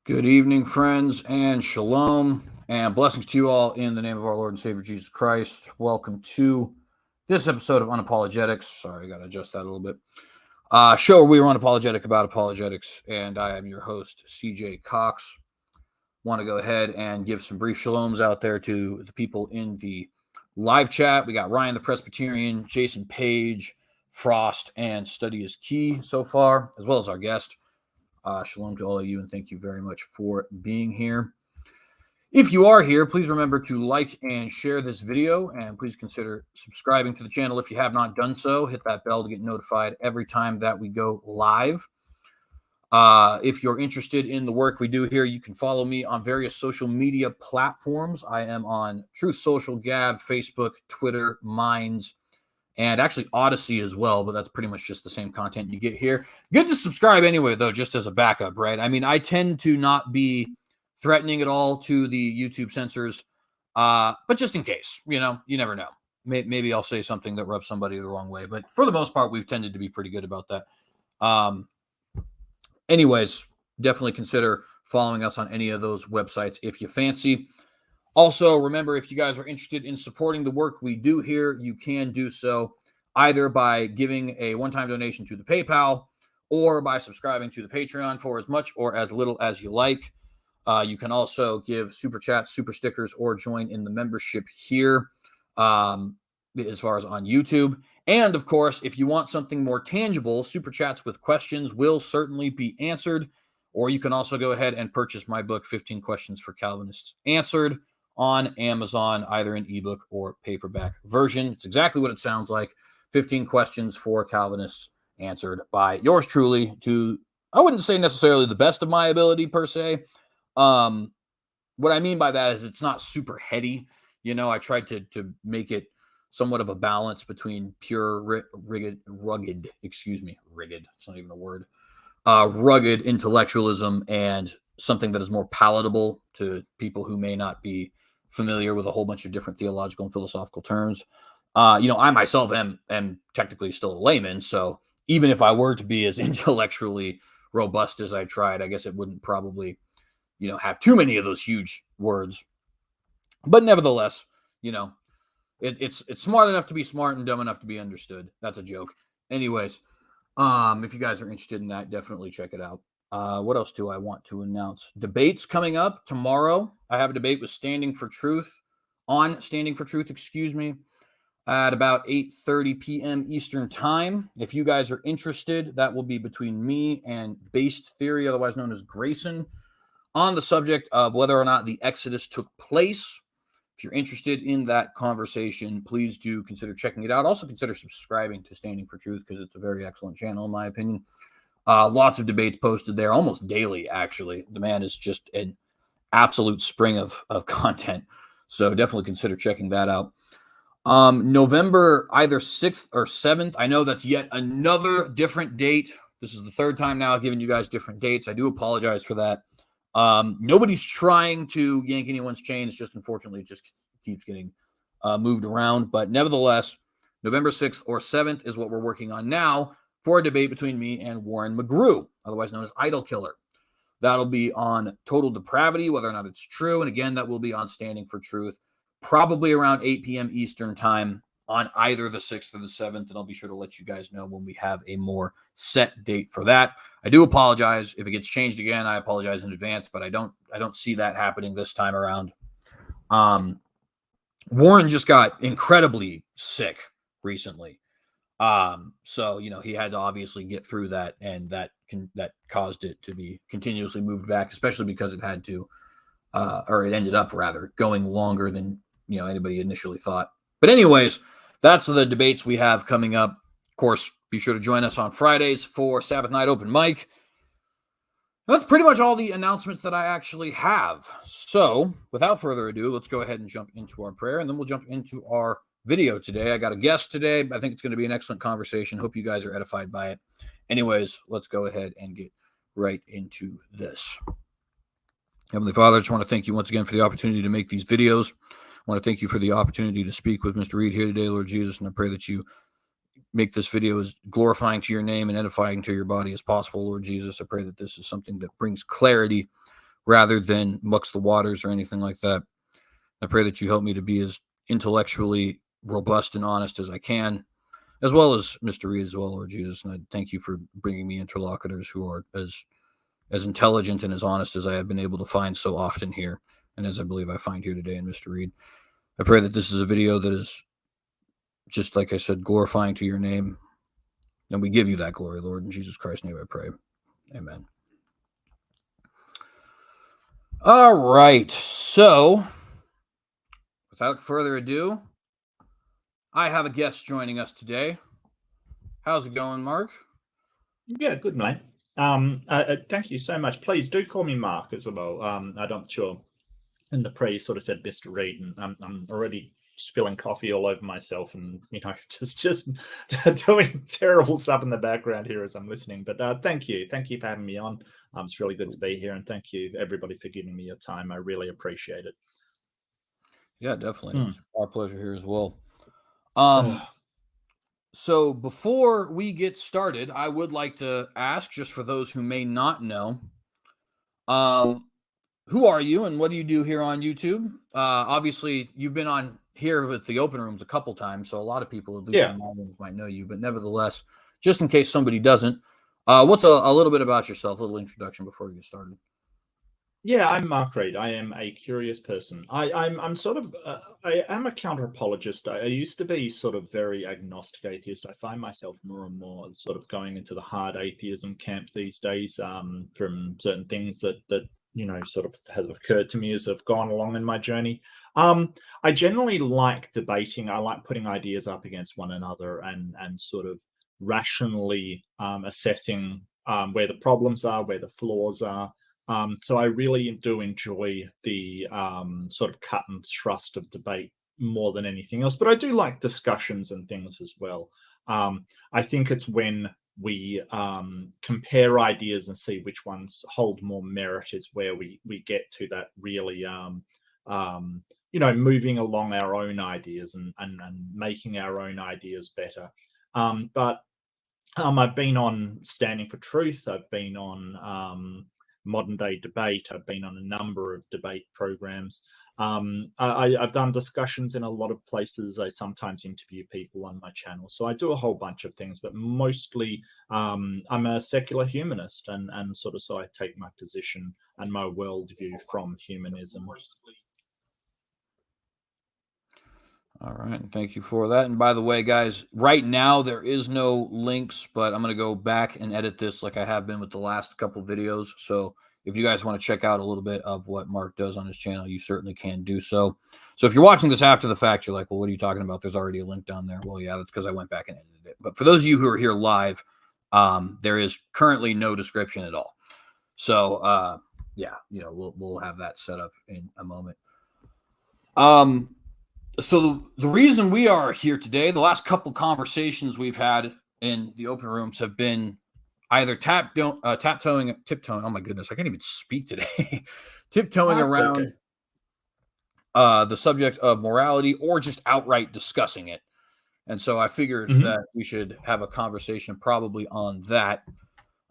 Good evening, friends, and shalom, and blessings to you all in the name of our Lord and Savior Jesus Christ. Welcome to this episode of Un-Apologetics. Sorry, I got to adjust that a little bit. Show where we are unapologetic about apologetics, and I am your host, CJ Cox. Want to go ahead and give some brief shaloms out there to the people in the live chat. We got Ryan the Presbyterian, Jason Page, Frost, and Study is Key so far, as well as our guest. Shalom to all of you, and thank you very much for being here. If you are here, please remember to like and share this video, and please consider subscribing to the channel if you have not done so. Hit that bell to get notified every time that we go live. If you're interested in the work we do here, you can follow me on various social media platforms. I am on Truth Social, Gab, Facebook, Twitter, Minds, and actually Odyssey as well, but that's pretty much just the same content you get here. Good to subscribe anyway, though, just as a backup, right? I mean, I tend to not be threatening at all to the YouTube censors, but just in case, you never know. Maybe I'll say something that rubs somebody the wrong way, but for the most part, we've tended to be pretty good about that. Anyways, definitely consider following us on any of those websites if you fancy. Also, remember, if you guys are interested in supporting the work we do here, you can do so either by giving a one-time donation to the PayPal or by subscribing to the Patreon for as much or as little as you like. You can also give super chats, super stickers, or join in the membership here as far as on YouTube. And, of course, if you want something more tangible, super chats with questions will certainly be answered. Or you can also go ahead and purchase my book, 15 Questions for Calvinists Answered, on Amazon, either in ebook or paperback version. It's exactly what it sounds like. 15 questions for Calvinists answered by yours truly to, I wouldn't say necessarily the best of my ability per se. What I mean by that is it's not super heady. I tried to make it somewhat of a balance between pure rugged, it's not even a word, rugged intellectualism and something that is more palatable to people who may not be familiar with a whole bunch of different theological and philosophical terms. I myself am technically still a layman, so even if I were to be as intellectually robust as I tried, I guess it wouldn't probably, have too many of those huge words. But nevertheless, it's smart enough to be smart and dumb enough to be understood. That's a joke. Anyways, if you guys are interested in that, definitely check it out. What else do I want to announce? Debates coming up tomorrow. I have a debate with Standing for Truth, at about 8:30 p.m. Eastern Time. If you guys are interested, that will be between me and Based Theory, otherwise known as Grayson, on the subject of whether or not the Exodus took place. If you're interested in that conversation, please do consider checking it out. Also consider subscribing to Standing for Truth because it's a very excellent channel, in my opinion. Lots of debates posted there almost daily, actually. The man is just an absolute spring of content. So definitely consider checking that out. November either 6th or 7th. I know that's yet another different date. This is the third time now I've given you guys different dates. I do apologize for that. Nobody's trying to yank anyone's chain. It's just, unfortunately, it just keeps getting moved around. But nevertheless, November 6th or 7th is what we're working on now for a debate between me and Warren McGrew, otherwise known as Idol Killer. That'll be on total depravity, whether or not it's true. And again, that will be on Standing for Truth, probably around 8 p.m. Eastern Time on either the 6th or the 7th. And I'll be sure to let you guys know when we have a more set date for that. I do apologize if it gets changed again. I apologize in advance, but I don't see that happening this time around. Warren just got incredibly sick recently. So, he had to obviously get through that, and that caused it to be continuously moved back, especially because it had to, or it ended up rather going longer than, anybody initially thought. But anyways, that's the debates we have coming up. Of course, be sure to join us on Fridays for Sabbath Night Open Mic. That's pretty much all the announcements that I actually have. So without further ado, let's go ahead and jump into our prayer, and then we'll jump into our video today. I got a guest today. I think it's going to be an excellent conversation. Hope you guys are edified by it. Anyways, let's go ahead and get right into this. Heavenly Father, I just want to thank you once again for the opportunity to make these videos. I want to thank you for the opportunity to speak with Mr. Reid here today, Lord Jesus, and I pray that you make this video as glorifying to your name and edifying to your body as possible, Lord Jesus. I pray that this is something that brings clarity rather than mucks the waters or anything like that. I pray that you help me to be as intellectually robust and honest as I can, as well as Mr. Reid as well, Lord Jesus. And I thank you for bringing me interlocutors who are as intelligent and as honest as I have been able to find so often here, and as I believe I find here today in Mr. Reid. I pray that this is a video that is, just like I said, glorifying to your name, and we give you that glory, Lord. In Jesus Christ's name I pray. Amen. All right, so without further ado, I have a guest joining us today. How's it going, Mark? Yeah, good, mate. Thank you so much. Please do call me Mark as well. I'm not sure. In the pre, sort of said Mr. Reid, and I'm already spilling coffee all over myself, and just doing terrible stuff in the background here as I'm listening. But thank you for having me on. It's really good to be here, and thank you everybody for giving me your time. I really appreciate it. Yeah, definitely. It's our pleasure here as well. So before we get started, I would like to ask, just for those who may not know, who are you and what do you do here on YouTube? Obviously, you've been on here with the open rooms a couple times, so a lot of people, at least in my rooms, might know you. But nevertheless, just in case somebody doesn't, what's a little bit about yourself, a little introduction before we get started? Yeah, I'm Mark Reid. I am a curious person. I'm sort of I am a counter-apologist. I used to be sort of very agnostic atheist. I find myself more and more sort of going into the hard atheism camp these days, from certain things that sort of have occurred to me as I've gone along in my journey. I generally like debating. I like putting ideas up against one another and sort of rationally assessing where the problems are, where the flaws are. So I really do enjoy the sort of cut and thrust of debate more than anything else. But I do like discussions and things as well. I think it's when we compare ideas and see which ones hold more merit is where we get to that really, moving along our own ideas and making our own ideas better. But I've been on Standing for Truth. I've been on Modern Day Debate. I've been on a number of debate programs. I've done discussions in a lot of places. I sometimes interview people on my channel. So I do a whole bunch of things, but mostly I'm a secular humanist, and sort of so I take my position and my worldview from humanism. All right. Thank you for that. And by the way, guys, right now there is no links, but I'm going to go back and edit this like I have been with the last couple videos. So if you guys want to check out a little bit of what Mark does on his channel, you certainly can do so. So if you're watching this after the fact, you're like, well, what are you talking about? There's already a link down there. Well, yeah, that's because I went back and edited it. But for those of you who are here live, there is currently no description at all. So yeah, we'll have that set up in a moment. So the reason we are here today, the last couple conversations we've had in the open rooms have been either tiptoeing. Oh my goodness, I can't even speak today. Tiptoeing around the subject of morality, or just outright discussing it. And so I figured that we should have a conversation probably on that.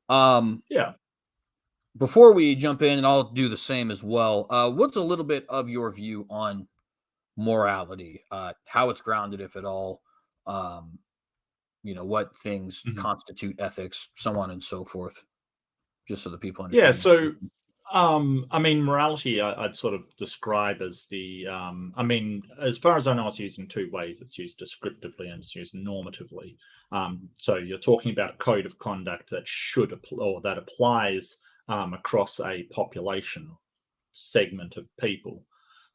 Yeah. Before we jump in, and I'll do the same as well. What's a little bit of your view on morality, how it's grounded, if at all, what things constitute ethics, so on and so forth, just so the people understand. Yeah, so I mean, morality I'd sort of describe as the as far as I know, it's used in two ways. It's used descriptively and it's used normatively. So you're talking about a code of conduct that should apply, or that applies across a population segment of people.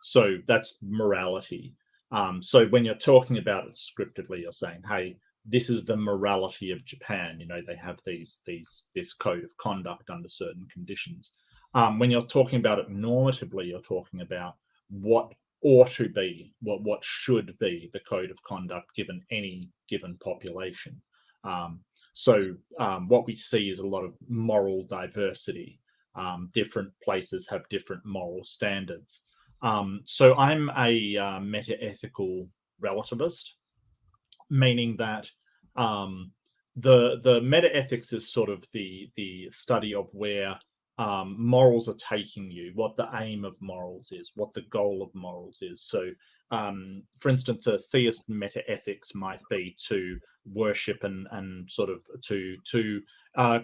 So that's morality. So when you're talking about it descriptively, you're saying, hey, this is the morality of Japan. They have this code of conduct under certain conditions. When you're talking about it normatively, you're talking about what ought to be, what should be the code of conduct given any given population. So what we see is a lot of moral diversity. Different places have different moral standards. So I'm a meta-ethical relativist, meaning that the meta-ethics is sort of the study of where morals are taking you, what the aim of morals is, what the goal of morals is. So, for instance, a theist meta-ethics might be to worship and sort of to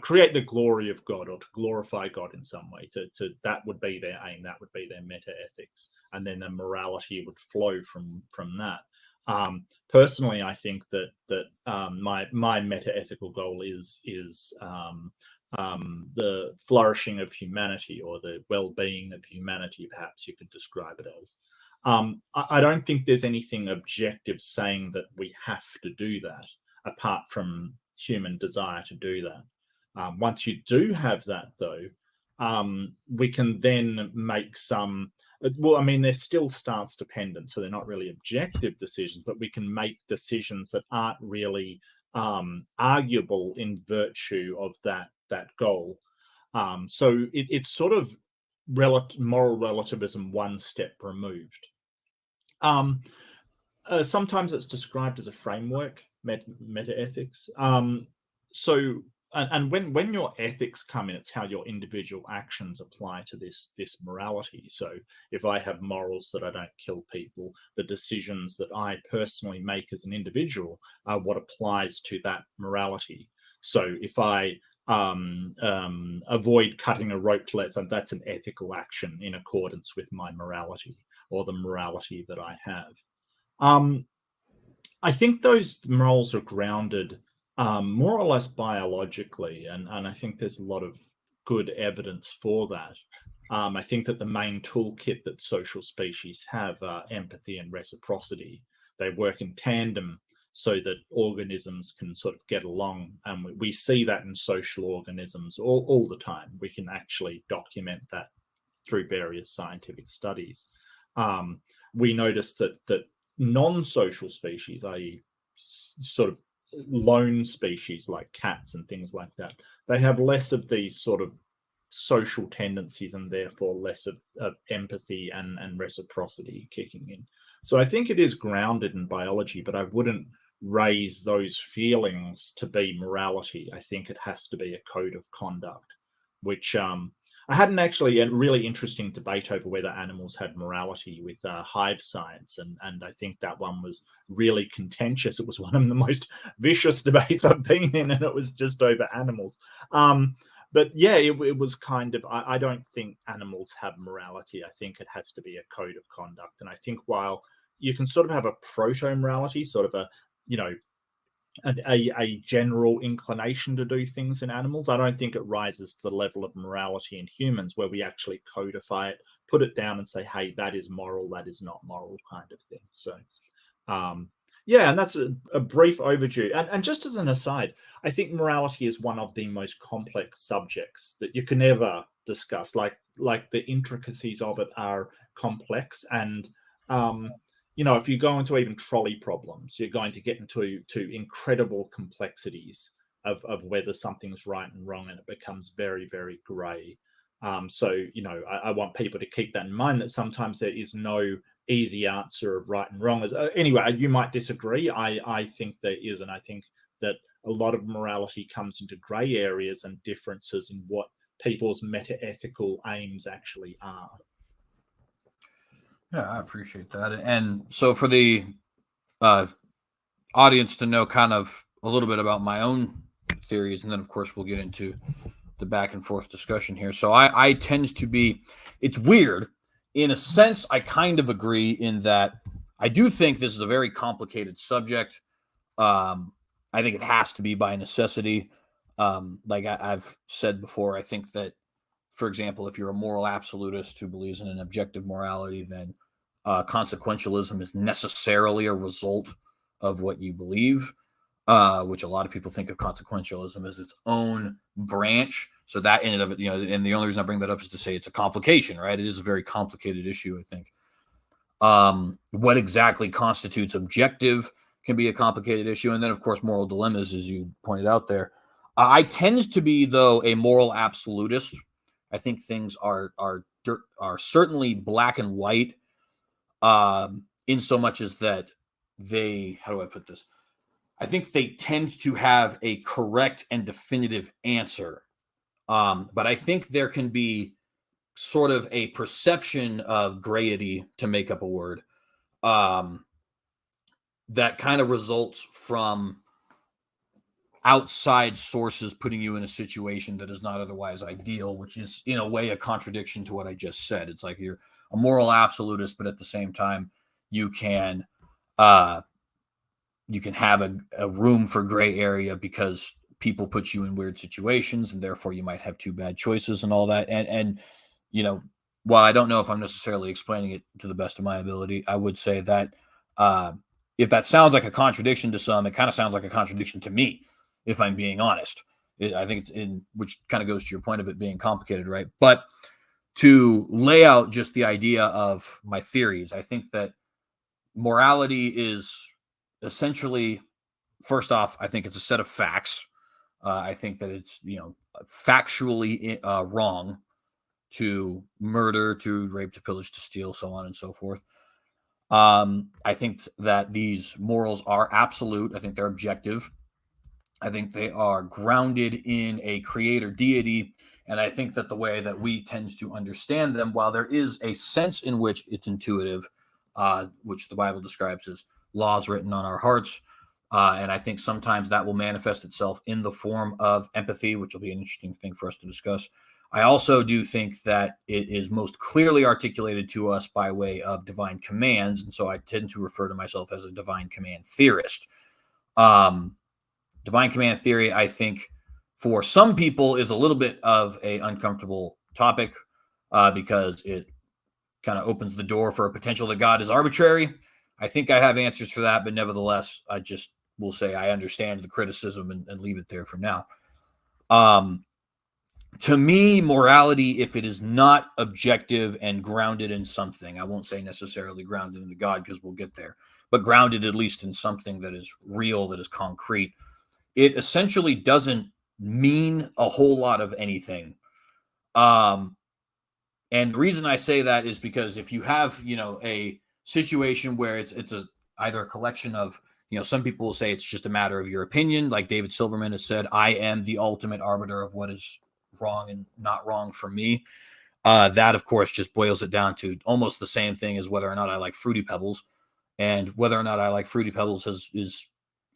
create the glory of God, or to glorify God in some way. To that would be their aim. That would be their meta-ethics, and then the morality would flow from that. Personally, I think that my meta-ethical goal is the flourishing of humanity, or the well-being of humanity, perhaps you could describe it as. I don't think there's anything objective saying that we have to do that, apart from human desire to do that. Once you do have that, though, we can then make some. Well, I mean, they're still stance dependent, so they're not really objective decisions, but we can make decisions that aren't really arguable in virtue of that goal. So it's sort of moral relativism one step removed. Sometimes it's described as a framework, meta-ethics. So when your ethics come in, it's how your individual actions apply to this morality. So if I have morals that I don't kill people, the decisions that I personally make as an individual are what applies to that morality. So if I avoid cutting a rope to let some, that's an ethical action in accordance with my morality, or the morality that I have. I think those morals are grounded more or less biologically, and I think there's a lot of good evidence for that. I think that the main toolkit that social species have are empathy and reciprocity. They work in tandem so that organisms can sort of get along, and we see that in social organisms all the time. We can actually document that through various scientific studies. We notice that non-social species, i.e. sort of lone species like cats and things like that, they have less of these sort of social tendencies, and therefore less of empathy and reciprocity kicking in. So I think it is grounded in biology, but I wouldn't raise those feelings to be morality. I think it has to be a code of conduct, which I had a really interesting debate over whether animals had morality with hive science, and I think that one was really contentious. It was one of the most vicious debates I've been in, and it was just over animals. But yeah, it was kind of, I don't think animals have morality. I think it has to be a code of conduct. And I think while you can sort of have a proto-morality, sort of a general inclination to do things in animals, I don't think it rises to the level of morality in humans, where we actually codify it, put it down and say, hey, that is moral, that is not moral, kind of thing. So yeah, and that's a brief overview. And just as an aside, I think morality is one of the most complex subjects that you can ever discuss. Like the intricacies of it are complex, and if you go into even trolley problems, you're going to get into incredible complexities of whether something's right and wrong, and it becomes very, very grey. So I want people to keep that in mind, that sometimes there is no easy answer of right and wrong. Anyway, you might disagree. I think there is, and I think that a lot of morality comes into grey areas and differences in what people's meta-ethical aims actually are. Yeah, I appreciate that. And so for the audience to know kind of a little bit about my own theories, and then of course we'll get into the back and forth discussion here. So I tend to be, it's weird. In a sense, I kind of agree in that I do think this is a very complicated subject. I think it has to be by necessity. Like I've said before, I think that, for example, if you're a moral absolutist who believes in an objective morality, then consequentialism is necessarily a result of what you believe, which a lot of people think of consequentialism as its own branch. So that in and of it, and the only reason I bring that up is to say it's a complication, right? It is a very complicated issue, I think. What exactly constitutes objective can be a complicated issue. And then, of course, moral dilemmas, as you pointed out there. I tend to be, though, a moral absolutist. I think things are certainly black and white, in so much as that they, how do I put this? I think they tend to have a correct and definitive answer But I think there can be sort of a perception of grayity, to make up a word, um, that kind of results from outside sources putting you in a situation that is not otherwise ideal, which is in a way a contradiction to what I just said. It's like you're a moral absolutist, but at the same time, you can uh, have a room for gray area because people put you in weird situations, and therefore you might have two bad choices and all that. And while I don't know if I'm necessarily explaining it to the best of my ability, I would say that if that sounds like a contradiction to some, it kind of sounds like a contradiction to me, if I'm being honest. I think it's which kind of goes to your point of it being complicated, right? But to lay out just the idea of my theories, I think that morality is essentially, first off, I think it's a set of facts. I think that it's, factually wrong to murder, to rape, to pillage, to steal, so on and so forth. I think that these morals are absolute. I think they're objective. I think they are grounded in a creator deity. And I think that the way that we tend to understand them, while there is a sense in which it's intuitive, which the Bible describes as laws written on our hearts, and I think sometimes that will manifest itself in the form of empathy, which will be an interesting thing for us to discuss. I also do think that it is most clearly articulated to us by way of divine commands. And so I tend to refer to myself as a divine command theorist. Divine command theory, I think, for some people is a little bit of an uncomfortable topic because it kind of opens the door for a potential that God is arbitrary. I think I have answers for that, but nevertheless, I just will say I understand the criticism and leave it there for now. To me, morality, if it is not objective and grounded in something, I won't say necessarily grounded in God because we'll get there, but grounded at least in something that is real, that is concrete, it essentially doesn't mean a whole lot of anything. And the reason I say that is because if you have, a situation where it's either a collection of, some people will say it's just a matter of your opinion. Like David Silverman has said, I am the ultimate arbiter of what is wrong and not wrong for me. That, of course, just boils it down to almost the same thing as whether or not I like Fruity Pebbles. And whether or not I like Fruity Pebbles is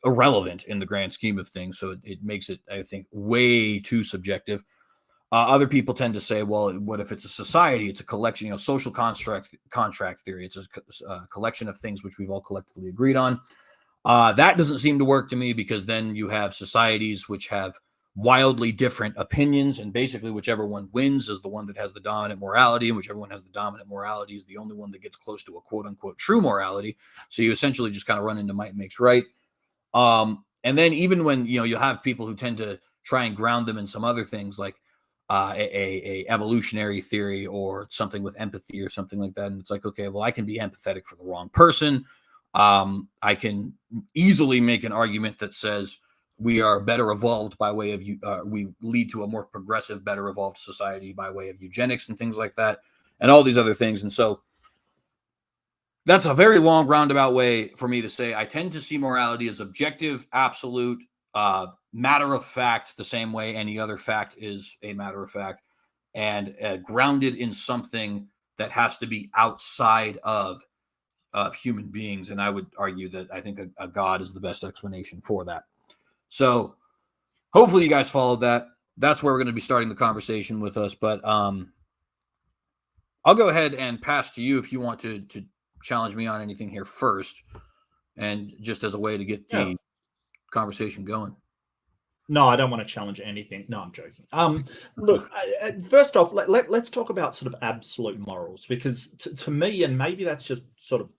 irrelevant in the grand scheme of things. So it makes it, I think, way too subjective. Other people tend to say, well, what if it's a society? It's a collection, social contract theory. It's a collection of things which we've all collectively agreed on. That doesn't seem to work to me because then you have societies which have wildly different opinions, and basically whichever one wins is the one that has the dominant morality, and whichever one has the dominant morality is the only one that gets close to a quote unquote true morality. So you essentially just kind of run into might makes right. And then even when, you'll have people who tend to try and ground them in some other things like a evolutionary theory or something with empathy or something like that. And it's like, okay, well, I can be empathetic for the wrong person. I can easily make an argument that says we are better evolved by way of we lead to a more progressive, better evolved society by way of eugenics and things like that, and all these other things. And so that's a very long roundabout way for me to say I tend to see morality as objective, absolute, matter of fact, the same way any other fact is a matter of fact, and grounded in something that has to be outside of human beings. And I would argue that I think a God is the best explanation for that. So hopefully you guys followed that. That's where we're going to be starting the conversation with us. But I'll go ahead and pass to you if you want to challenge me on anything here first, and just as a way to get the conversation going. No, I don't want to challenge anything. No, I'm joking. Look, first off, let's talk about sort of absolute morals, because to me, and maybe that's just sort of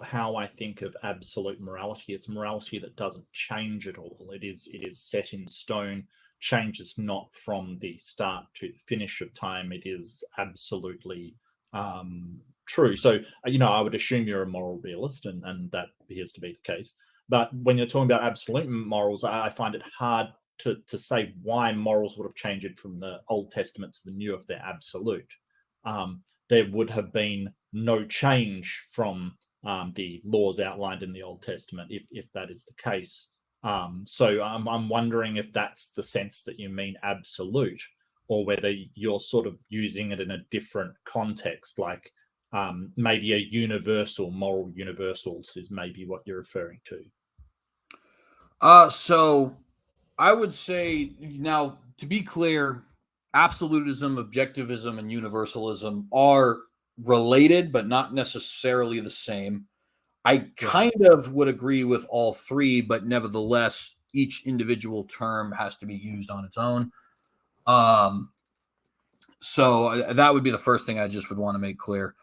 how I think of absolute morality. It's morality that doesn't change at all. It is set in stone, changes not from the start to the finish of time. It is absolutely true. So, I would assume you're a moral realist, and that appears to be the case. But when you're talking about absolute morals, I find it hard to say why morals would have changed from the Old Testament to the New if they're absolute. There would have been no change from the laws outlined in the Old Testament if that is the case. So I'm wondering if that's the sense that you mean absolute. or whether you're sort of using it in a different context, like maybe a universal, moral universals is maybe what you're referring to. So I would say, now, to be clear, absolutism, objectivism, and universalism are related, but not necessarily the same. I kind of would agree with all three, but nevertheless, each individual term has to be used on its own. So that would be the first thing I just would want to make clear.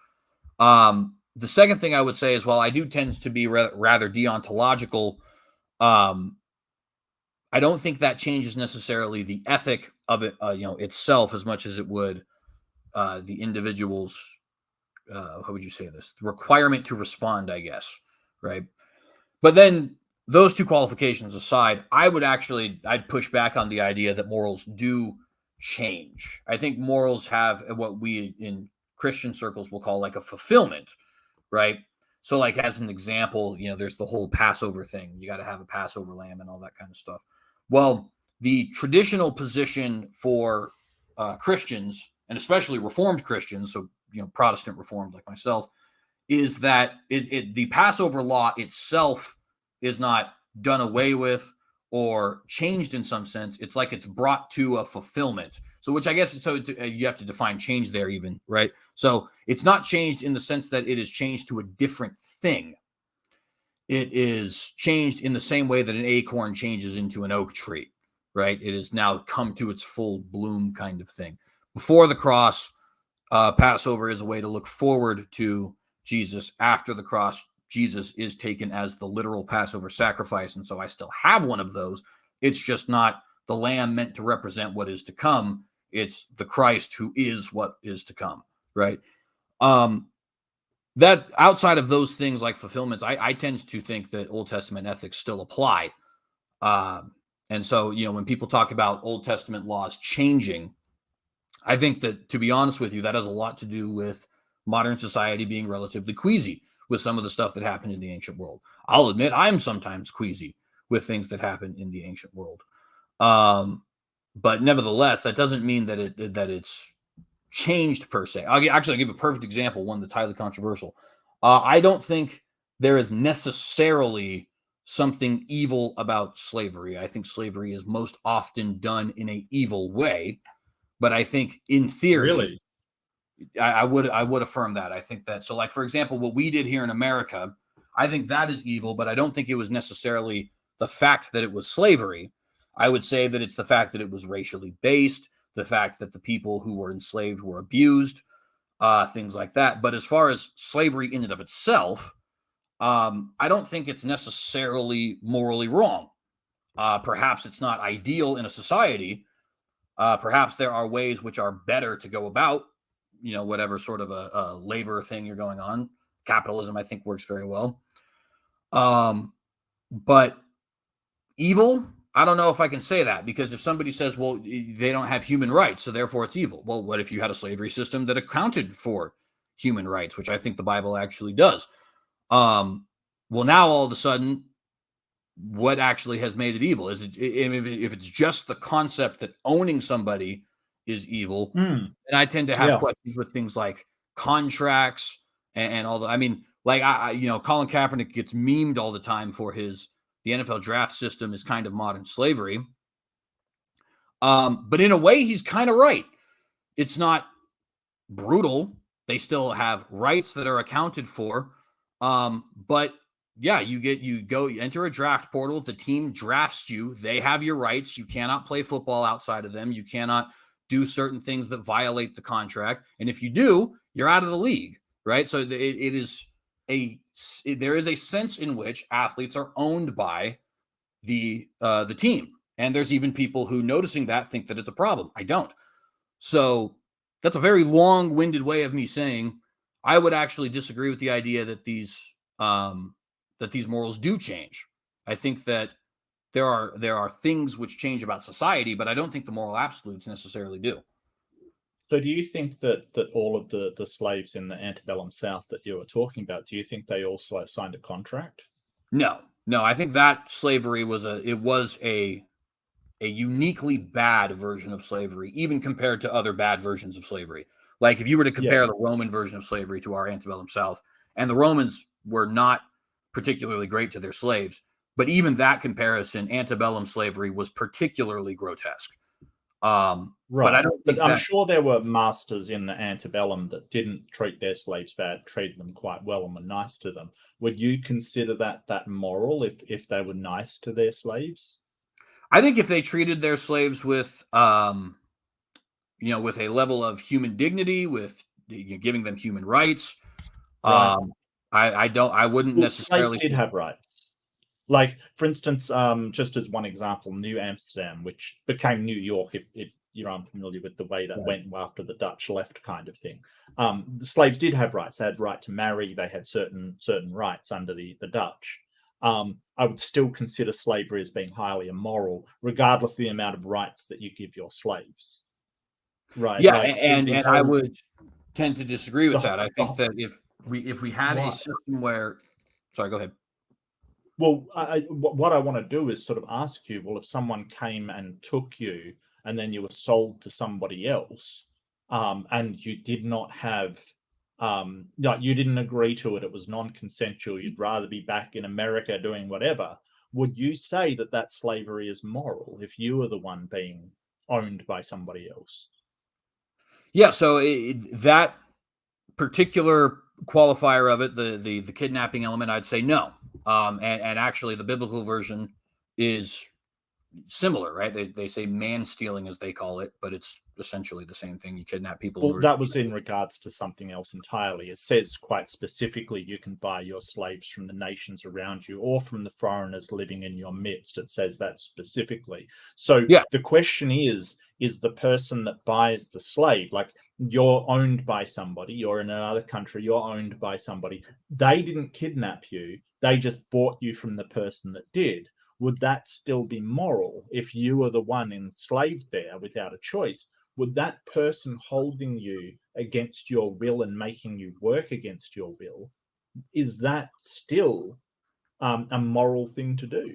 The second thing I would say is, while I do tend to be rather deontological, I don't think that changes necessarily the ethic of it, itself, as much as it would the individual's, how would you say this, the requirement to respond, I guess, right? But then, those two qualifications aside, I'd push back on the idea that morals do change. I think morals have what we in Christian circles will call like a fulfillment, right? So, like, as an example, there's the whole Passover thing. You got to have a Passover lamb and all that kind of stuff. Well, the traditional position for Christians, and especially Reformed Christians, so Protestant Reformed like myself, is that the Passover law itself is not done away with or changed in some sense. It's like it's brought to a fulfillment. So, which I guess, you have to define change there even, right? So it's not changed in the sense that it is changed to a different thing. It is changed in the same way that an acorn changes into an oak tree, right? It has now come to its full bloom kind of thing. Before the cross, Passover is a way to look forward to Jesus. After the cross, Jesus is taken as the literal Passover sacrifice. And so I still have one of those. It's just not the lamb meant to represent what is to come. It's the Christ who is what is to come, right? That outside of those things like fulfillments, I tend to think that Old Testament ethics still apply. And so, when people talk about Old Testament laws changing, I think that, to be honest with you, that has a lot to do with modern society being relatively queasy with some of the stuff that happened in the ancient world. I'll admit I'm sometimes queasy with things that happen in the ancient world. But nevertheless, that doesn't mean that it's changed per se. I'll give a perfect example, one that's highly controversial. I don't think there is necessarily something evil about slavery. I think slavery is most often done in an evil way. But I think, in theory, Really? I would affirm that. I think that, so, like, for example, what we did here in America, I think that is evil, but I don't think it was necessarily the fact that it was slavery. I would say that it's the fact that it was racially based, the fact that the people who were enslaved were abused, things like that. But as far as slavery in and of itself, I don't think it's necessarily morally wrong. Perhaps it's not ideal in a society. Perhaps there are ways which are better to go about, whatever sort of a labor thing you're going on. Capitalism, I think, works very well. But evil, I don't know if I can say that, because if somebody says, well, they don't have human rights, so therefore it's evil. Well, what if you had a slavery system that accounted for human rights, which I think the Bible actually does? Well, now all of a sudden, what actually has made it evil? Is it, if it's just the concept that owning somebody is evil, and I tend to have questions with things like contracts and all the, I mean, like, Colin Kaepernick gets memed all the time for the NFL draft system is kind of modern slavery. But in a way, he's kind of right. It's not brutal. They still have rights that are accounted for. But yeah, you enter a draft portal. The team drafts you. They have your rights. You cannot play football outside of them. You cannot do certain things that violate the contract. And if you do, you're out of the league, right? So there is a sense in which athletes are owned by the team. And there's even people who, noticing that, think that it's a problem. I don't. So that's a very long-winded way of me saying I would actually disagree with the idea that these morals do change. I think that there are things which change about society, but I don't think the moral absolutes necessarily do. So do you think that all of the slaves in the antebellum South that you were talking about, do you think they also signed a contract? No. I think that slavery was a a uniquely bad version of slavery, even compared to other bad versions of slavery. Like if you were to compare the Roman version of slavery to our antebellum South, and the Romans were not particularly great to their slaves, but even that comparison, antebellum slavery was particularly grotesque. But I don't think I'm sure there were masters in the antebellum that didn't treat their slaves bad, treated them quite well, and were nice to them. Would you consider that moral if they were nice to their slaves? I think if they treated their slaves with, with a level of human dignity, with giving them human rights, Right. I wouldn't necessarily. Slaves did have rights. Like, for instance, just as one example, New Amsterdam, which became New York, if you're unfamiliar with the way that went after the Dutch left, kind of thing. The slaves did have rights. They had right to marry. They had certain rights under the Dutch. I would still consider slavery as being highly immoral, regardless of the amount of rights that you give your slaves. Right? Yeah, like and I would tend to disagree with that. I think that if we had a system where, sorry, go ahead. Well, what I want to do is sort of ask you, well, if someone came and took you and then you were sold to somebody else, and you did not have, you didn't agree to it, it was non-consensual, you'd rather be back in America doing whatever, would you say that slavery is moral if you were the one being owned by somebody else? Yeah, so that particular qualifier of it, the kidnapping element, I'd say no. And actually, the biblical version is similar, right? They say man stealing, as they call it, but it's essentially the same thing. You kidnap people. Well, that was in regards to something else entirely. It says quite specifically you can buy your slaves from the nations around you or from the foreigners living in your midst. It says that specifically. So the question is the person that buys the slave, like you're owned by somebody, you're in another country, you're owned by somebody. They didn't kidnap you. They just bought you from the person that did. Would that still be moral if you were the one enslaved there without a choice? Would that person holding you against your will and making you work against your will, is that still a moral thing to do?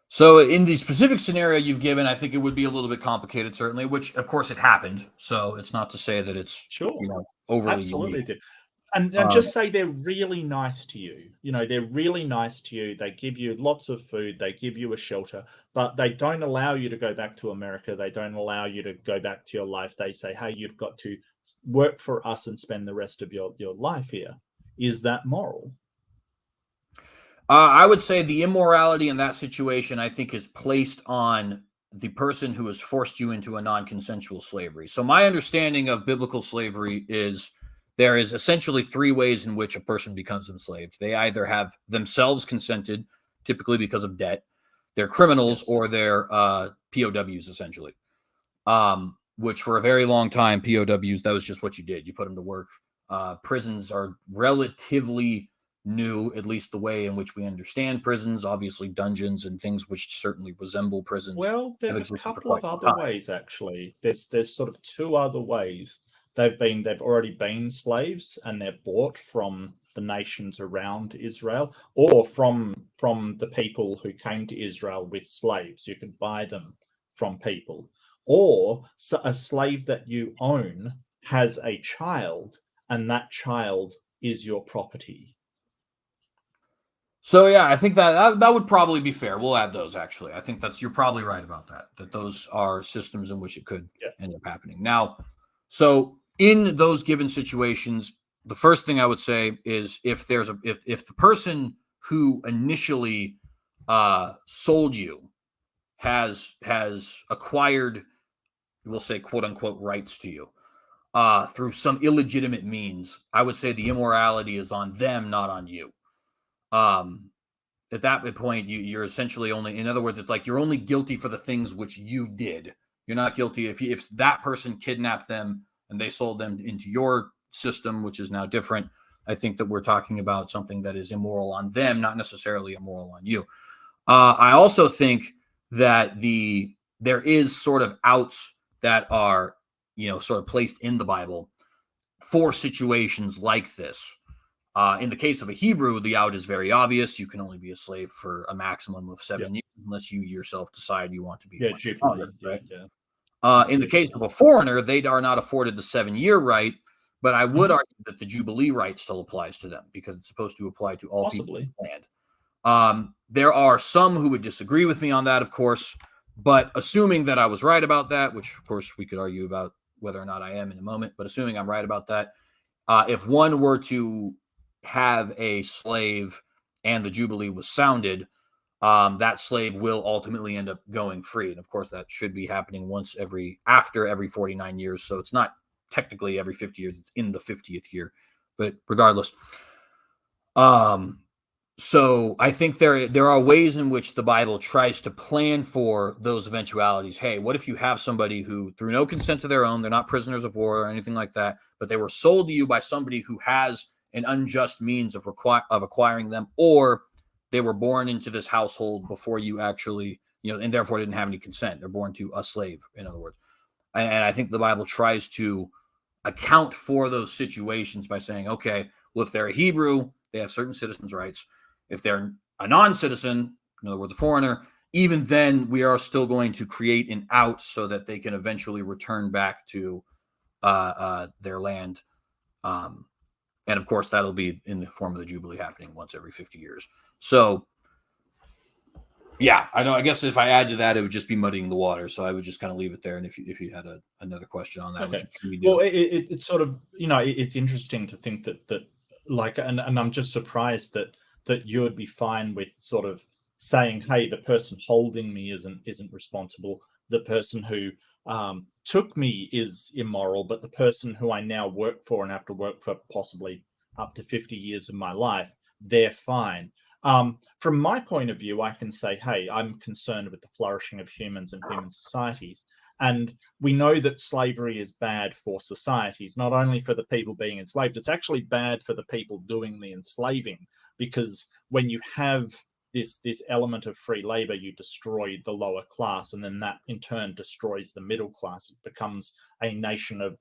So in the specific scenario you've given, I think it would be a little bit complicated, certainly, which of course it happened. So it's not to say that it's overly absolutely unique. And just say they're really nice to you. They're really nice to you. They give you lots of food. They give you a shelter, but they don't allow you to go back to America. They don't allow you to go back to your life. They say, hey, you've got to work for us and spend the rest of your life here. Is that moral? I would say the immorality in that situation, I think, is placed on the person who has forced you into a non-consensual slavery. So my understanding of biblical slavery is there is essentially three ways in which a person becomes enslaved. They either have themselves consented, typically because of debt, they're criminals, or they're POWs, essentially. Which for a very long time, POWs, that was just what you did. You put them to work. Prisons are relatively new, at least the way in which we understand prisons. Obviously, dungeons and things which certainly resemble prisons. Well, there's a couple of other ways, actually. There's sort of two other ways. They've already been slaves and they're bought from the nations around Israel or from the people who came to Israel with slaves. You could buy them from people. Or a slave that you own has a child and that child is your property. So yeah, I think that would probably be fair. We'll add those, actually. I think you're probably right about that those are systems in which it could end up happening. Now, so in those given situations, the first thing I would say is if the person who initially sold you has acquired, we'll say, quote unquote, rights to you through some illegitimate means, I would say the immorality is on them, not on you. At that point, you're essentially only, in other words, it's like you're only guilty for the things which you did. You're not guilty if that person kidnapped them and they sold them into your system, which is now different. I think that we're talking about something that is immoral on them, not necessarily immoral on you. I also think that there is sort of outs that are, sort of placed in the Bible for situations like this. In the case of a Hebrew, the out is very obvious. You can only be a slave for a maximum of 7 years unless you yourself decide you want to be Jubilee, right? Yeah. In the case of a foreigner, they are not afforded the 7-year right, but I would argue that the Jubilee right still applies to them because it's supposed to apply to all people in the land. There are some who would disagree with me on that, of course, but assuming that I was right about that, which of course we could argue about whether or not I am in a moment, but assuming I'm right about that, if one were to have a slave and the Jubilee was sounded, that slave will ultimately end up going free. And of course, that should be happening after every 49 years. So it's not technically every 50 years, it's in the 50th year. But regardless, so I think there are ways in which the Bible tries to plan for those eventualities. Hey, what if you have somebody who, through no consent of their own, they're not prisoners of war or anything like that, but they were sold to you by somebody who has an unjust means of acquiring them, or they were born into this household before you actually, and therefore didn't have any consent. They're born to a slave, in other words. And I think the Bible tries to account for those situations by saying, okay, well, if they're a Hebrew, they have certain citizens' rights. If they're a non-citizen, in other words, a foreigner, even then we are still going to create an out so that they can eventually return back to their land. And of course, that'll be in the form of the Jubilee happening once every 50 years. So, yeah, I know. I guess if I add to that, it would just be muddying the water. So I would just kind of leave it there. And if you had another question on that, okay. Which well, it's sort of, it's interesting to think that like, and I'm just surprised that you would be fine with sort of saying, hey, the person holding me isn't responsible. The person who took me is immoral, but the person who I now work for and have to work for possibly up to 50 years of my life, they're fine. From my point of view, I can say, hey, I'm concerned with the flourishing of humans and human societies. And we know that slavery is bad for societies, not only for the people being enslaved, it's actually bad for the people doing the enslaving, because when you have this element of free labor, you destroy the lower class, and then that in turn destroys the middle class. It becomes a nation of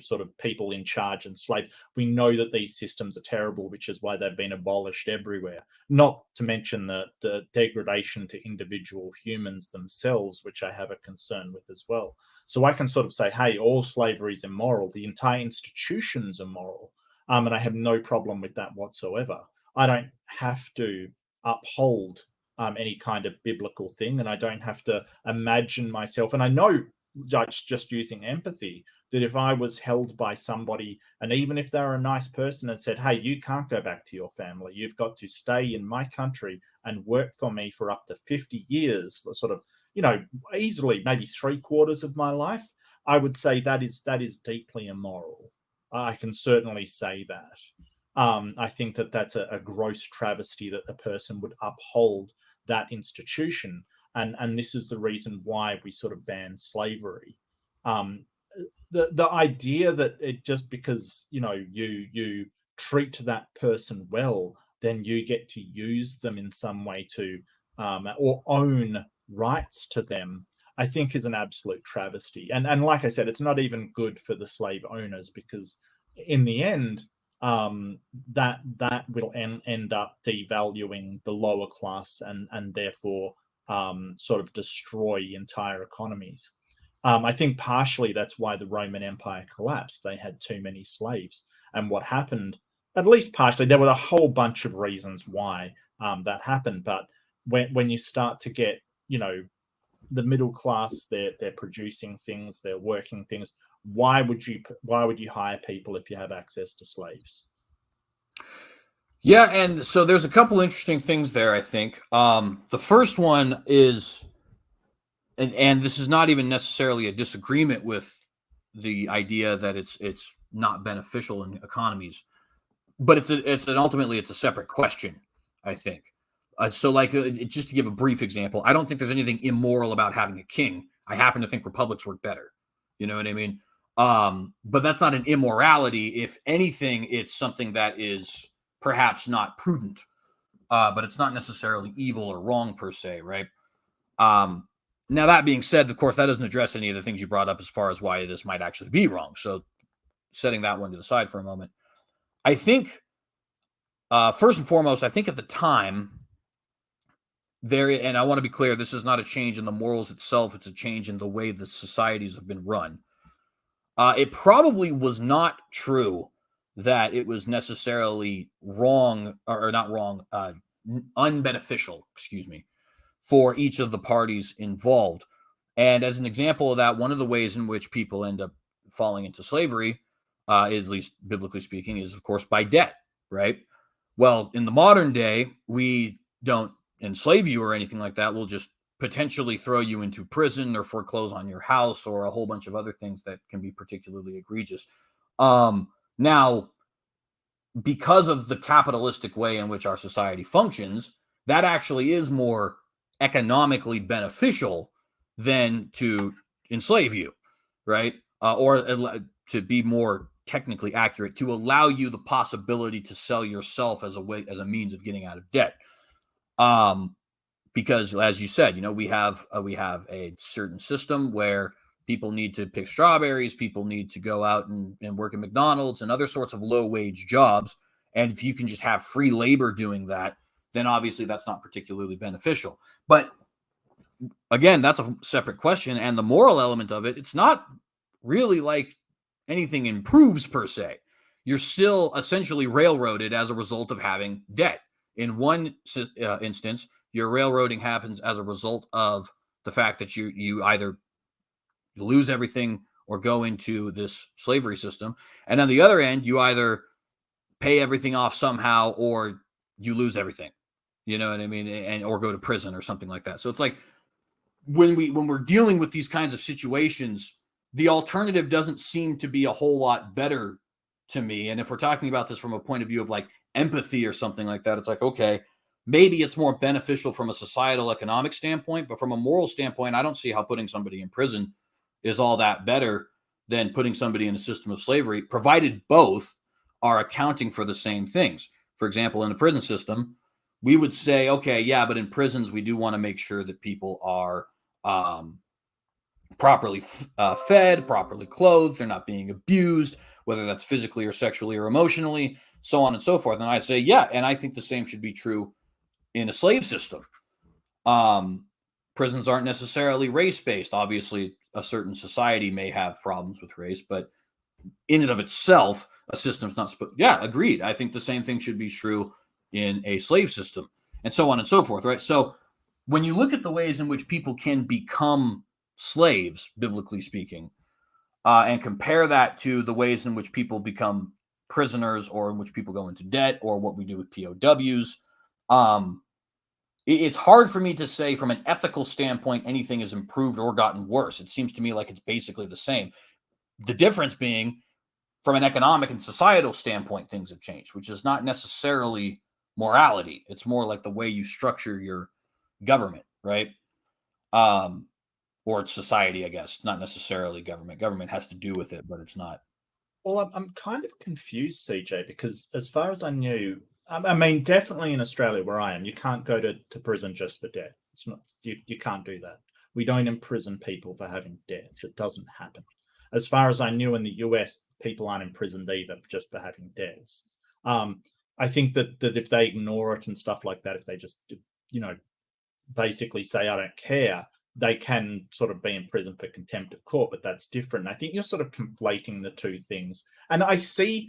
sort of people in charge and slaves. We know that these systems are terrible, which is why they've been abolished everywhere. Not to mention the degradation to individual humans themselves, which I have a concern with as well. So I can sort of say, hey, all slavery is immoral. The entire institution's immoral. And I have no problem with that whatsoever. I don't have to uphold any kind of biblical thing, and I don't have to imagine myself. And I know, just using empathy, that if I was held by somebody, and even if they're a nice person and said, hey, you can't go back to your family, you've got to stay in my country and work for me for up to 50 years, sort of, easily maybe 3/4 of my life, I would say that is deeply immoral. I can certainly say that. I think that that's a gross travesty that a person would uphold that institution. And this is the reason why we sort of ban slavery. The idea that it just because you treat that person well, then you get to use them in some way to or own rights to them, I think is an absolute travesty. And like I said, it's not even good for the slave owners, because in the end, that will end up devaluing the lower class and therefore sort of destroy entire economies. I think partially that's why the Roman Empire collapsed. They had too many slaves. And what happened, at least partially, there were a whole bunch of reasons why that happened. But when you start to get, the middle class, they're producing things, they're working things. Why would you hire people if you have access to slaves? Yeah, and so there's a couple interesting things there, I think. The first one is, and this is not even necessarily a disagreement with the idea that it's not beneficial in economies, but ultimately it's a separate question, I think. So just to give a brief example, I don't think there's anything immoral about having a king. I happen to think republics work better. You know what I mean? But that's not an immorality. If anything, it's something that is perhaps not prudent, but it's not necessarily evil or wrong per se, right? Now, that being said, of course, that doesn't address any of the things you brought up as far as why this might actually be wrong. So setting that one to the side for a moment, I think First and foremost, I think at the time, and I want to be clear, this is not a change in the morals itself, it's a change in the way the societies have been run. It probably was not true that it was necessarily wrong, or not wrong, unbeneficial, for each of the parties involved. And as an example of that, one of the ways in which people end up falling into slavery, at least biblically speaking, is of course by debt, right? Well, in the modern day, we don't enslave you or anything like that. We'll just potentially throw you into prison or foreclose on your house or a whole bunch of other things that can be particularly egregious. Now, because of the capitalistic way in which our society functions, that actually is more economically beneficial than to enslave you, right? Or to be more technically accurate, to allow you the possibility to sell yourself as a means of getting out of debt. Because as you said, we have a certain system where people need to pick strawberries, people need to go out and work at McDonald's and other sorts of low wage jobs. And if you can just have free labor doing that, then obviously that's not particularly beneficial. But again, that's a separate question. And the moral element of it, it's not really like anything improves per se. You're still essentially railroaded as a result of having debt. In one instance, your railroading happens as a result of the fact that you either lose everything or go into this slavery system. And on the other end, you either pay everything off somehow or you lose everything. You know what I mean? Or go to prison or something like that. So it's like when we're dealing with these kinds of situations, the alternative doesn't seem to be a whole lot better to me. And if we're talking about this from a point of view of like empathy or something like that, it's like, okay, maybe it's more beneficial from a societal economic standpoint, but from a moral standpoint, I don't see how putting somebody in prison is all that better than putting somebody in a system of slavery, provided both are accounting for the same things. For example, in the prison system, we would say, okay, yeah, but in prisons, we do want to make sure that people are properly fed, properly clothed, they're not being abused, whether that's physically or sexually or emotionally, so on and so forth. And I'd say, yeah, and I think the same should be true in a slave system. Prisons aren't necessarily race-based. Obviously, a certain society may have problems with race, but in and of itself, a system's not supposed. Yeah, agreed. I think the same thing should be true in a slave system, and so on and so forth, right? So when you look at the ways in which people can become slaves, biblically speaking, and compare that to the ways in which people become prisoners or in which people go into debt or what we do with POWs, it's hard for me to say from an ethical standpoint anything has improved or gotten worse. It seems to me like it's basically the same. The difference being from an economic and societal standpoint, things have changed, which is not necessarily morality. It's more like the way you structure your government, right? Or it's society, I guess, not necessarily government. Government has to do with it, but it's not. Well, I'm kind of confused, CJ, because as far as I knew, I mean, definitely in Australia where I am, you can't go to prison just for debt. It's not, you can't do that. We don't imprison people for having debts. It doesn't happen. As far as I knew in the US, people aren't imprisoned either just for having debts. I think that if they ignore it and stuff like that, if they just, basically say, I don't care, they can sort of be in prison for contempt of court, but that's different. I think you're sort of conflating the two things. And I see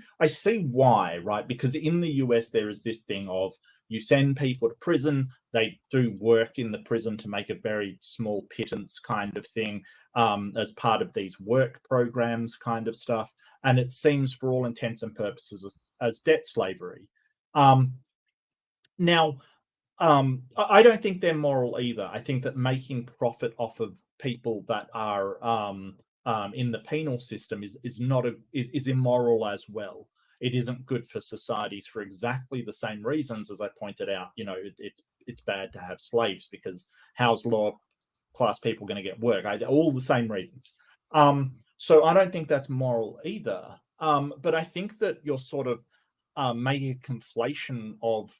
why, right? Because in the US, there is this thing of you send people to prison, they do work in the prison to make a very small pittance kind of thing as part of these work programs kind of stuff. And it seems for all intents and purposes as debt slavery. Now, I don't think they're moral either. I think that making profit off of people that are in the penal system is immoral as well. It isn't good for societies for exactly the same reasons as I pointed out. It's bad to have slaves because how's lower class people going to get work? All the same reasons. So I don't think that's moral either. But I think that you're sort of making a conflation of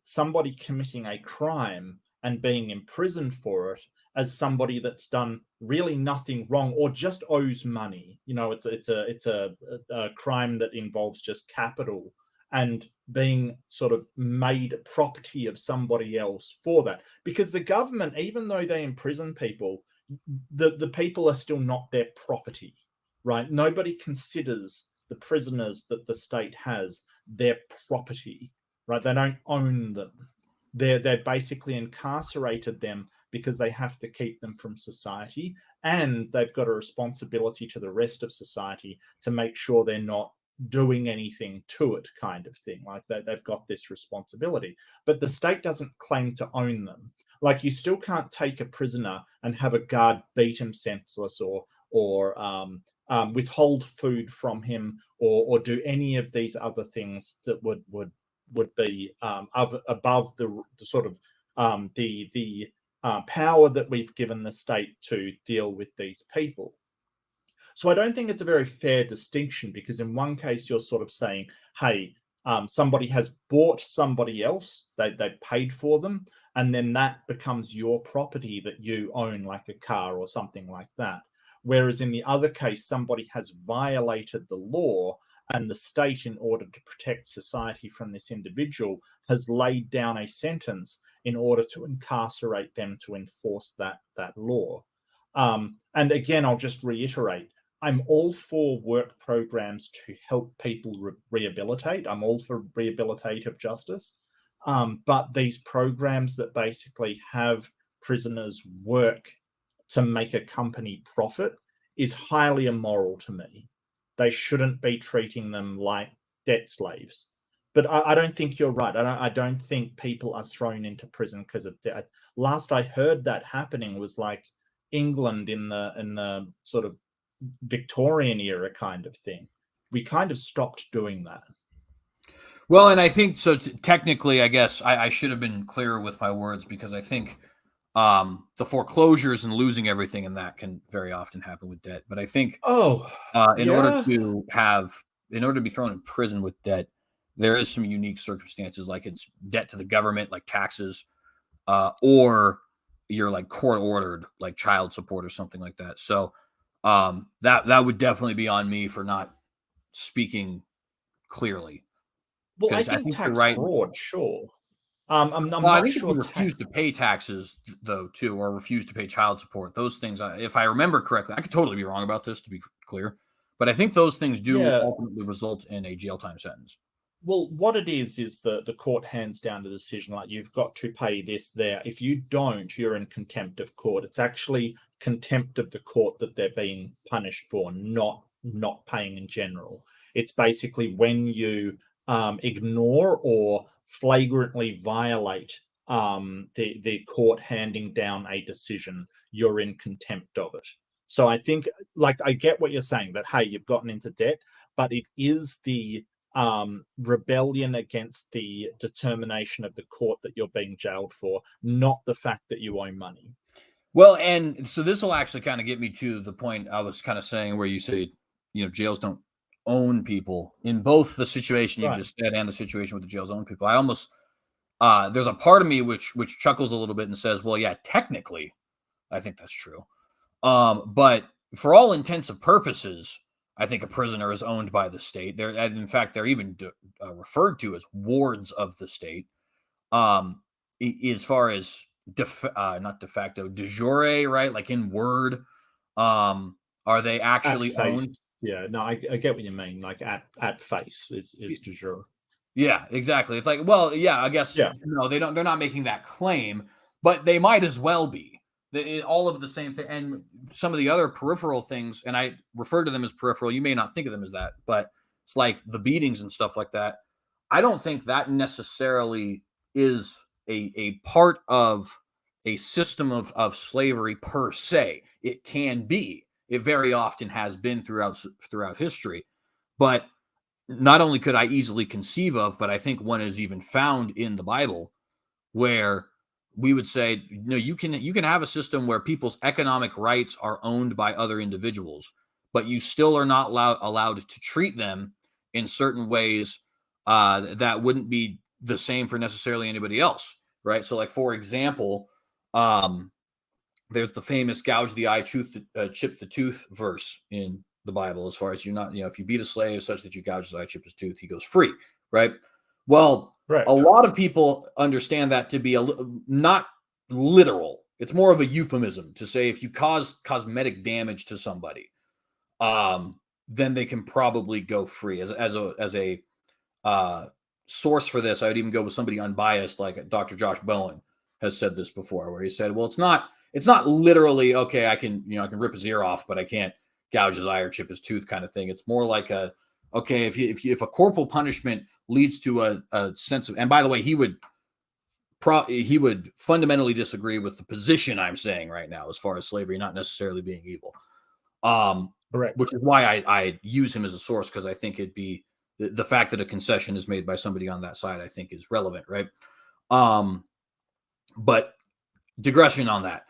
somebody committing a crime and being imprisoned for it as somebody that's done really nothing wrong or just owes money. It's a crime that involves just capital and being sort of made property of somebody else for that. Because the government, even though they imprison people, the people are still not their property, right? Nobody considers the prisoners that the state has their property, right? They don't own them. They're basically incarcerated them because they have to keep them from society, and they've got a responsibility to the rest of society to make sure they're not doing anything to it, kind of thing. Like they've got this responsibility, but the state doesn't claim to own them. Like, you still can't take a prisoner and have a guard beat him senseless, or withhold food from him, or do any of these other things that would be above the sort of the power that we've given the state to deal with these people. So I don't think it's a very fair distinction, because in one case you're sort of saying, hey, somebody has bought somebody else, they paid for them, and then that becomes your property that you own, like a car or something like that. Whereas in the other case, somebody has violated the law, and the state, in order to protect society from this individual, has laid down a sentence in order to incarcerate them to enforce that law. And again, I'll just reiterate, I'm all for work programs to help people rehabilitate. I'm all for rehabilitative justice. But these programs that basically have prisoners work to make a company profit is highly immoral to me. They shouldn't be treating them like debt slaves. But I don't think you're right. I don't think people are thrown into prison because of debt. Last I heard that happening was like England in the sort of Victorian era kind of thing. We kind of stopped doing that. Well, and I think so. Technically, I guess I should have been clearer with my words, because I think the foreclosures and losing everything and that can very often happen with debt. But I think in order to be thrown in prison with debt, there is some unique circumstances, like it's debt to the government, like taxes, or you're like court ordered, like child support or something like that. So that would definitely be on me for not speaking clearly. Well, I I think think you're tax right. fraud, sure. I'm Well, I not think if you sure. refuse to pay taxes, though, too, or refuse to pay child support, those things, if I remember correctly, I could totally be wrong about this, to be clear, but I think those things do Yeah. ultimately result in a jail time sentence. Well, what it is the court hands down the decision, like, you've got to pay this there. If you don't, you're in contempt of court. It's actually contempt of the court that they're being punished for, not paying in general. It's basically when you ignore or flagrantly violate the court handing down a decision, you're in contempt of it. So I think, like, I get what you're saying, that, hey, you've gotten into debt, but it is the rebellion against the determination of the court that you're being jailed for, not the fact that you owe money. Well, and so this will actually kind of get me to the point I was kind of saying, where you say, jails don't own people. In both the situation you just said and the situation with the jails own people, I almost there's a part of me which chuckles a little bit and says, well, yeah, technically, I think that's true. But for all intents and purposes, I think a prisoner is owned by the state. In fact, they're even referred to as wards of the state. As far as not de facto, de jure, right? Like in word, are they actually owned? Yeah, no, I get what you mean. Like at face is de jure. Yeah, exactly. It's like, well, yeah, I guess no, they don't. They're not making that claim, but they might as well be. All of the same thing, and some of the other peripheral things, and I refer to them as peripheral. You may not think of them as that, but it's like the beatings and stuff like that. I don't think that necessarily is a part of a system of slavery per se. It can be. It very often has been throughout history, but not only could I easily conceive of, but I think one is even found in the Bible, where we would say, no, you can have a system where people's economic rights are owned by other individuals, but you still are not allowed to treat them in certain ways that wouldn't be the same for necessarily anybody else, right? So, like, for example, there's the famous gouge the eye, chip the tooth verse in the Bible, as far as if you beat a slave such that you gouge his eye, chip his tooth, he goes free, right? Well, Right. a lot of people understand that to be not literal. It's more of a euphemism to say if you cause cosmetic damage to somebody, then they can probably go free. As a source for this, I would even go with somebody unbiased, like Dr. Josh Bowen has said this before, where he said, "Well, it's not literally okay. I can rip his ear off, but I can't gouge his eye or chip his tooth, kind of thing. It's more like okay, if a corporal punishment leads to a sense of, and by the way, he would fundamentally disagree with the position I'm saying right now as far as slavery not necessarily being evil. Correct. Which is why I use him as a source, because I think it'd be the fact that a concession is made by somebody on that side, I think is relevant, right? But digression on that.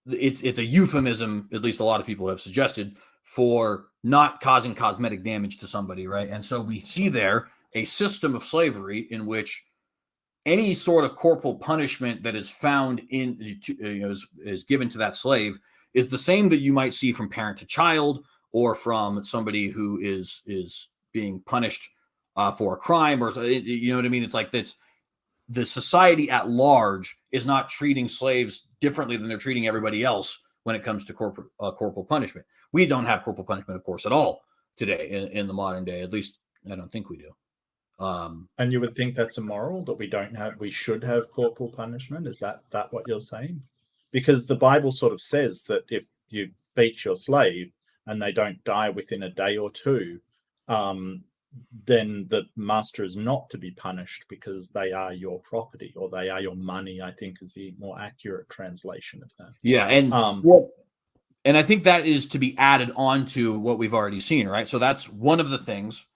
It's a euphemism, at least a lot of people have suggested, for not causing cosmetic damage to somebody, right? And so we see there a system of slavery in which any sort of corporal punishment that is found is given to that slave is the same that you might see from parent to child, or from somebody who is being punished for a crime, or you know what I mean? It's like this. The society at large is not treating slaves differently than they're treating everybody else when it comes to corporal punishment. We don't have corporal punishment, of course, at all today in the modern day. At least I don't think we do. And you would think that's immoral, that we should have corporal punishment? Is that what you're saying? Because the Bible sort of says that if you beat your slave and they don't die within a day or two, then the master is not to be punished because they are your property, or they are your money, I think is the more accurate translation of that. Yeah, and and I think that is to be added on to what we've already seen, right? So that's one of the things.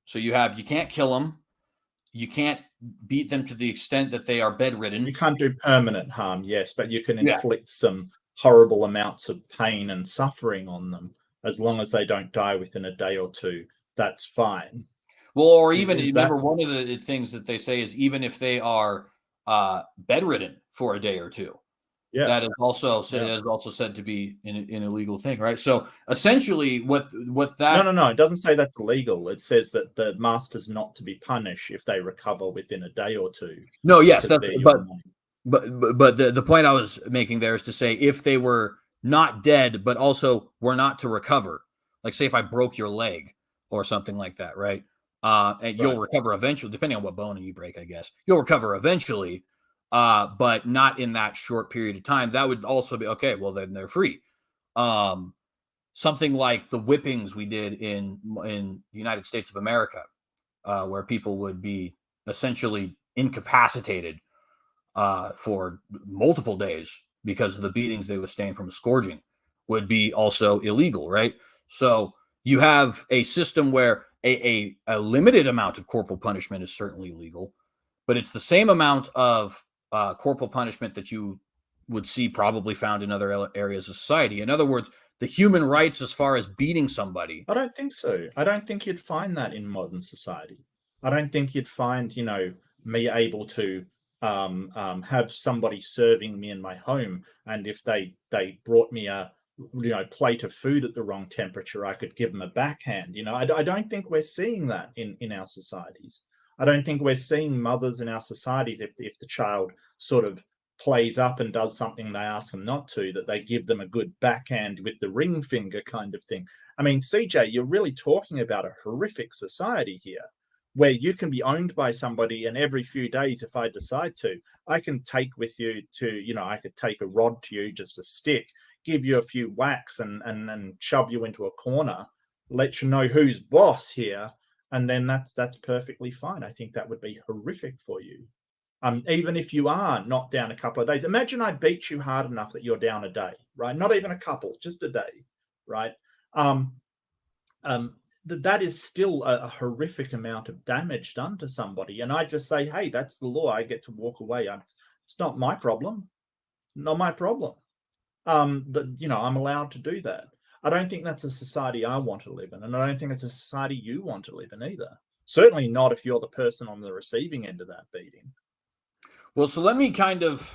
So you can't kill them, you can't beat them to the extent that they are bedridden. You can't do permanent harm, yes, but you can inflict some horrible amounts of pain and suffering on them as long as they don't die within a day or two. That's fine. Well, or even remember, one of the things that they say is even if they are bedridden for a day or two, that is also said to be an illegal thing, right? So essentially, what that no, it doesn't say that's illegal. It says that the master's not to be punished if they recover within a day or two. No, yes, but the point I was making there is to say if they were not dead, but also were not to recover, like say if I broke your leg or something like that, right? And you'll recover eventually, depending on what bone you break, I guess. You'll recover eventually, but not in that short period of time. That would also be, okay, well, then they're free. Something like the whippings we did in the United States of America, where people would be essentially incapacitated for multiple days because of the beatings they sustained from a scourging, would be also illegal, right? So you have a system where a limited amount of corporal punishment is certainly illegal, but it's the same amount of corporal punishment that you would see probably found in other areas of society. In other words, the human rights as far as beating somebody. I don't think so. I don't think you'd find that in modern society. I don't think you'd find, me able to have somebody serving me in my home, and if they brought me a plate of food at the wrong temperature, I could give them a backhand. I don't think we're seeing that in our societies. I don't think we're seeing mothers in our societies, if the child sort of plays up and does something they ask them not to, that they give them a good backhand with the ring finger kind of thing. I mean, CJ, you're really talking about a horrific society here, where you can be owned by somebody, and every few days, if I decide to, I can take with you to, I could take a rod to you, just a stick, give you a few whacks and shove you into a corner, let you know who's boss here, and then that's perfectly fine. I think that would be horrific for you. Even if you are not down a couple of days. Imagine I beat you hard enough that you're down a day, right? Not even a couple, just a day, right? That is still a horrific amount of damage done to somebody. And I just say, hey, that's the law. I get to walk away. It's not my problem. Not my problem. But, I'm allowed to do that. I don't think that's a society I want to live in. And I don't think it's a society you want to live in either. Certainly not if you're the person on the receiving end of that beating. Well, so let me kind of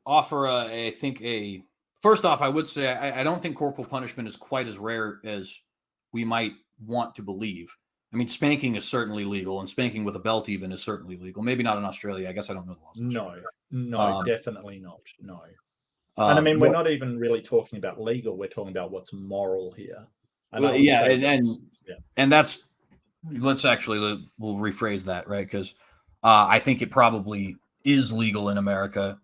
offer first off, I would say I don't think corporal punishment is quite as rare as we might want to believe. I mean, spanking is certainly legal, and spanking with a belt even is certainly legal. Maybe not in Australia. I guess I don't know the laws in Australia. No, definitely not. No. And I mean, we're not even really talking about legal. We're talking about what's moral here. And well, yeah, and that's, we'll rephrase that, right? Because I think it probably is legal in America.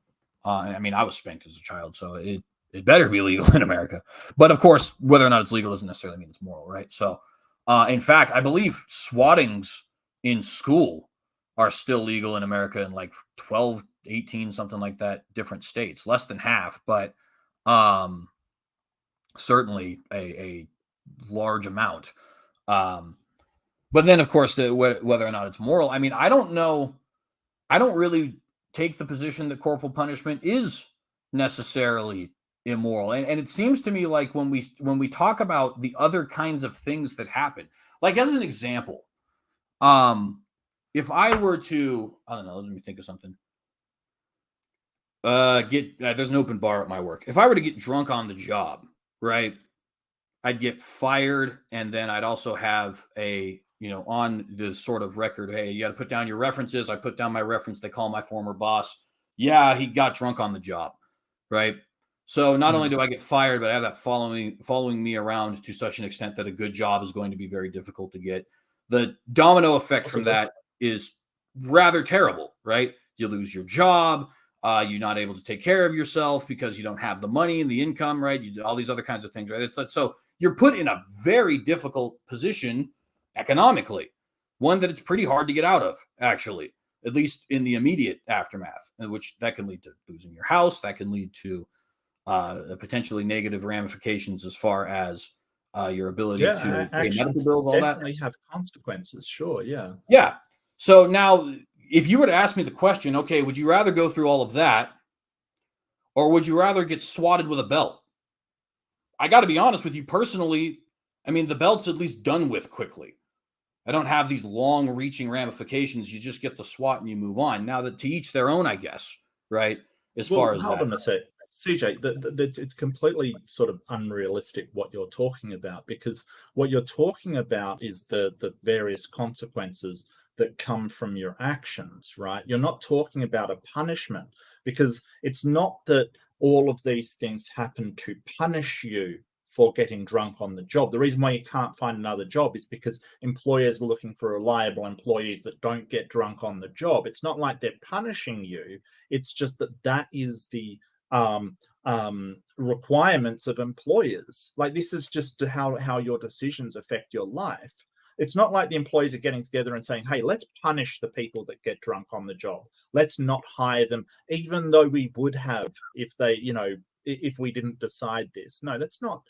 I mean, I was spanked as a child, so it better be legal in America. But of course, whether or not it's legal doesn't necessarily mean it's moral, right? So, in fact, I believe swattings in school are still legal in America in like 12, 18, something like that, different states, less than half, but certainly a large amount. But then, of course, whether or not it's moral, I mean, I don't know. I don't really take the position that corporal punishment is necessarily immoral. And it seems to me like when we talk about the other kinds of things that happen, like as an example, if I were to, I don't know, let me think of something. There's an open bar at my work. If I were to get drunk on the job, right, I'd get fired, and then I'd also have on the sort of record, hey, you got to put down your references. I put down my reference. They call my former boss. Yeah, he got drunk on the job, right? So not only do I get fired, but I have that following me around to such an extent that a good job is going to be very difficult to get. The domino effect from that is rather terrible, right? You lose your job. You're not able to take care of yourself because you don't have the money and the income, right? You do all these other kinds of things, right? It's like, so you're put in a very difficult position economically, one that it's pretty hard to get out of, actually, at least in the immediate aftermath, in which that can lead to losing your house. That can lead to potentially negative ramifications as far as your ability to pay medical bills, all that. Definitely have consequences, sure, yeah. Yeah. So now, if you were to ask me the question, okay, would you rather go through all of that, or would you rather get swatted with a belt? I got to be honest with you personally. I mean, the belt's at least done with quickly. I don't have these long-reaching ramifications. You just get the swat and you move on. Now, that to each their own, I guess, right? Hold on a sec, CJ. It's completely sort of unrealistic what you're talking about, because what you're talking about is the various consequences that come from your actions, right? You're not talking about a punishment, because it's not that all of these things happen to punish you for getting drunk on the job. The reason why you can't find another job is because employers are looking for reliable employees that don't get drunk on the job. It's not like they're punishing you. It's just that is the requirements of employers. Like, this is just how your decisions affect your life. It's not like the employees are getting together and saying, hey, let's punish the people that get drunk on the job. Let's not hire them, even though we would have if if we didn't decide this. No, it's not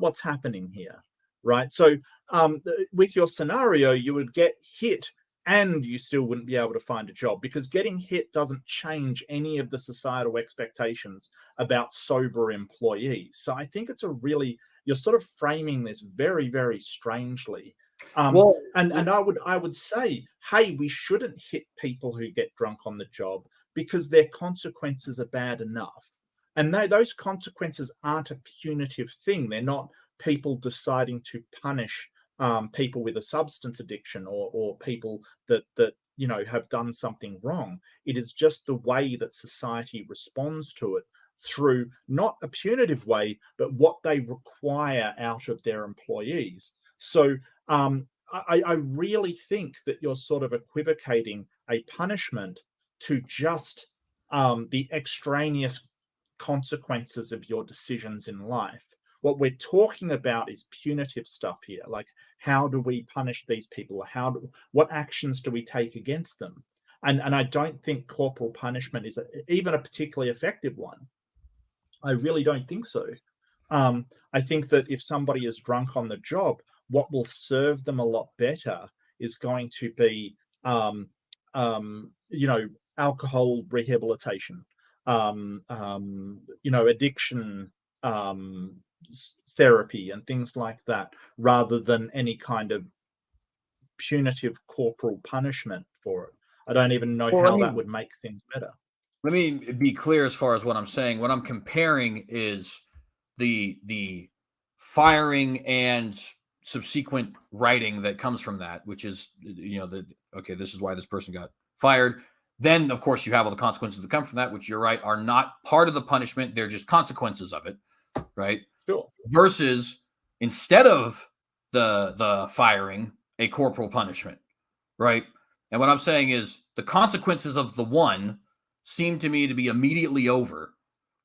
what's happening here, right? So with your scenario, you would get hit and you still wouldn't be able to find a job, because getting hit doesn't change any of the societal expectations about sober employees. So I think you're sort of framing this very, very strangely. And I would say, hey, we shouldn't hit people who get drunk on the job because their consequences are bad enough. And those consequences aren't a punitive thing. They're not people deciding to punish people with a substance addiction or people that have done something wrong. It is just the way that society responds to it, through not a punitive way, but what they require out of their employees. So I really think that you're sort of equivocating a punishment to just the extraneous consequences of your decisions in life. What we're talking about is punitive stuff here. Like, how do we punish these people? What actions do we take against them? And I don't think corporal punishment is even a particularly effective one. I really don't think so. I think that if somebody is drunk on the job, what will serve them a lot better is going to be, alcohol rehabilitation, addiction therapy and things like that, rather than any kind of punitive corporal punishment for it. I don't even know how that would make things better. Let me be clear as far as what I'm saying. What I'm comparing is the firing and subsequent writing that comes from that, which is, okay, this is why this person got fired. Then, of course, you have all the consequences that come from that, which you're right, are not part of the punishment. They're just consequences of it, right? Sure. Versus instead of the firing, a corporal punishment, right? And what I'm saying is the consequences of the one seem to me to be immediately over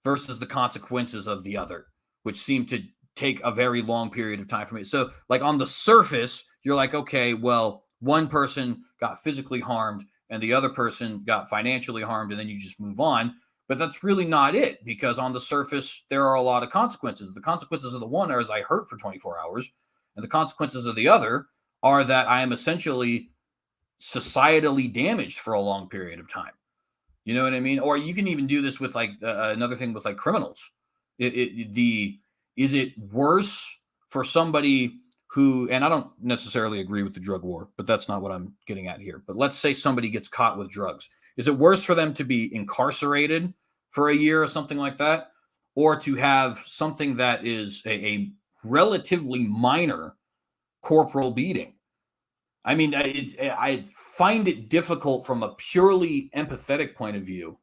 versus the consequences of the other, which seem to take a very long period of time for me. So like on the surface, you're like, okay, well, one person got physically harmed and the other person got financially harmed, and then you just move on. But that's really not it, because on the surface, there are a lot of consequences. The consequences of the one are as I hurt for 24 hours, and the consequences of the other are that I am essentially societally damaged for a long period of time. You know what I mean? Or you can even do this with like another thing with like criminals. Is it worse for somebody who, and I don't necessarily agree with the drug war, but that's not what I'm getting at here. But let's say somebody gets caught with drugs. Is it worse for them to be incarcerated for a year or something like that, or to have something that is a relatively minor corporal beating? I mean, I find it difficult from a purely empathetic point of view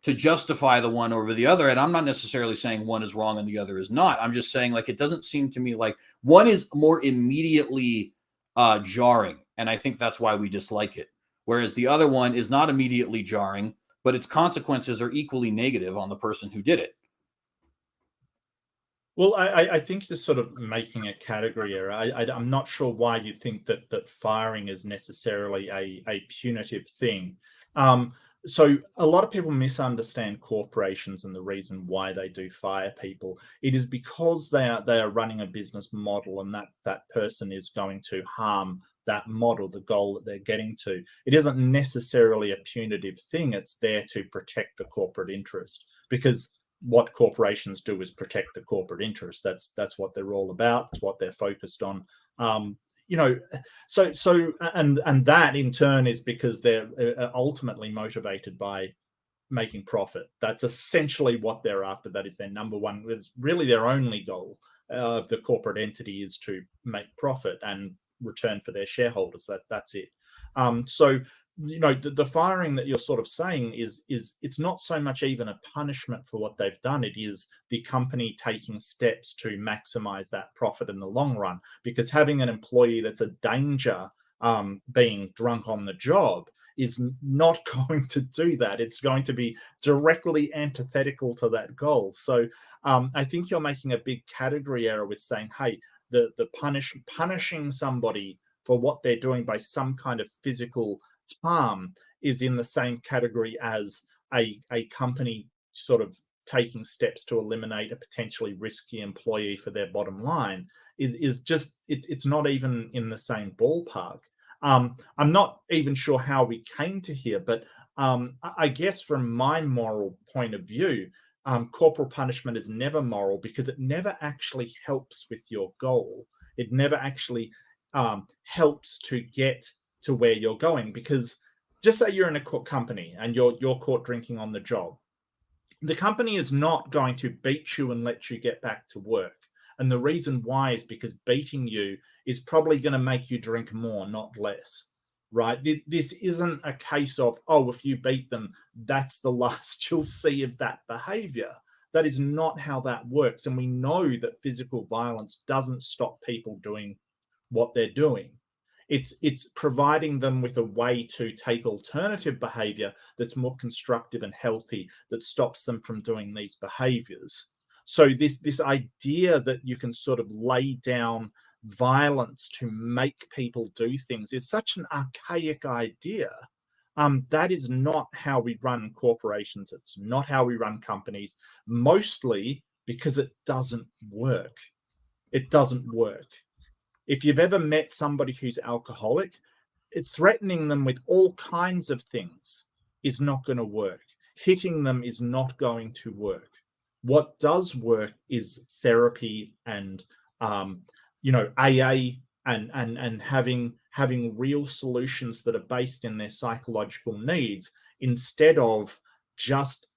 to justify the one over the other. And I'm not necessarily saying one is wrong and the other is not. I'm just saying, like, it doesn't seem to me like one is more immediately jarring. And I think that's why we dislike it. Whereas the other one is not immediately jarring, but its consequences are equally negative on the person who did it. Well, I think you're sort of making a category error. I'm not sure why you think that firing is necessarily a punitive thing. So a lot of people misunderstand corporations and the reason why they do fire people. It is because they are running a business model, and that person is going to harm that model, the goal that they're getting to. It isn't necessarily a punitive thing. It's there to protect the corporate interest, because what corporations do is protect the corporate interest. That's what they're all about. It's what they're focused on. So and that in turn is because they're ultimately motivated by making profit. That's essentially what they're after. That is their number one. It's really their only goal of the corporate entity, is to make profit and return for their shareholders. That's it. So the firing that you're sort of saying is it's not so much even a punishment for what they've done. It is the company taking steps to maximize that profit in the long run, because having an employee that's a danger, being drunk on the job, is not going to do that. It's going to be directly antithetical to that goal. So I think you're making a big category error with saying, hey, the punishing somebody for what they're doing by some kind of physical harm is in the same category as a company sort of taking steps to eliminate a potentially risky employee for their bottom line. It's not even in the same ballpark. I'm not even sure how we came to here, but I guess from my moral point of view, corporal punishment is never moral, because it never actually helps with your goal. It never actually helps to get to where you're going. Because just say you're in a company and you're caught drinking on the job. The company is not going to beat you and let you get back to work. And the reason why is because beating you is probably going to make you drink more, not less, right? This isn't a case of, oh, if you beat them, that's the last you'll see of that behavior. That is not how that works. And we know that physical violence doesn't stop people doing what they're doing. It's providing them with a way to take alternative behavior that's more constructive and healthy, that stops them from doing these behaviors. So this idea that you can sort of lay down violence to make people do things is such an archaic idea. That is not how we run corporations. It's not how we run companies, mostly because it doesn't work. It doesn't work. If you've ever met somebody who's alcoholic, threatening them with all kinds of things is not going to work. Hitting them is not going to work. What does work is therapy and AA and having real solutions that are based in their psychological needs, instead of just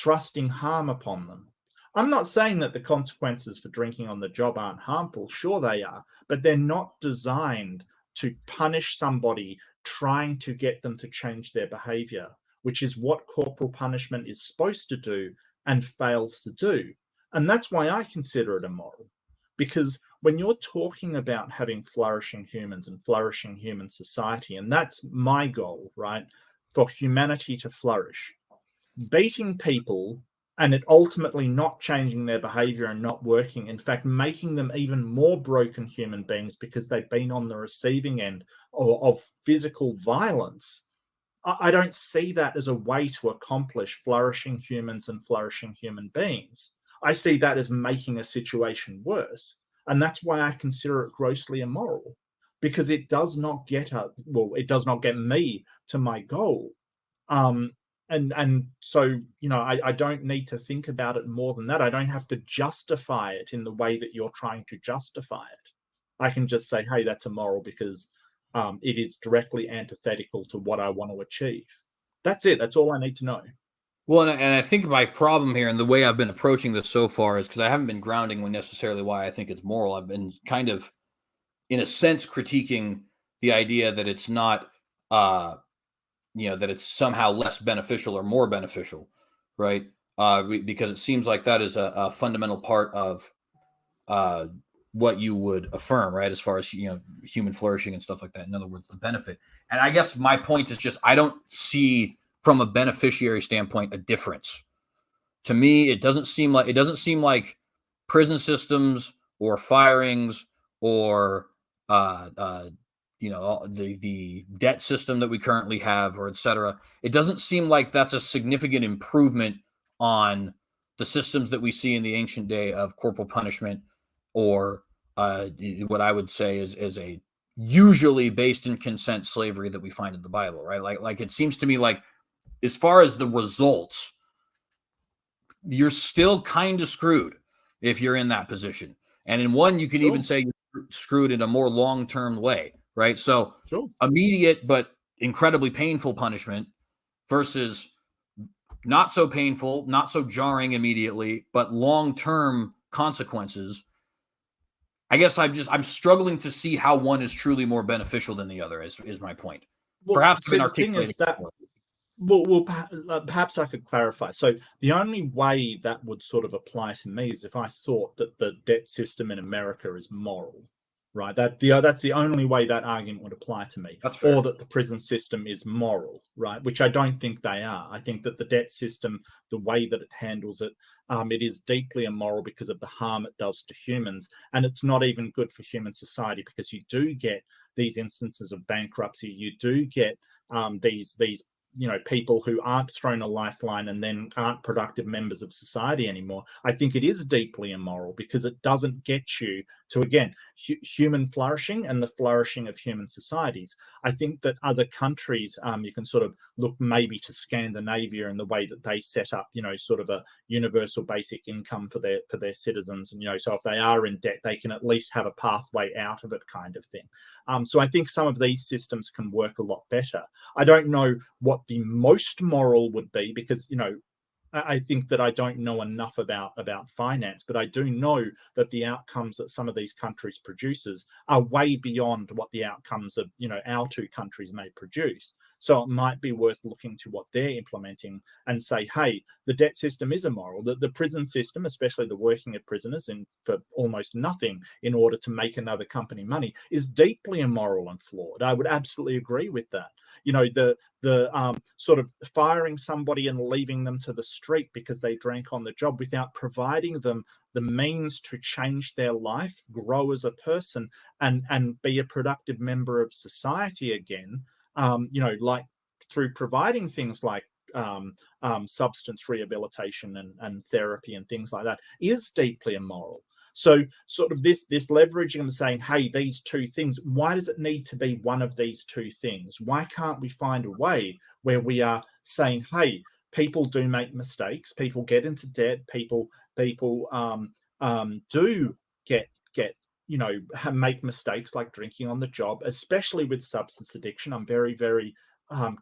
thrusting harm upon them. I'm not saying that the consequences for drinking on the job aren't harmful. Sure, they are, but they're not designed to punish somebody trying to get them to change their behavior, which is what corporal punishment is supposed to do and fails to do. And that's why I consider it immoral. Because when you're talking about having flourishing humans and flourishing human society, and that's my goal, right, for humanity to flourish, beating people and it ultimately not changing their behavior and not working, in fact, making them even more broken human beings because they've been on the receiving end of physical violence. I don't see that as a way to accomplish flourishing humans and flourishing human beings. I see that as making a situation worse. And that's why I consider it grossly immoral, because it does not get it does not get me to my goal. Um, and so, I don't need to think about it more than that. I don't have to justify it in the way that you're trying to justify it. I can just say, hey, that's immoral because it is directly antithetical to what I want to achieve. That's it. That's all I need to know. Well, and I think my problem here and the way I've been approaching this so far is because I haven't been grounding necessarily why I think it's moral. I've been kind of, in a sense, critiquing the idea that it's not, that it's somehow less beneficial or more beneficial, right? Because it seems like that is a fundamental part of what you would affirm, right? As far as, human flourishing and stuff like that. In other words, the benefit. And I guess my point is just, I don't see from a beneficiary standpoint a difference. To me, it doesn't seem like prison systems or firings or the debt system that we currently have, or et cetera. It doesn't seem like that's a significant improvement on the systems that we see in the ancient day of corporal punishment, or what I would say is a usually based in consent slavery that we find in the Bible, right? Like it seems to me like, as far as the results, you're still kind of screwed if you're in that position. And in one, you could even say you're screwed in a more long-term way, right? So immediate but incredibly painful punishment versus not so painful, not so jarring immediately, but long-term consequences. I guess I'm struggling to see how one is truly more beneficial than the other, is my point. Well, Perhaps the thing is that perhaps I could clarify. So the only way that would sort of apply to me is if I thought that the debt system in America is moral, right? That's the only way that argument would apply to me. That's fair. Or that the prison system is moral, right? Which I don't think they are. I think that the debt system, the way that it handles it, it is deeply immoral because of the harm it does to humans, and it's not even good for human society because you do get these instances of bankruptcy. You do get these people who aren't thrown a lifeline and then aren't productive members of society anymore. I think it is deeply immoral because it doesn't get you to, again, human flourishing and the flourishing of human societies. I think that other countries, you can sort of look maybe to Scandinavia and the way that they set up, sort of a universal basic income for their citizens. And, so if they are in debt, they can at least have a pathway out of it, kind of thing. So I think some of these systems can work a lot better. I don't know what the most moral would be because, I think that I don't know enough about finance, but I do know that the outcomes that some of these countries produces are way beyond what the outcomes of, our two countries may produce. So it might be worth looking to what they're implementing and say, hey, the debt system is immoral. The prison system, especially the working of prisoners for almost nothing in order to make another company money, is deeply immoral and flawed. I would absolutely agree with that. The sort of firing somebody and leaving them to the street because they drank on the job without providing them the means to change their life, grow as a person, and be a productive member of society again, like through providing things like substance rehabilitation and therapy and things like that, is deeply immoral. So sort of this leveraging and saying, hey, these two things, why does it need to be one of these two things? Why can't we find a way where we are saying, hey, people do make mistakes, people get into debt, people do get make mistakes like drinking on the job, especially with substance addiction. I'm very, very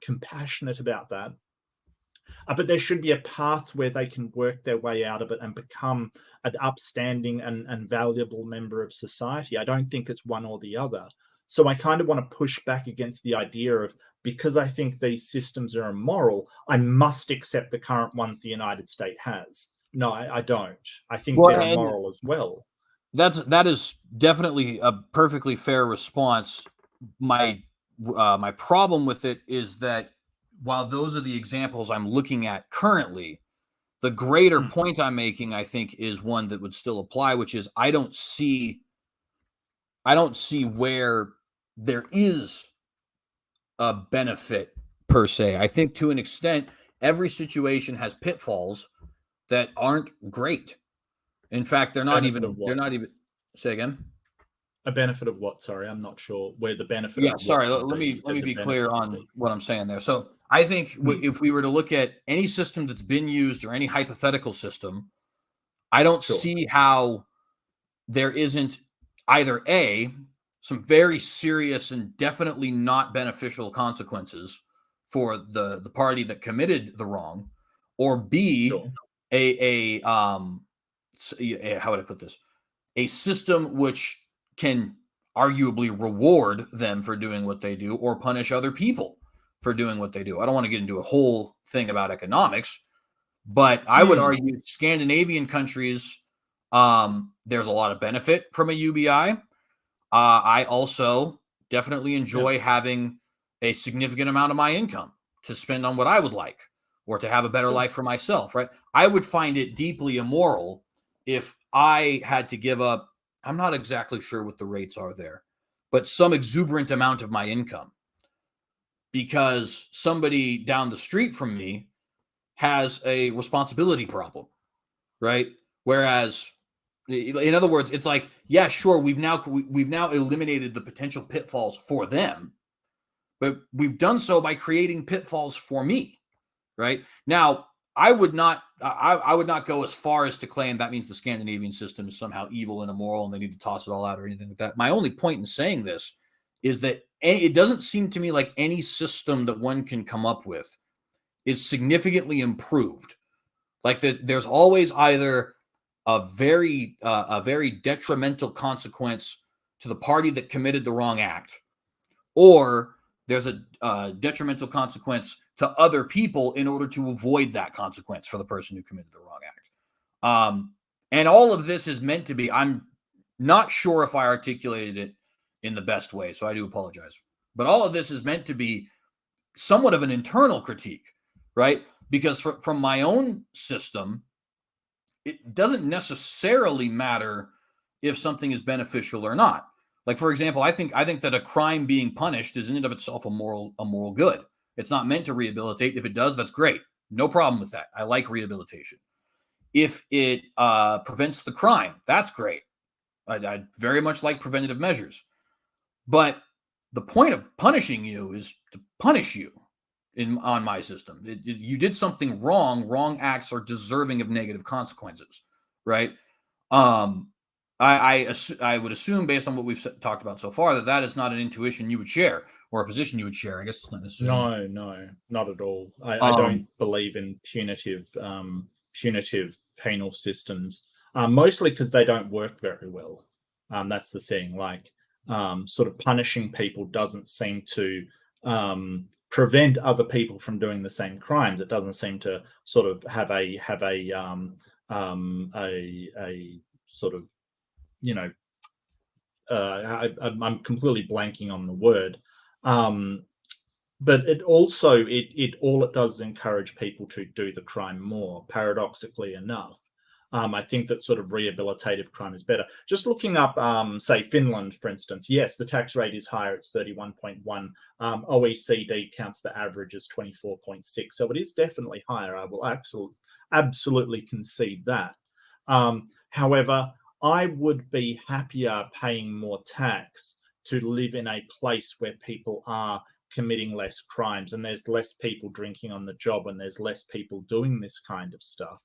compassionate about that. but there should be a path where they can work their way out of it and become an upstanding and valuable member of society. I don't think it's one or the other. So I kind of want to push back against the idea of, because I think these systems are immoral, I must accept the current ones the United States has. No, I don't. I think Well, they're and immoral as well. that is definitely a perfectly fair response. My problem with it is that while those are the examples I'm looking at currently, the greater point I'm making, I think, is one that would still apply, which is I don't see where there is a benefit per se. I think to an extent, every situation has pitfalls that aren't great. In fact, they're not even say again. A benefit of what? Sorry, I'm not sure where the benefit. Yeah, of sorry. what Let me be clear on be. what I'm saying there. So I think if we were to look at any system that's been used or any hypothetical system, I don't see how there isn't either A, some very serious and definitely not beneficial consequences for the party that committed the wrong, or B, how would I put this? A system which can arguably reward them for doing what they do or punish other people for doing what they do. I don't want to get into a whole thing about economics, but I would argue Scandinavian countries, there's a lot of benefit from a UBI. I also definitely enjoy having a significant amount of my income to spend on what I would like or to have a better life for myself, right? I would find it deeply immoral if I had to give up, I'm not exactly sure what the rates are there, but some exuberant amount of my income because somebody down the street from me has a responsibility problem, right? Whereas, in other words, it's like, yeah, sure, we've now eliminated the potential pitfalls for them, but we've done so by creating pitfalls for me, right? Now, I would not go as far as to claim that means the Scandinavian system is somehow evil and immoral and they need to toss it all out or anything like that. My only point in saying this is that it doesn't seem to me like any system that one can come up with is significantly improved. Like that, there's always either a very detrimental consequence to the party that committed the wrong act, or there's a detrimental consequence to other people in order to avoid that consequence for the person who committed the wrong act. And all of this is meant to be, I'm not sure if I articulated it in the best way, so I do apologize. But all of this is meant to be somewhat of an internal critique, right? Because from my own system, it doesn't necessarily matter if something is beneficial or not. Like, for example, I think that a crime being punished is in and of itself a moral good. It's not meant to rehabilitate. If it does, that's great. No problem with that. I like rehabilitation. If it prevents the crime, that's great. I very much like preventative measures. But the point of punishing you is to punish you on my system. You did something wrong. Wrong acts are deserving of negative consequences, right? I would assume, based on what we've talked about so far, that is not an intuition you would share or a position you would share. I guess it's not necessarily. No, not at all. I don't believe in punitive penal systems, mostly because they don't work very well. That's the thing. Like, sort of punishing people doesn't seem to prevent other people from doing the same crimes. It doesn't seem to sort of have a sort of, you know, I'm completely blanking on the word. But it also all it does is encourage people to do the crime more, paradoxically enough. I think that sort of rehabilitative crime is better. Just looking up, say, Finland, for instance, yes, the tax rate is higher. It's 31.1. OECD counts the average as 24.6. So it is definitely higher. I will absolutely concede that. However, I would be happier paying more tax to live in a place where people are committing less crimes and there's less people drinking on the job and there's less people doing this kind of stuff.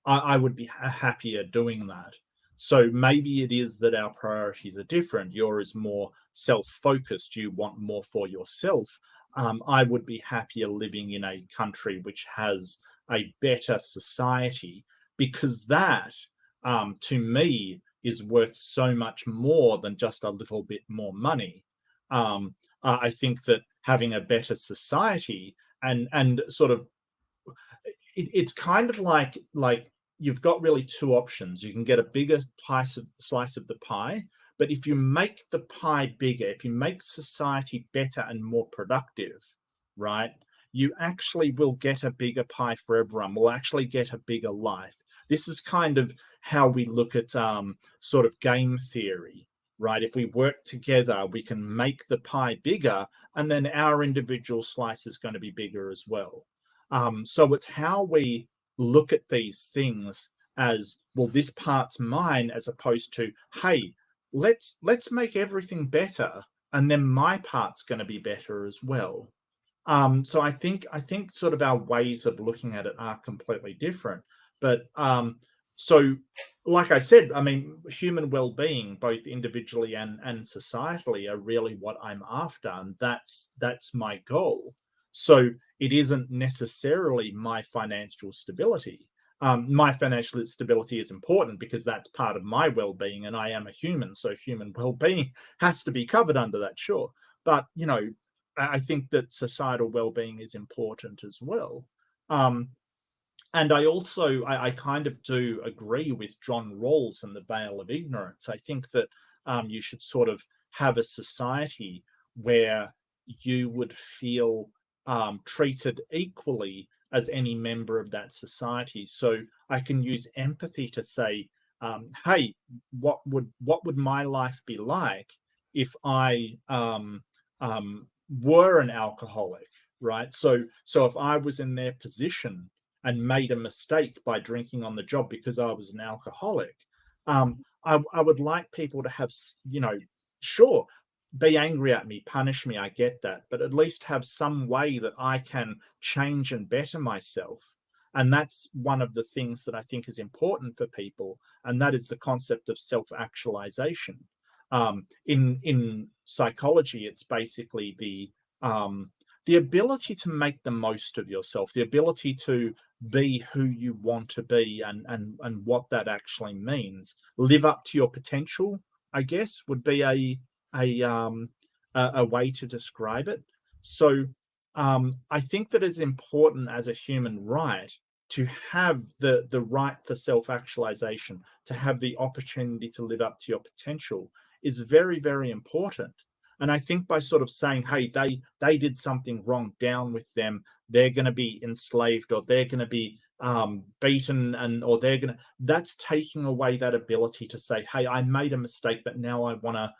I would be happier doing that. So maybe it is that our priorities are different. Yours is more self-focused. You want more for yourself. I would be happier living in a country which has a better society, because that, to me, is worth so much more than just a little bit more money. I think that having a better society and sort of it's kind of like you've got really two options. You can get a bigger slice of the pie, but if you make the pie bigger, if you make society better and more productive, right, you actually will get a bigger pie for everyone. We'll actually get a bigger life. This is kind of how we look at sort of game theory, right? If we work together, we can make the pie bigger, and then our individual slice is going to be bigger as well. So it's how we look at these things as, well, this part's mine, as opposed to, hey, let's make everything better, and then my part's going to be better as well. So I think sort of our ways of looking at it are completely different. But so, like I said, I mean, human well-being, both individually and societally, are really what I'm after, and that's my goal. So it isn't necessarily my financial stability. My financial stability is important because that's part of my well-being, and I am a human, so human well-being has to be covered under that, sure. But you know, I think that societal well-being is important as well. And I also, I kind of do agree with John Rawls and the veil of ignorance. I think that you should sort of have a society where you would feel treated equally as any member of that society. So I can use empathy to say, hey, what would my life be like if I were an alcoholic, right? So if I was in their position and made a mistake by drinking on the job because I was an alcoholic, I would like people to have, you know, sure, be angry at me, punish me, I get that, but at least have some way that I can change and better myself. And that's one of the things that I think is important for people, and that is the concept of self-actualization. In psychology, it's basically the ability to make the most of yourself, the ability to be who you want to be, and what that actually means. Live up to your potential, I guess, would be a way to describe it. So I think that it's important as a human right to have the right for self-actualization, to have the opportunity to live up to your potential, is very, very important. And I think by sort of saying, hey, they did something wrong, down with them, they're going to be enslaved, or they're going to be beaten, or they're going to, that's taking away that ability to say, hey, I made a mistake, but now I want to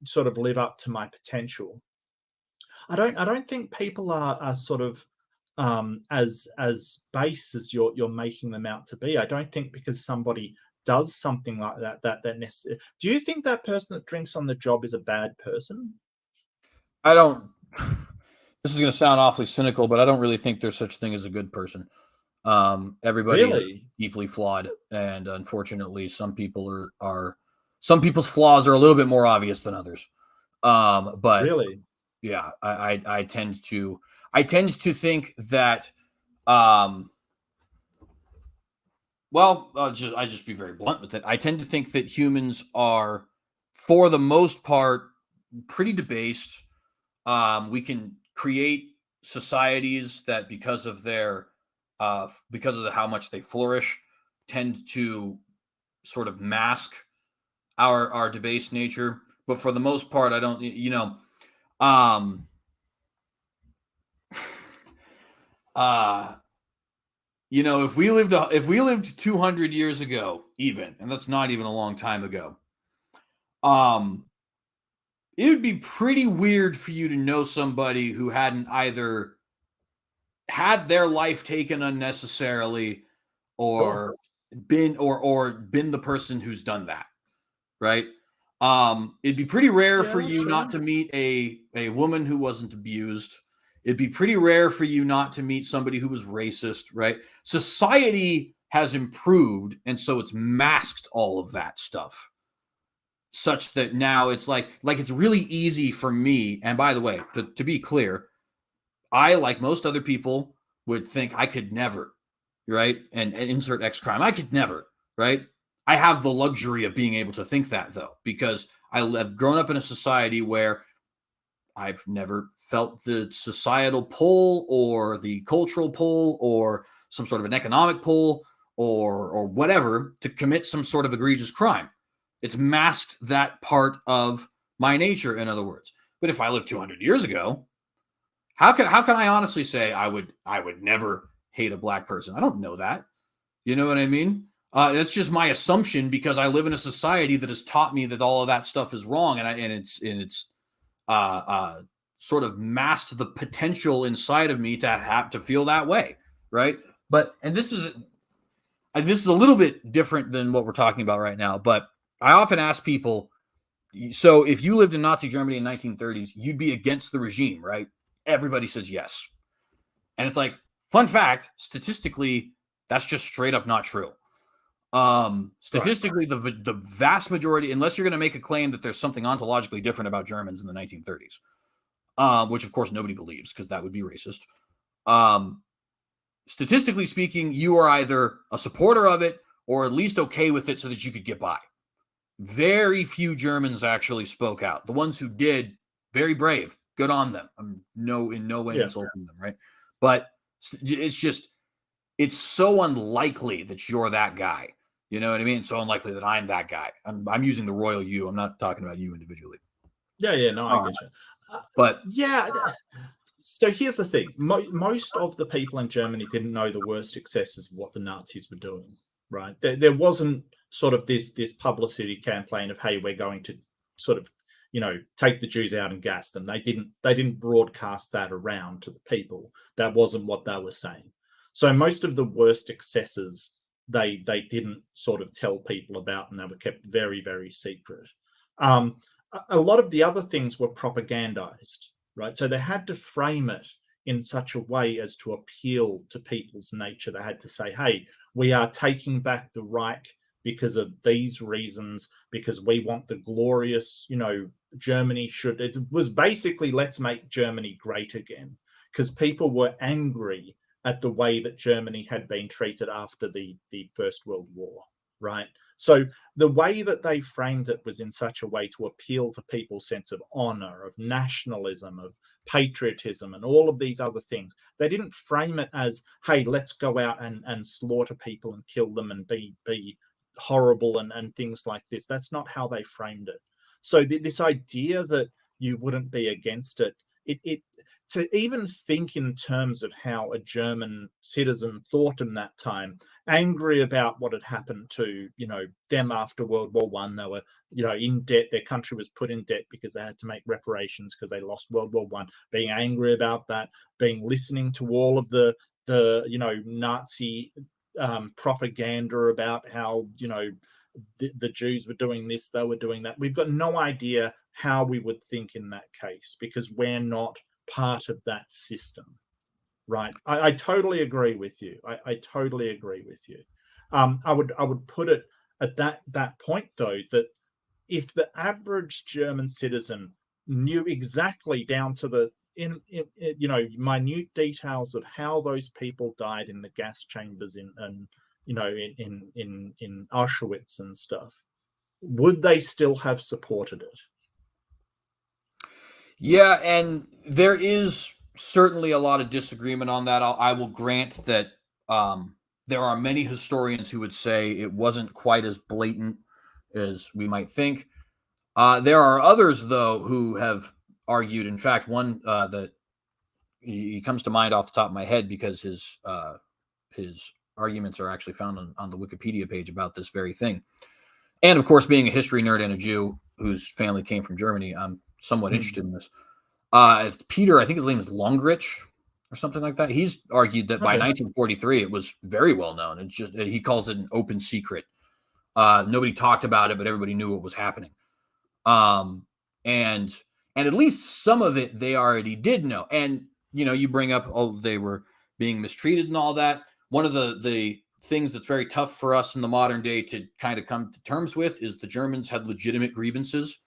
sort of live up to my potential. I don't think people are sort of as base as you're making them out to be. I don't think because somebody does something like that necessarily. Do you think that person that drinks on the job is a bad person? I don't. This is going to sound awfully cynical, but I don't really think there's such thing as a good person. Everybody is deeply flawed, and unfortunately, some people are some people's flaws are a little bit more obvious than others. But really, yeah, I tend to think that well, I just be very blunt with it. I tend to think that humans are, for the most part, pretty debased. We can create societies that, because of their, because of how much they flourish, tend to sort of mask our debased nature. But for the most part, I don't. You know, you know, if we lived 200 years ago, even, and that's not even a long time ago, it would be pretty weird for you to know somebody who hadn't either had their life taken unnecessarily, or been the person who's done that, right? It'd be pretty rare for you not to meet a woman who wasn't abused. It'd be pretty rare for you not to meet somebody who was racist, right? Society has improved, and so it's masked all of that stuff, such that now it's like it's really easy for me. And by the way, to be clear, I, like most other people, would think I could never, right? And insert X crime. I could never, right? I have the luxury of being able to think that, though, because I have grown up in a society where I've never felt the societal pull or the cultural pull or some sort of an economic pull or whatever to commit some sort of egregious crime. It's masked that part of my nature, in other words. But if I lived 200 years ago, how can I honestly say I would never hate a black person? I don't know that. You know what I mean? That's just my assumption because I live in a society that has taught me that all of that stuff is wrong, and it's sort of masked the potential inside of me to have to feel that way, right? But and this is a little bit different than what we're talking about right now. But I often ask people, so if you lived in Nazi Germany in 1930s, you'd be against the regime, right? Everybody says yes. And it's like, fun fact, statistically, that's just straight up not true. Statistically, the vast majority, unless you're going to make a claim that there's something ontologically different about Germans in the 1930s, which of course nobody believes because that would be racist. Statistically speaking, you are either a supporter of it or at least okay with it so that you could get by. Very few Germans actually spoke out. The ones who did, very brave. Good on them. I'm in no way insulting them, right? But it's so unlikely that you're that guy. You know what I mean? It's so unlikely that I'm that guy. I'm using the royal you. I'm not talking about you individually. Yeah, no, I get you. But yeah, so here's the thing. Most of the people in Germany didn't know the worst excesses of what the Nazis were doing, right? There wasn't sort of this publicity campaign of, hey, we're going to sort of, take the Jews out and gas them. They didn't broadcast that around to the people. That wasn't what they were saying. So most of the worst excesses they didn't sort of tell people about, and they were kept very, very secret. A lot of the other things were propagandized, right? So they had to frame it in such a way as to appeal to people's nature. They had to say, hey, we are taking back the Reich because of these reasons, because we want the glorious, Germany should. It was basically, let's make Germany great again, because people were angry at the way that Germany had been treated after the First World War, right? So the way that they framed it was in such a way to appeal to people's sense of honor, of nationalism, of patriotism, and all of these other things. They didn't frame it as, hey, let's go out and slaughter people and kill them and be horrible and things like this. That's not how they framed it. So this idea that you wouldn't be against it, to even think in terms of how a German citizen thought in that time, angry about what had happened to, them after World War One. They were, in debt. Their country was put in debt because they had to make reparations because they lost World War One. Being angry about that, listening to all of the Nazi propaganda about how, the Jews were doing this, they were doing that. We've got no idea how we would think in that case because we're not part of that system, right? I totally agree with you. I totally agree with you. I would put it at that point though, that if the average German citizen knew exactly down to the minute details of how those people died in the gas chambers in Auschwitz and stuff, would they still have supported it? Yeah, and there is certainly a lot of disagreement on that. I will grant that there are many historians who would say it wasn't quite as blatant as we might think. There are others, though, who have argued. In fact, one that he comes to mind off the top of my head because his arguments are actually found on the Wikipedia page about this very thing. And of course, being a history nerd and a Jew whose family came from Germany, I'm somewhat interested in this. Peter, I think his name is Longrich or something like that. He's argued that by 1943, it was very well known. It's just he calls it an open secret. Nobody talked about it, but everybody knew what was happening. And at least some of it they already did know. And you bring up, they were being mistreated and all that. One of the things that's very tough for us in the modern day to kind of come to terms with is the Germans had legitimate grievances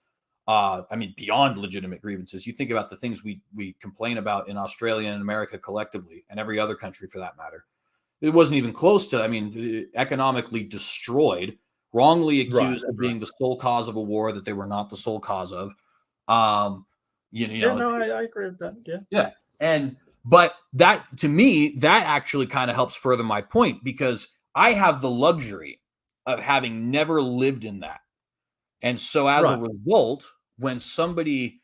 I mean, beyond legitimate grievances. You think about the things we complain about in Australia and America collectively, and every other country for that matter. It wasn't even close to, I mean, economically destroyed, wrongly accused of being the sole cause of a war that they were not the sole cause of. I agree with that. Yeah. But that, to me, that actually kind of helps further my point, because I have the luxury of having never lived in that. And so as a result, when somebody,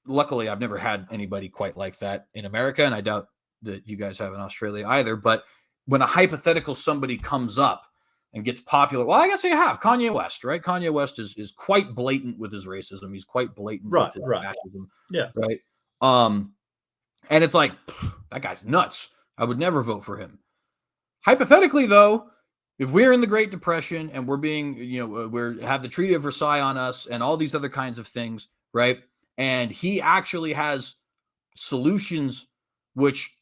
luckily I've never had anybody quite like that in America, and I doubt that you guys have in Australia either, but when a hypothetical somebody comes up and gets popular, well, I guess you have Kanye West, right? Kanye West is quite blatant with his racism. He's quite blatant with his fascism. Yeah. Right. And it's like, that guy's nuts. I would never vote for him. Hypothetically, though, if we're in the Great Depression and we're being, we have the Treaty of Versailles on us and all these other kinds of things, right? And he actually has solutions, which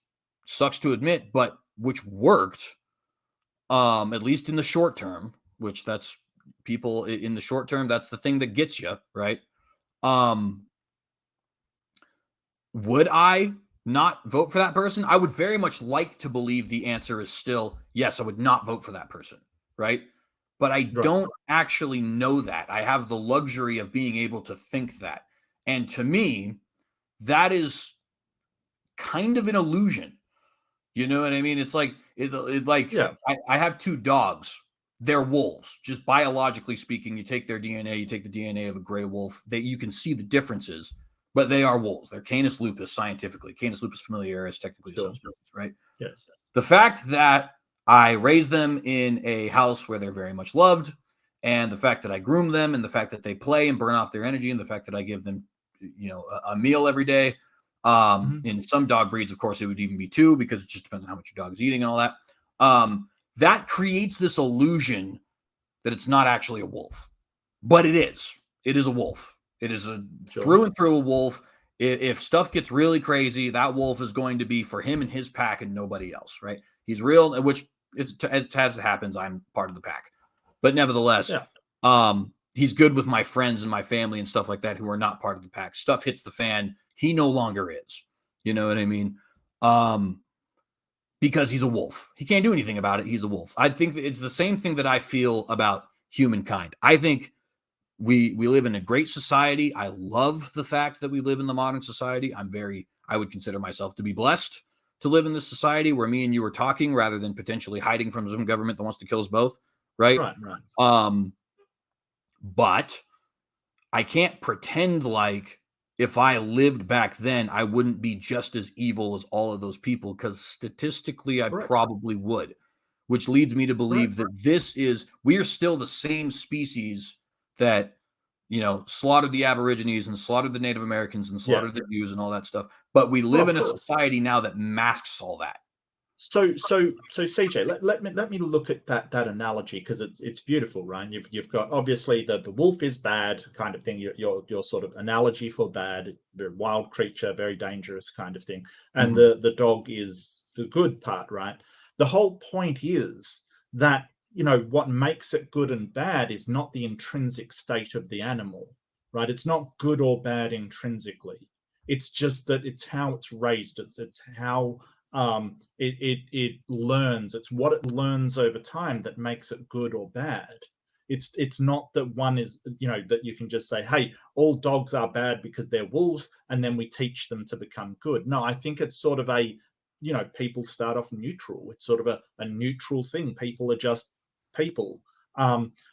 sucks to admit, but which worked, at least in the short term, which that's people in the short term, that's the thing that gets you, right? Would I not vote for that person? I would very much like to believe the answer is still yes, I would not vote for that person, right? But I don't actually know that. I have the luxury of being able to think that. And to me, that is kind of an illusion. You know what I mean? It's like, I have 2 dogs. They're wolves. Just biologically speaking, you take their DNA, you take the DNA of a gray wolf, you can see the differences, but they are wolves. They're Canis lupus scientifically. Canis lupus familiaris technically, right? Yes. The fact that I raised them in a house where they're very much loved, and the fact that I groom them, and the fact that they play and burn off their energy, and the fact that I give them, a meal every day. In some dog breeds, of course, it would even be 2, because it just depends on how much your dog is eating and all that. That creates this illusion that it's not actually a wolf, but it is. It is a wolf. It is through and through a wolf. If stuff gets really crazy, that wolf is going to be for him and his pack and nobody else, right? He's real, which is, as it happens, I'm part of the pack. But nevertheless, he's good with my friends and my family and stuff like that who are not part of the pack. Stuff hits the fan, he no longer is. You know what I mean? Because he's a wolf. He can't do anything about it. He's a wolf. I think that it's the same thing that I feel about humankind. I think we live in a great society. I love the fact that we live in the modern society. I would consider myself to be blessed to live in this society where me and you are talking rather than potentially hiding from some government that wants to kill us both. Right. But I can't pretend like if I lived back then, I wouldn't be just as evil as all of those people, because statistically, I probably would, which leads me to believe that we are still the same species that, slaughtered the Aborigines and slaughtered the Native Americans and slaughtered the Jews and all that stuff. But we live in a society now that masks all that. So CJ, let me look at that analogy, because it's beautiful, right? You've got obviously the wolf is bad kind of thing. Your sort of analogy for bad, very wild creature, very dangerous kind of thing, and the dog is the good part, right? The whole point is that what makes it good and bad is not the intrinsic state of the animal, right? It's not good or bad intrinsically. It's just that it's how it's raised. It's how it learns. It's what it learns over time that makes it good or bad. It's not that one is, that you can just say, hey, all dogs are bad because they're wolves, and then we teach them to become good. No, I think it's sort of people start off neutral. It's sort of a neutral thing. People are just people.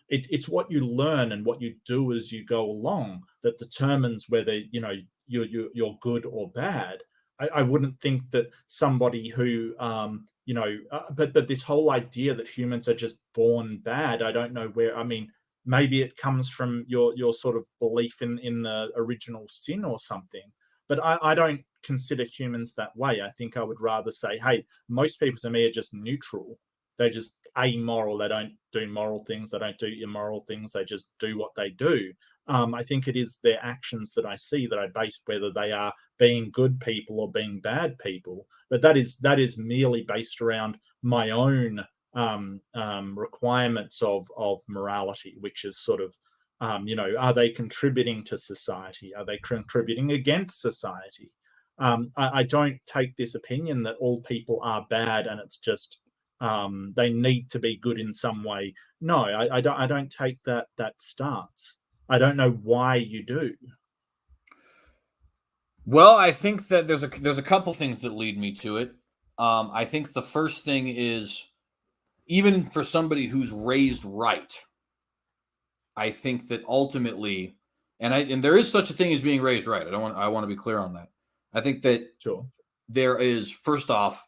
It's what you learn and what you do as you go along that determines whether you're good or bad. I wouldn't think that somebody who, but this whole idea that humans are just born bad, I don't know where. I mean, maybe it comes from your sort of belief in the original sin or something. But I don't consider humans that way. I think I would rather say, hey, most people to me are just neutral. They're just amoral. They don't do moral things. They don't do immoral things. They just do what they do. I think it is their actions that I see that I base whether they are being good people or being bad people. But that is merely based around my own requirements of morality, which is sort of Are they contributing to society? Are they contributing against society? I don't take this opinion that all people are bad and it's just they need to be good in some way. No, I don't take that stance. I don't know why you do. Well, I think that there's a couple things that lead me to it. I think the first thing is, even for somebody who's raised right, I think that ultimately, and there is such a thing as being raised right. I want to be clear on that. I think that Sure. there is, first off,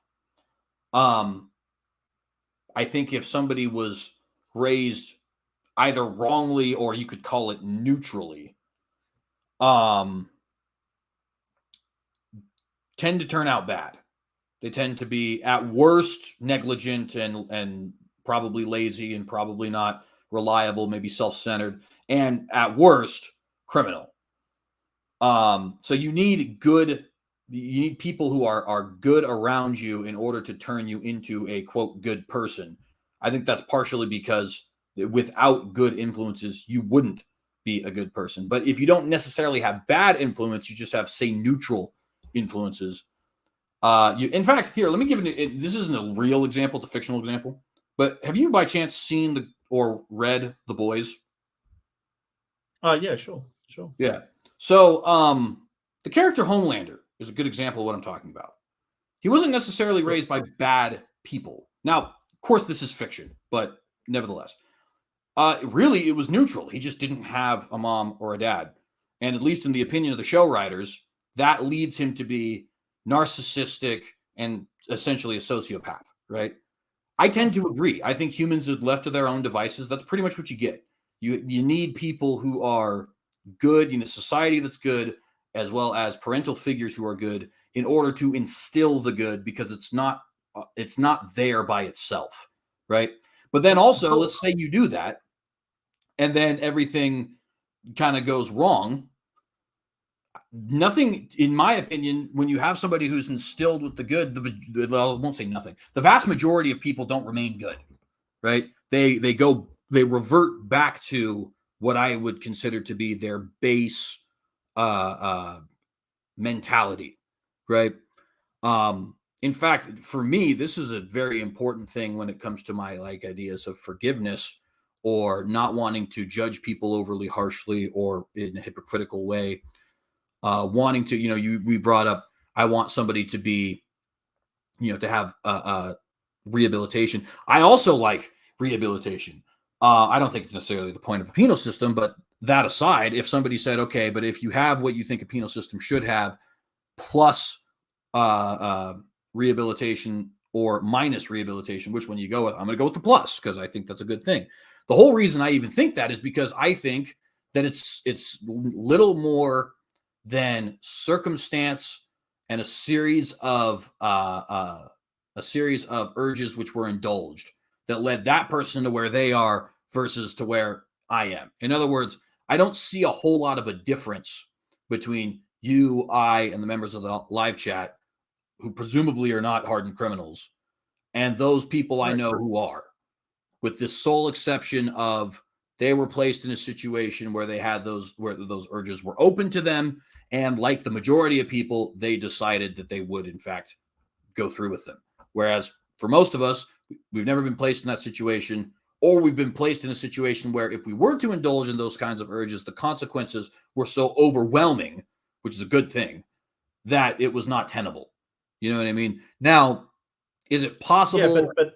I think if somebody was raised either wrongly or you could call it neutrally, tend to turn out bad. They tend to be at worst negligent and probably lazy and probably not reliable, maybe self-centered, and at worst criminal. So you need people who are good around you in order to turn you into a quote good person. I think that's partially because without good influences, you wouldn't be a good person. But if you don't necessarily have bad influence, you just have, say, neutral influences. In fact, here, let me give this isn't a real example, it's a fictional example. But have you by chance seen or read The Boys? Yeah, sure. Yeah. So the character Homelander is a good example of what I'm talking about. He wasn't necessarily raised by bad people. Now, of course, this is fiction, but nevertheless, really, it was neutral. He just didn't have a mom or a dad. And at least in the opinion of the show writers, that leads him to be narcissistic and essentially a sociopath, right? I tend to agree. I think humans are left to their own devices. That's pretty much what you get. You need people who are good, society that's good, as well as parental figures who are good in order to instill the good, because it's not there by itself, right? But then also, let's say you do that, and then everything kind of goes wrong. Nothing, in my opinion, when you have somebody who's instilled with the good, I won't say nothing. The vast majority of people don't remain good, right? They revert back to what I would consider to be their base mentality, right? In fact, for me, this is a very important thing when it comes to my ideas of forgiveness or not wanting to judge people overly harshly or in a hypocritical way. Wanting to, we brought up, I want somebody to be, to have rehabilitation. I also like rehabilitation. I don't think it's necessarily the point of a penal system, but that aside, if somebody said, okay, but if you have what you think a penal system should have, plus rehabilitation or minus rehabilitation, which one you go with? I'm going to go with the plus because I think that's a good thing. The whole reason I even think that is because I think that it's little more than circumstance and a series of urges which were indulged that led that person to where they are versus to where I am. In other words, I don't see a whole lot of a difference between you, I, and the members of the live chat who presumably are not hardened criminals and those people I know who are, with the sole exception of they were placed in a situation where they had those urges were open to them. And like the majority of people, they decided that they would, in fact, go through with them. Whereas for most of us, we've never been placed in that situation, or we've been placed in a situation where if we were to indulge in those kinds of urges, the consequences were so overwhelming, which is a good thing, that it was not tenable. You know what I mean? Now, is it possible? Yeah, but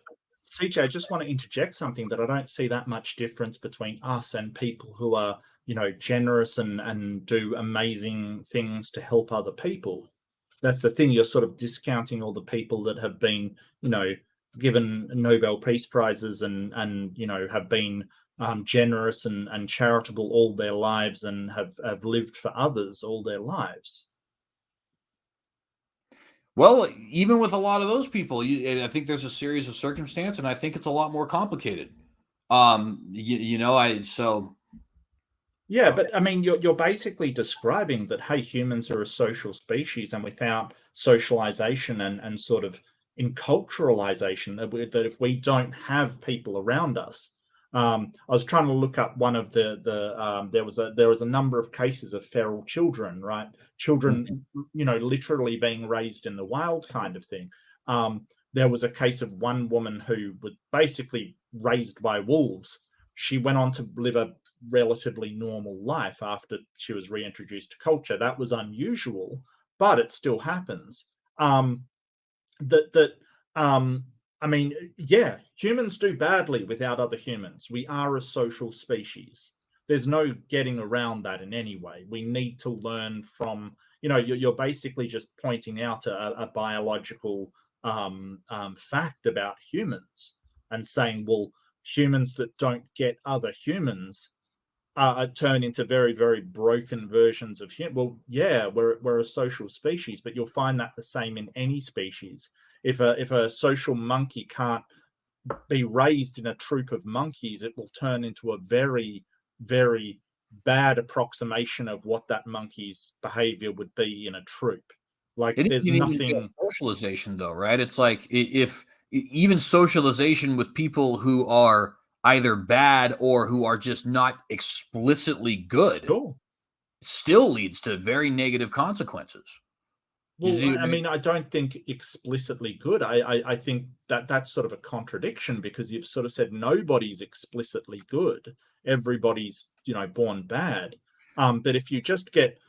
CJ, I just want to interject something that I don't see that much difference between us and people who are, generous and do amazing things to help other people. That's the thing. You're sort of discounting all the people that have been, given Nobel Peace Prizes and have been generous and charitable all their lives and have lived for others all their lives. Well, even with a lot of those people, I think there's a series of circumstance, and I think it's a lot more complicated. Yeah, but I mean, you're basically describing that, hey, humans are a social species, and without socialization and sort of enculturalization, that if we don't have people around us, I was trying to look up one of there was a number of cases of feral children, right? Children, literally being raised in the wild, kind of thing. There was a case of one woman who was basically raised by wolves. She went on to live a relatively normal life after she was reintroduced to culture. That was unusual, but it still happens. Yeah, humans do badly without other humans. We are a social species. There's no getting around that in any way. We need to learn from, you're basically just pointing out a biological fact about humans and saying, well, humans that don't get other humans turn into very, very broken versions of human. Well, yeah, we're a social species, but you'll find that the same in any species. If a social monkey can't be raised in a troop of monkeys, it will turn into a very, very bad approximation of what that monkey's behavior would be in a troop. Like, It there's isn't even nothing. just socialization, though, right? It's like if even socialization with people who are either bad or who are just not explicitly good Sure. still leads to very negative consequences. Well, I mean, I don't think explicitly good. I think that's sort of a contradiction, because you've sort of said nobody's explicitly good. Everybody's, born bad. But if you just get,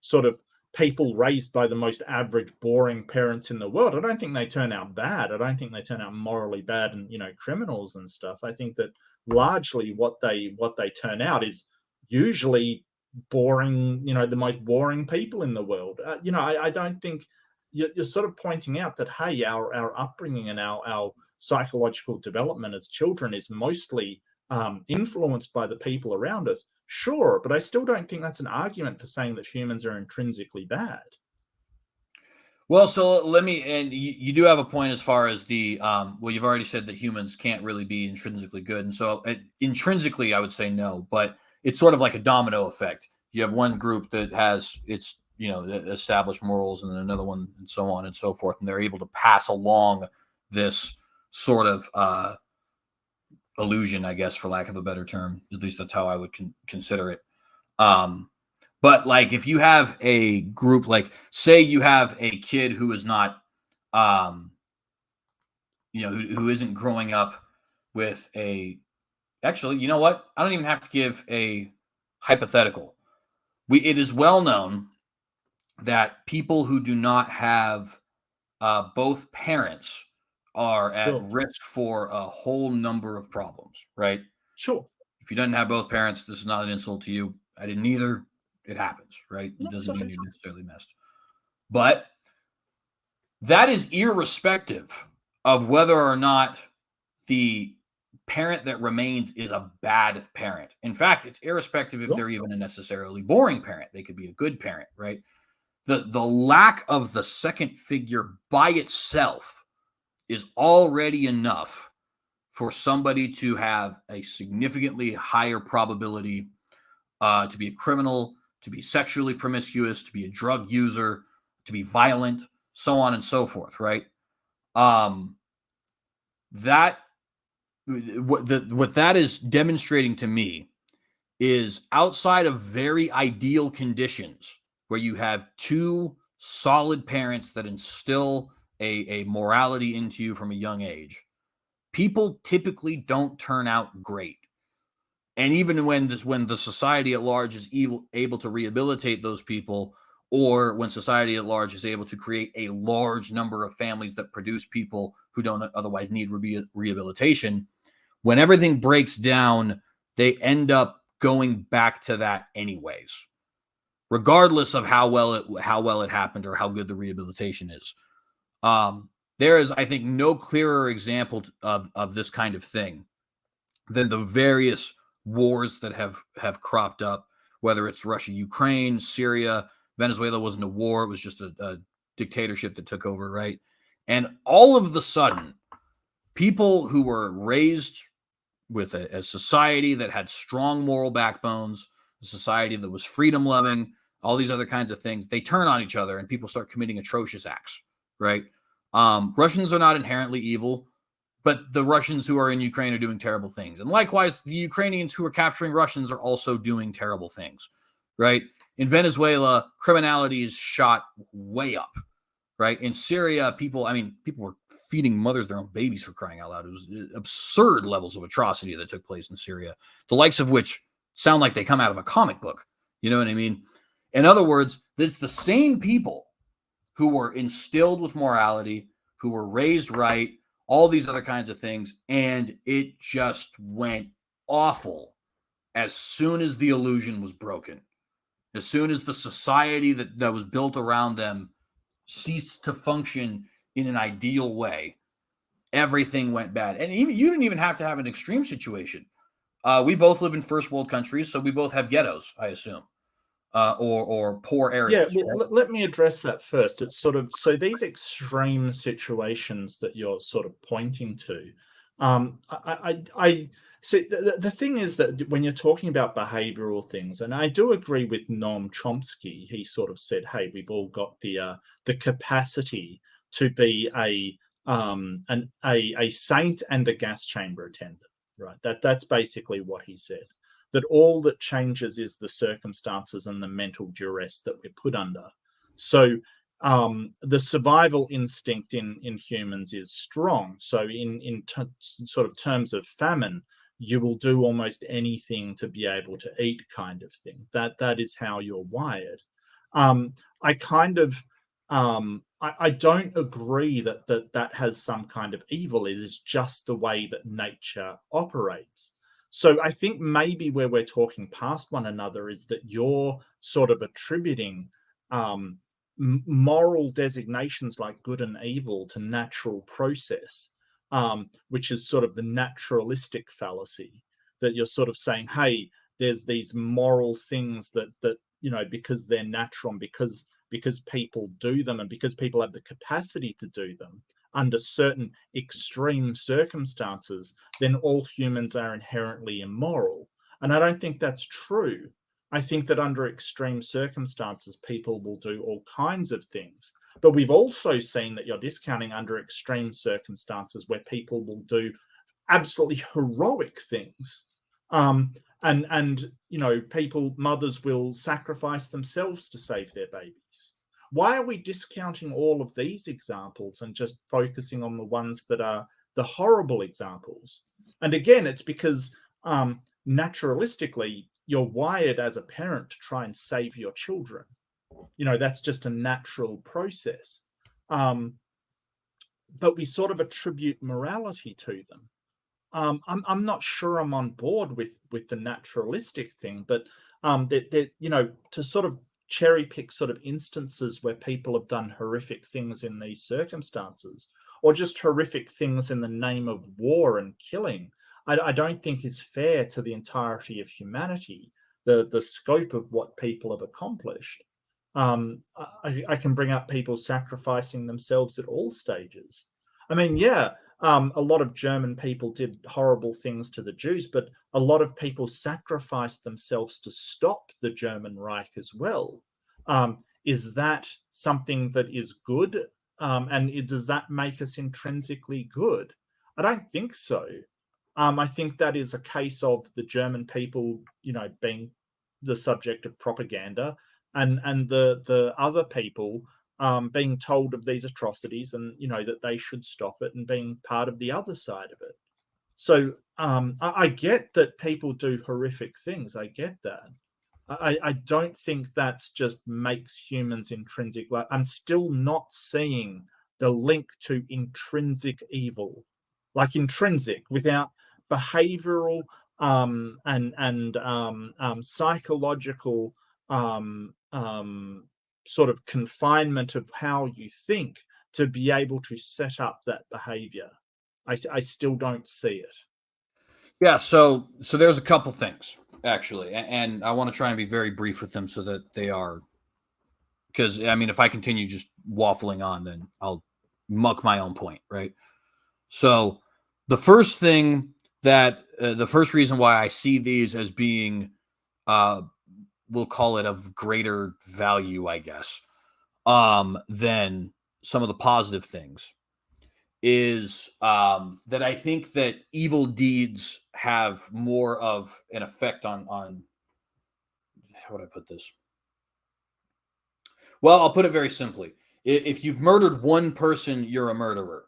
sort of people raised by the most average, boring parents in the world, I don't think they turn out bad. I don't think they turn out morally bad and, criminals and stuff. I think that largely what they turn out is usually boring, the most boring people in the world. I don't think you're sort of pointing out that, hey, our upbringing and our psychological development as children is mostly influenced by the people around us. Sure, but I still don't think that's an argument for saying that humans are intrinsically bad. Well, so let me, and you do have a point as far as the, well, you've already said that humans can't really be intrinsically good. And so intrinsically, I would say no, but it's sort of like a domino effect. You have one group that has its, established morals, and then another one, and so on and so forth. And they're able to pass along this sort of illusion, I guess, for lack of a better term. At least that's how I would consider it. But like, if you have a group, like say you have a kid who is not, who isn't growing up with actually, you know what? I don't even have to give a hypothetical. It is well known that people who do not have both parents are at risk for a whole number of problems, right? Sure. If you don't have both parents, this is not an insult to you. I didn't either. It happens, right? It doesn't mean you're necessarily messed. But that is irrespective of whether or not the parent that remains is a bad parent. In fact, it's irrespective if they're even a necessarily boring parent. They could be a good parent, right? The lack of the second figure by itself is already enough for somebody to have a significantly higher probability to be a criminal, to be sexually promiscuous, to be a drug user, to be violent, so on and so forth, right? What that is demonstrating to me is, outside of very ideal conditions where you have two solid parents that instill a morality into you from a young age, people typically don't turn out great. And even when the society at large is able to rehabilitate those people, or when society at large is able to create a large number of families that produce people who don't otherwise need rehabilitation, when everything breaks down, they end up going back to that anyways, regardless of how well it happened or how good the rehabilitation is. There is, I think, no clearer example of this kind of thing than the various wars that have cropped up, whether it's Russia, Ukraine, Syria. Venezuela wasn't a war. It was just a dictatorship that took over, right? And all of the sudden, people who were raised with a society that had strong moral backbones, a society that was freedom-loving, all these other kinds of things, they turn on each other and people start committing atrocious acts, right? Russians are not inherently evil. but the Russians who are in Ukraine are doing terrible things. And likewise, the Ukrainians who are capturing Russians are also doing terrible things, right? In Venezuela, criminality is shot way up, right? In Syria, people were feeding mothers their own babies, for crying out loud. It was absurd levels of atrocity that took place in Syria, the likes of which sound like they come out of a comic book. You know what I mean? In other words, it's the same people who were instilled with morality, who were raised right, all these other kinds of things, and it just went awful as soon as the illusion was broken. As soon as the society that was built around them ceased to function in an ideal way, everything went bad. And even you didn't even have to have an extreme situation. We both live in first world countries, so we both have ghettos, I assume, or poor areas. Yeah, well, right? let me address that first. It's sort of, so these extreme situations that you're sort of pointing to, I see. The thing is that when you're talking about behavioral things, and I do agree with Noam Chomsky, he sort of said, "Hey, we've all got the capacity to be a saint and a gas chamber attendant." Right. That's basically what he said. That all that changes is the circumstances and the mental duress that we're put under. So the survival instinct in humans is strong. So in sort of terms of famine, you will do almost anything to be able to eat, kind of thing. That is how you're wired. I kind of I don't agree that has some kind of evil. It is just the way that nature operates. So I think maybe where we're talking past one another is that you're sort of attributing moral designations like good and evil to natural process, which is sort of the naturalistic fallacy, that you're sort of saying, hey, there's these moral things that because they're natural and because people do them and because people have the capacity to do them under certain extreme circumstances, then all humans are inherently immoral. And I don't think that's true. I think that under extreme circumstances, people will do all kinds of things. But we've also seen that you're discounting under extreme circumstances where people will do absolutely heroic things. And mothers will sacrifice themselves to save their babies. Why are we discounting all of these examples and just focusing on the ones that are the horrible examples? And again, it's because naturalistically, you're wired as a parent to try and save your children. That's just a natural process. But we sort of attribute morality to them. I'm not sure I'm on board with the naturalistic thing, but to sort of cherry pick sort of instances where people have done horrific things in these circumstances, or just horrific things in the name of war and killing, I don't think is fair to the entirety of humanity, the scope of what people have accomplished. I can bring up people sacrificing themselves at all stages. I mean, yeah, a lot of German people did horrible things to the Jews, but a lot of people sacrificed themselves to stop the German Reich as well. Is that something that is good? And does that make us intrinsically good? I don't think so. I think that is a case of the German people, being the subject of propaganda, and the other people being told of these atrocities and that they should stop it, and being part of the other side of it. So I get that people do horrific things. I get that. I don't think that just makes humans intrinsic. Like, I'm still not seeing the link to intrinsic evil, like intrinsic without behavioral and psychological sort of confinement of how you think to be able to set up that behavior. I still don't see it. Yeah, so there's a couple things actually, and I want to try and be very brief with them so that they are, because I mean, if I continue just waffling on, then I'll muck my own point, right? So the first thing that the first reason why I see these as being, we'll call it of greater value, I guess, than some of the positive things, is that I think that evil deeds have more of an effect on how would I put this? Well, I'll put it very simply. If you've murdered one person, you're a murderer,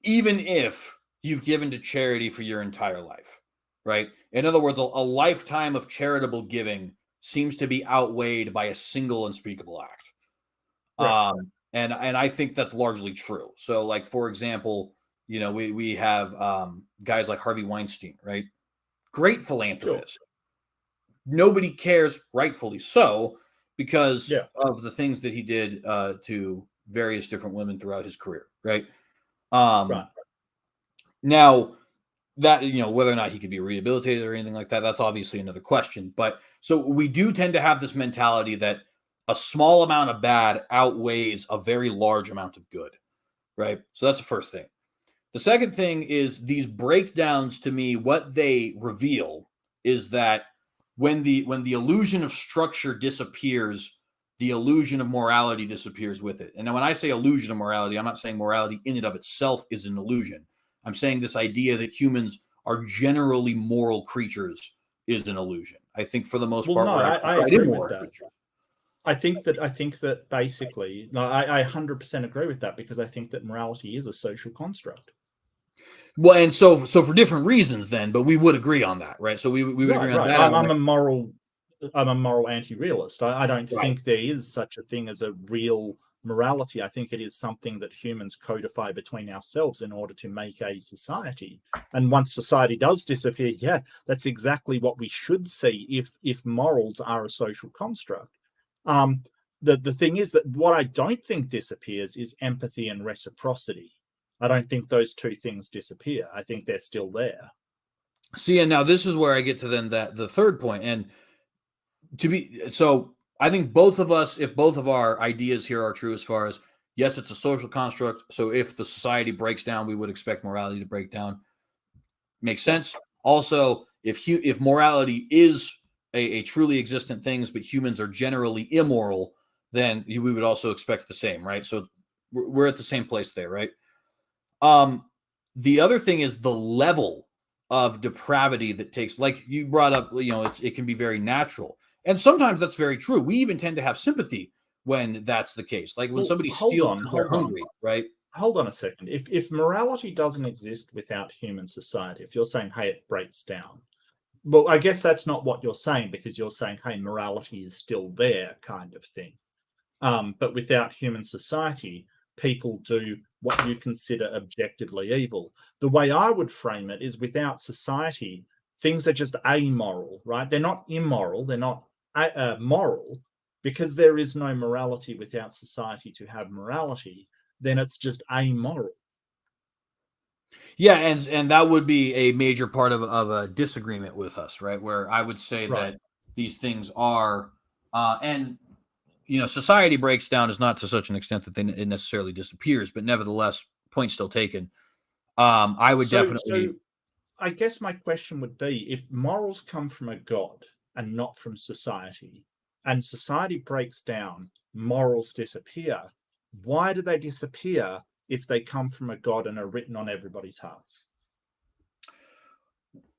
even if you've given to charity for your entire life, right? In other words, a lifetime of charitable giving seems to be outweighed by a single unspeakable act. Right. And I think that's largely true. So, like, for example, we have guys like Harvey Weinstein, right? Great Sure. philanthropist. Nobody cares, rightfully so, because Yeah. of the things that he did to various different women throughout his career, right? Um, Right. Now, that, whether or not he could be rehabilitated or anything like that, that's obviously another question. But so we do tend to have this mentality that a small amount of bad outweighs a very large amount of good, right? So that's the first thing. The second thing is these breakdowns, to me, what they reveal is that when the illusion of structure disappears, the illusion of morality disappears with it. And now when I say illusion of morality, I'm not saying morality in and of itself is an illusion. I'm saying this idea that humans are generally moral creatures is an illusion. I think for the most Well, part, no, we're I, actually I quite agree with immoral that. creatures. I think that basically, no, I 100% agree with that, because I think that morality is a social construct. Well, and so for different reasons then, but we would agree on that, right? So we would agree on Right. that. I'm a moral anti-realist. I don't Right. think there is such a thing as a real morality. I think it is something that humans codify between ourselves in order to make a society. And once society does disappear, yeah, that's exactly what we should see if morals are a social construct. Um, the thing is that what I don't think disappears is empathy and reciprocity. I don't think those two things disappear. I think they're still there. See, and now this is where I get to then that the third point. And so I think both of us, if both of our ideas here are true, as far as yes, it's a social construct. So if the society breaks down, we would expect morality to break down. Makes sense. Also, if morality is a truly existent things, but humans are generally immoral, then we would also expect the same, right? So we're at the same place there, right? The other thing is the level of depravity that takes, like you brought up, it can be very natural. And sometimes that's very true. We even tend to have sympathy when that's the case. Like when Well, somebody steals because they're hold on. hungry, right? Hold on a second. If morality doesn't exist without human society, if you're saying, hey, it breaks down, well, I guess that's not what you're saying, because you're saying, hey, morality is still there, kind of thing. But without human society, people do what you consider objectively evil. The way I would frame it is, without society, things are just amoral, right? They're not immoral, they're not moral, because there is no morality without society to have morality. Then it's just amoral. Yeah, and that would be a major part of a disagreement with us, right? Where I would say Right. that these things are, and society breaks down is not to such an extent that it necessarily disappears, but nevertheless, point still taken. I would So definitely. I guess my question would be, if morals come from a god and not from society, and society breaks down, morals disappear, why do they disappear if they come from a god and are written on everybody's hearts?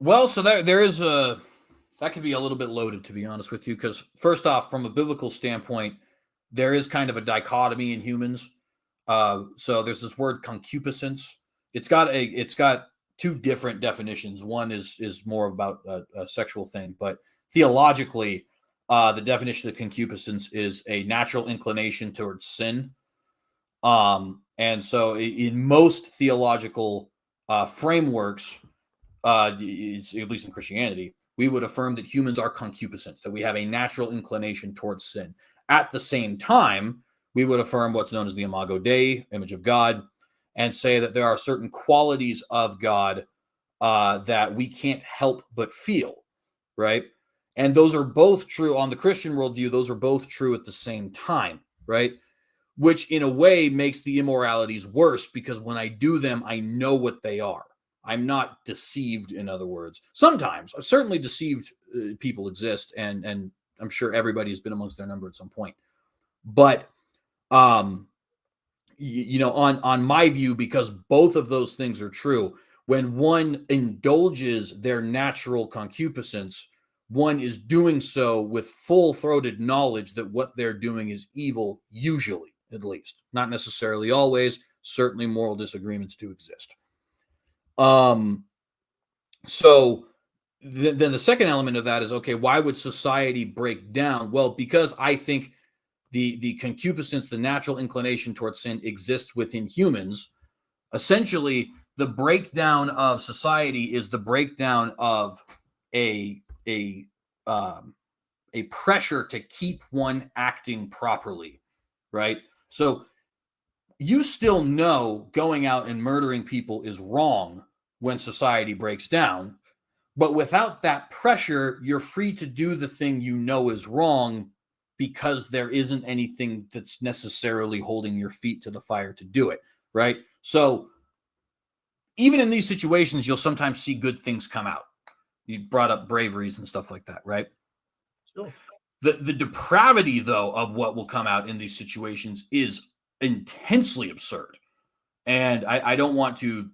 Well, so there is that could be a little bit loaded, to be honest with you, because first off, from a biblical standpoint, there is kind of a dichotomy in humans. So there's this word concupiscence. It's got two different definitions. One is more about a sexual thing, but theologically, the definition of concupiscence is a natural inclination towards sin. And so in most theological frameworks, at least in Christianity, we would affirm that humans are concupiscent, that we have a natural inclination towards sin. At the same time, we would affirm what's known as the Imago Dei, image of God, and say that there are certain qualities of God that we can't help but feel, right? And those are both true on the Christian worldview. Those are both true at the same time, right? Which in a way makes the immoralities worse, because when I do them, I know what they are. I'm not deceived, in other words. Sometimes, certainly deceived people exist, and I'm sure everybody has been amongst their number at some point. But on my view, because both of those things are true, when one indulges their natural concupiscence, one is doing so with full-throated knowledge that what they're doing is evil, usually, at least. Not necessarily always. Certainly moral disagreements do exist. So then the second element of that is, okay, why would society break down? Well, because I think the concupiscence, the natural inclination towards sin, exists within humans. Essentially, the breakdown of society is the breakdown of a pressure to keep one acting properly, right? So you still know going out and murdering people is wrong when society breaks down, but without that pressure, you're free to do the thing you know is wrong, because there isn't anything that's necessarily holding your feet to the fire to do it, right? So even in these situations, you'll sometimes see good things come out. You brought up braveries and stuff like that, right? Sure. The depravity, though, of what will come out in these situations is intensely absurd. And I don't want to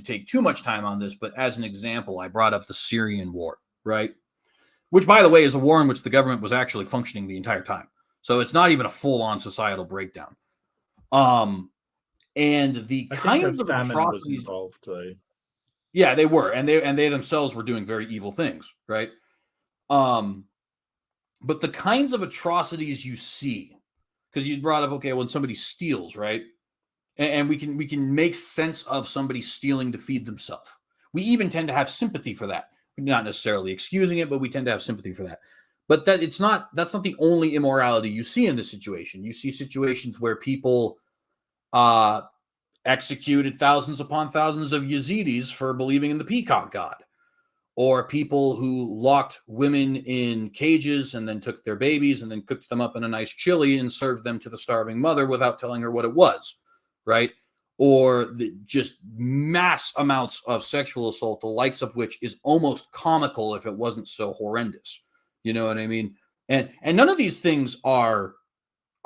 take too much time on this, but as an example, I brought up the Syrian war, right? Which, by the way, is a war in which the government was actually functioning the entire time. So it's not even a full-on societal breakdown. And the kinds of atrocities was involved too. Yeah, they were, and they themselves were doing very evil things, right? But the kinds of atrocities you see, because you brought up, okay, when somebody steals, right? And we can make sense of somebody stealing to feed themselves. We even tend to have sympathy for that. Not necessarily excusing it, but we tend to have sympathy for that. But that's not the only immorality you see in this situation. You see situations where people executed thousands upon thousands of Yazidis for believing in the peacock god, or people who locked women in cages and then took their babies and then cooked them up in a nice chili and served them to the starving mother without telling her what it was, right? Or just mass amounts of sexual assault, the likes of which is almost comical if it wasn't so horrendous. You know what I mean? And none of these things are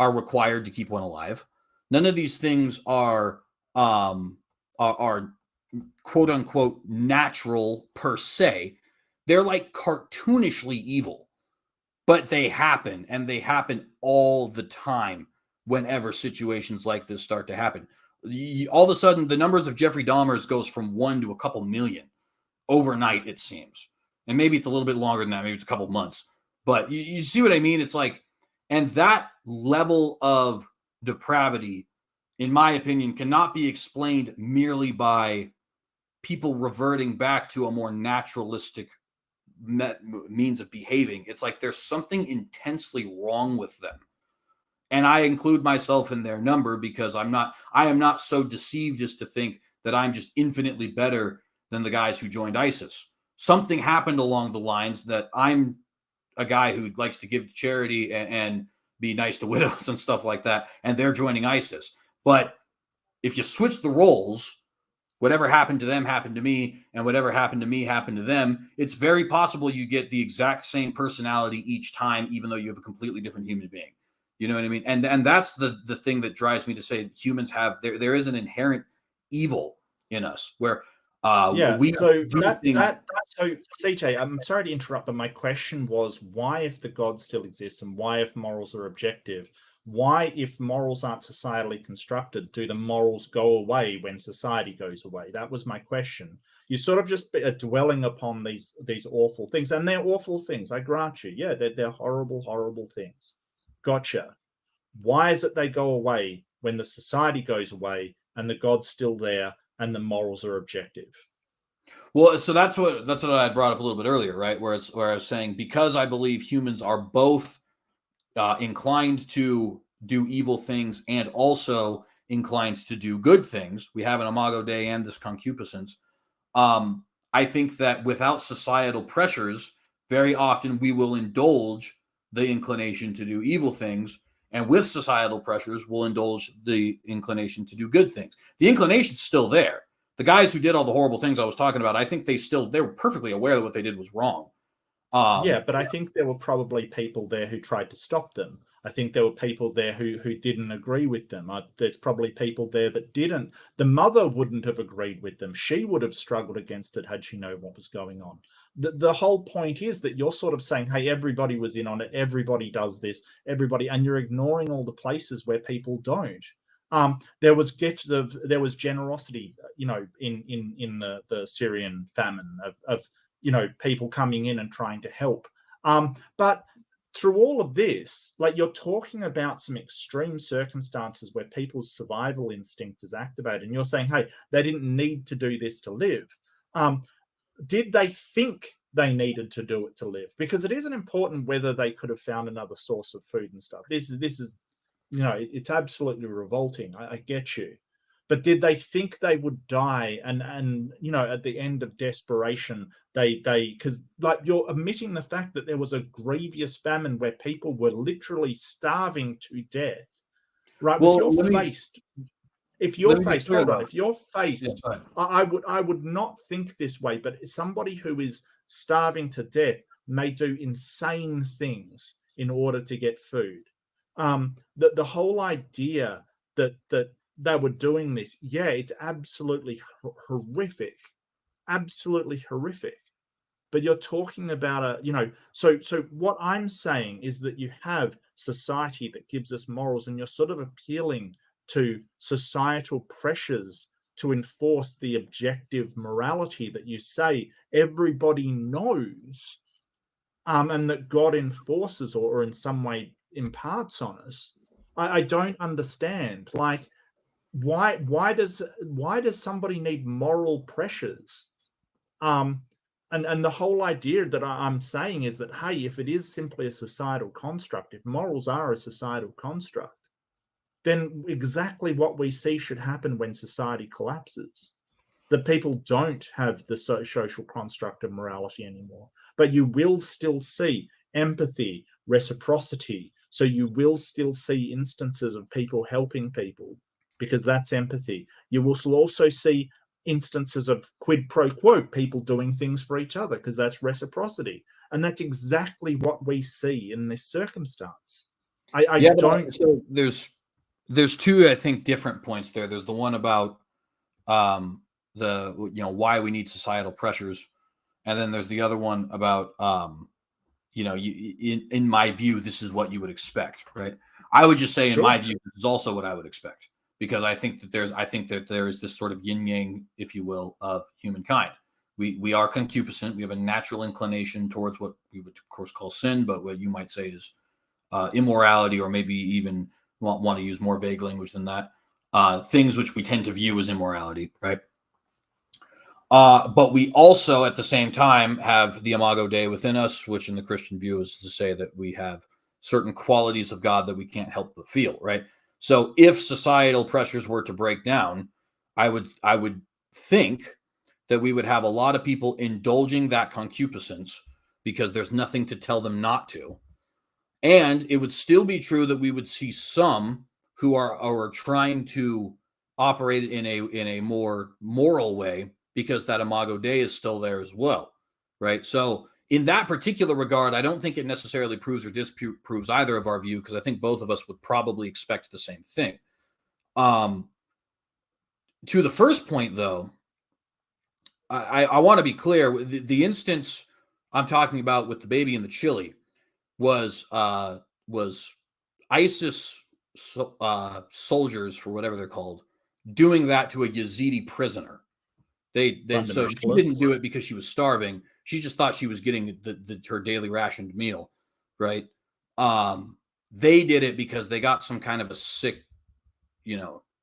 required to keep one alive. None of these things are quote unquote natural per se. They're like cartoonishly evil, but they happen, and they happen all the time whenever situations like this start to happen. All of a sudden, the numbers of Jeffrey Dahmers goes from 1 to a couple million overnight, it seems. And maybe it's a little bit longer than that. Maybe it's a couple months. But you see what I mean? It's like, and that level of depravity, in my opinion, cannot be explained merely by people reverting back to a more naturalistic means of behaving. It's like there's something intensely wrong with them. And I include myself in their number, because I am not so deceived as to think that I'm just infinitely better than the guys who joined ISIS. Something happened along the lines that I'm a guy who likes to give to charity and be nice to widows and stuff like that, and they're joining ISIS. But if you switch the roles, whatever happened to them happened to me, and whatever happened to me happened to them. It's very possible you get the exact same personality each time, even though you have a completely different human being. You know what I mean? And that's the thing that drives me to say humans have, there is an inherent evil in us where so CJ, I'm sorry to interrupt, but my question was, why, if the God still exists, and why, if morals are objective, why, if morals aren't societally constructed, do the morals go away when society goes away? That was my question. You sort of just are dwelling upon these awful things, and they're awful things, I grant you. Yeah, they're horrible, horrible things. Gotcha. Why is it they go away when the society goes away and the God's still there and the morals are objective? Well, so that's what I brought up a little bit earlier, right? Where I was saying, because I believe humans are both inclined to do evil things and also inclined to do good things. We have an imago Dei and this concupiscence. I think that without societal pressures, very often we will indulge the inclination to do evil things, and with societal pressures, we'll indulge the inclination to do good things. The inclination's still there. The guys who did all the horrible things I was talking about, I think they were perfectly aware that what they did was wrong. Yeah, but I think there were probably people there who tried to stop them. I think there were people there who didn't agree with them. There's probably people there that didn't. The mother wouldn't have agreed with them. She would have struggled against it had she known what was going on. The whole point is that you're sort of saying, hey, everybody was in on it. Everybody does this. Everybody, and you're ignoring all the places where people don't. There was generosity, in the Syrian famine of people coming in and trying to help. But through all of this, like, you're talking about some extreme circumstances where people's survival instinct is activated, and you're saying, hey, they didn't need to do this to live. Did they think they needed to do it to live? Because it isn't important whether they could have found another source of food and stuff. This is it's absolutely revolting. I get you. But did they think they would die? And at the end of desperation, because, like, you're omitting the fact that there was a grievous famine where people were literally starving to death. Right? Well, if you're faced, Yeah, I would not think this way, but somebody who is starving to death may do insane things in order to get food. The whole idea that they were doing this, yeah, it's absolutely horrific, absolutely horrific. But you're talking about so what I'm saying is that you have society that gives us morals, and you're sort of appealing to societal pressures to enforce the objective morality that you say everybody knows, and that God enforces or in some way imparts on us. I don't understand. Like, why does somebody need moral pressures? And the whole idea that I'm saying is that, hey, if it is simply a societal construct, if morals are a societal construct, then exactly what we see should happen when society collapses. That people don't have the social construct of morality anymore, but you will still see empathy, reciprocity. So you will still see instances of people helping people, because that's empathy. You will also see instances of quid pro quo, people doing things for each other, because that's reciprocity. And that's exactly what we see in this circumstance. So there's two, I think, different points there. There's the one about why we need societal pressures, and then there's the other one about in my view, this is what you would expect, right? I would just say, in my view, this is also what I would expect, because I think that there is this sort of yin yang, if you will, of humankind. We are concupiscent. We have a natural inclination towards what we would, of course, call sin, but what you might say is immorality, or maybe even want to use more vague language than that. Things which we tend to view as immorality, right? But we also, at the same time, have the Imago Dei within us, which in the Christian view is to say that we have certain qualities of God that we can't help but feel, right? So if societal pressures were to break down, I would think that we would have a lot of people indulging that concupiscence because there's nothing to tell them not to. And it would still be true that we would see some who are trying to operate in a more moral way, because that Imago Dei is still there as well, right? So in that particular regard, I don't think it necessarily proves or disproves either of our view, because I think both of us would probably expect the same thing. To the first point, though, I want to be clear. The instance I'm talking about with the baby and the chili was ISIS soldiers, for whatever they're called, doing that to a Yazidi prisoner. So she didn't do it because she was starving. She just thought she was getting her daily rationed meal, right? They did it because they got some kind of a sick,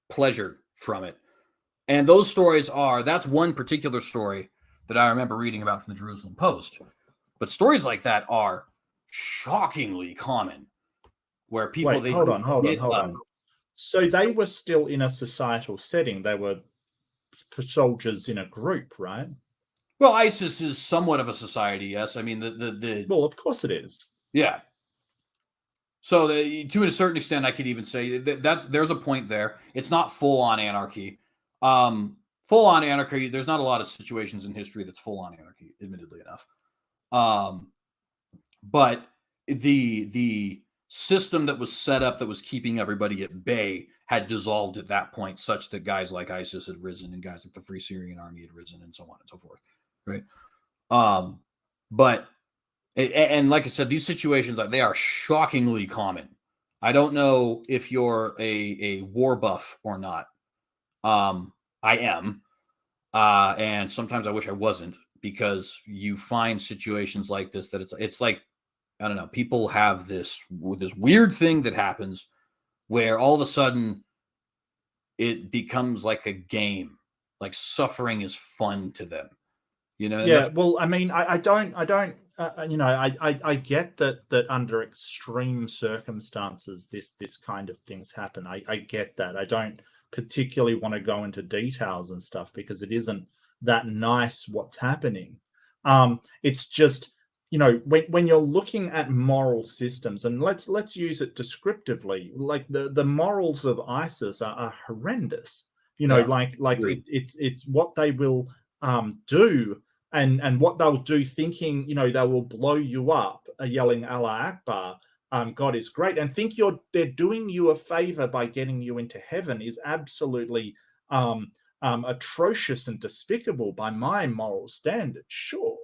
pleasure from it. And those stories that's one particular story that I remember reading about from the Jerusalem Post. But stories like that are shockingly common, where people... Wait, hold on. So they were still in a societal setting. They were for soldiers in a group, right? Well, ISIS is somewhat of a society, yes. I mean, well, of course it is. Yeah. So to a certain extent, I could even say that there's a point there. It's not full-on anarchy. Full-on anarchy, there's not a lot of situations in history that's full-on anarchy, admittedly enough. but the system that was set up that was keeping everybody at bay had dissolved at that point, such that guys like ISIS had risen and guys like the Free Syrian Army had risen and so on and so forth, right? But and like I said, these situations, like, they are shockingly common. I don't know if you're a war buff or not. I am, and sometimes I wish I wasn't, because you find situations like this that it's like, I don't know, people have this weird thing that happens where all of a sudden it becomes like a game, like suffering is fun to them, you know? Yeah, well, I mean, I don't, you know, I get that under extreme circumstances, this kind of things happen. I get that. I don't particularly want to go into details and stuff because it isn't that nice what's happening. It's just, you know, when you're looking at moral systems, and let's use it descriptively, like the morals of ISIS are horrendous. You know, it's what they will do, and what they'll do, thinking, you know, they will blow you up, yelling Allah Akbar, God is great, and think they're doing you a favor by getting you into heaven, is absolutely atrocious and despicable by my moral standards. Sure,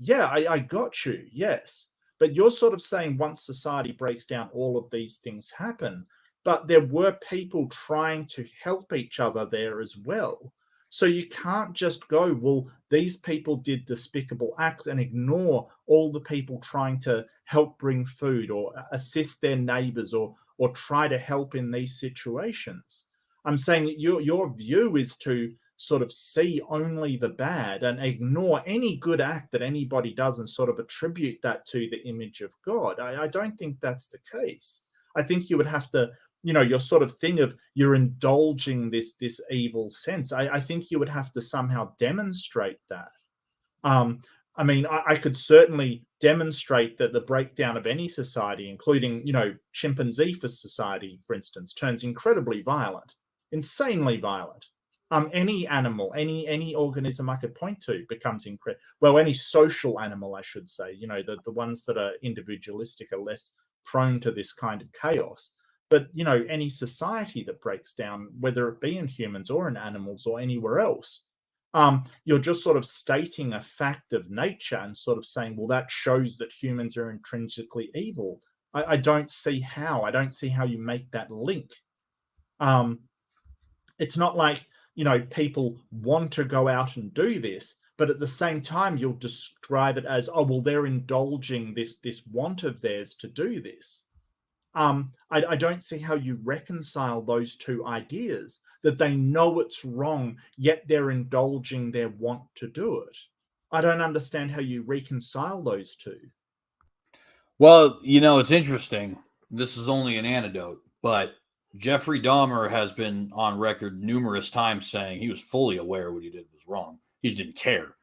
yeah, I got you, yes, but you're sort of saying once society breaks down, all of these things happen, but there were people trying to help each other there as well. So you can't just go, well, these people did despicable acts, and ignore all the people trying to help bring food or assist their neighbors, or try to help in these situations. I'm saying your view is to sort of see only the bad and ignore any good act that anybody does, and sort of attribute that to the image of God. I don't think that's the case. I think you would have to, you know, your sort of thing of you're indulging this evil sense. I think you would have to somehow demonstrate that. I mean, I could certainly demonstrate that the breakdown of any society, including, you know, chimpanzee for society, for instance, turns incredibly violent, insanely violent. Any animal, any organism I could point to becomes well, any social animal, I should say. You know, the ones that are individualistic are less prone to this kind of chaos. But, you know, any society that breaks down, whether it be in humans or in animals or anywhere else, you're just sort of stating a fact of nature and sort of saying, well, that shows that humans are intrinsically evil. I don't see how. I don't see how you make that link. It's not like, you know, people want to go out and do this, but at the same time, you'll describe it as, oh, well, they're indulging this want of theirs to do this. I don't see how you reconcile those two ideas, that they know it's wrong, yet they're indulging their want to do it. I don't understand how you reconcile those two. Well, you know, it's interesting. This is only an anecdote, but Jeffrey Dahmer has been on record numerous times saying he was fully aware what he did was wrong. He just didn't care.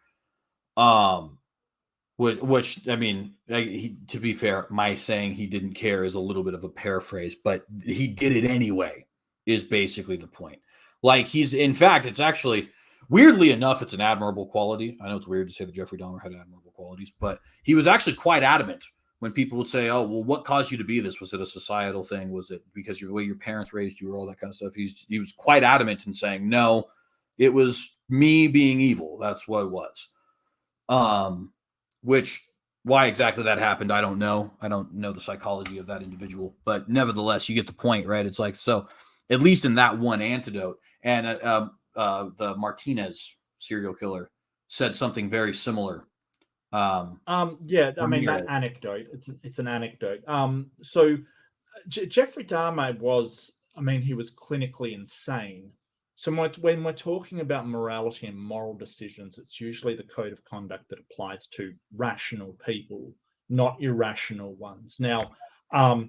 Which I mean, to be fair, my saying he didn't care is a little bit of a paraphrase, but he did it anyway, is basically the point. Like, in fact, it's actually, weirdly enough, it's an admirable quality. I know it's weird to say that Jeffrey Dahmer had admirable qualities, but he was actually quite adamant when people would say, oh, well, what caused you to be this? Was it a societal thing? Was it because the way your parents raised you, or all that kind of stuff? He was quite adamant in saying, no, it was me being evil. That's what it was. Which, why exactly that happened, I don't know. I don't know the psychology of that individual, but nevertheless, you get the point, right? It's like, so at least in that one antidote, and the Martinez serial killer said something very similar. Yeah, I mean, that anecdote, it's an anecdote. So Jeffrey Dahmer was, I mean, he was clinically insane. So when we're talking about morality and moral decisions, it's usually the code of conduct that applies to rational people, not irrational ones. Now, I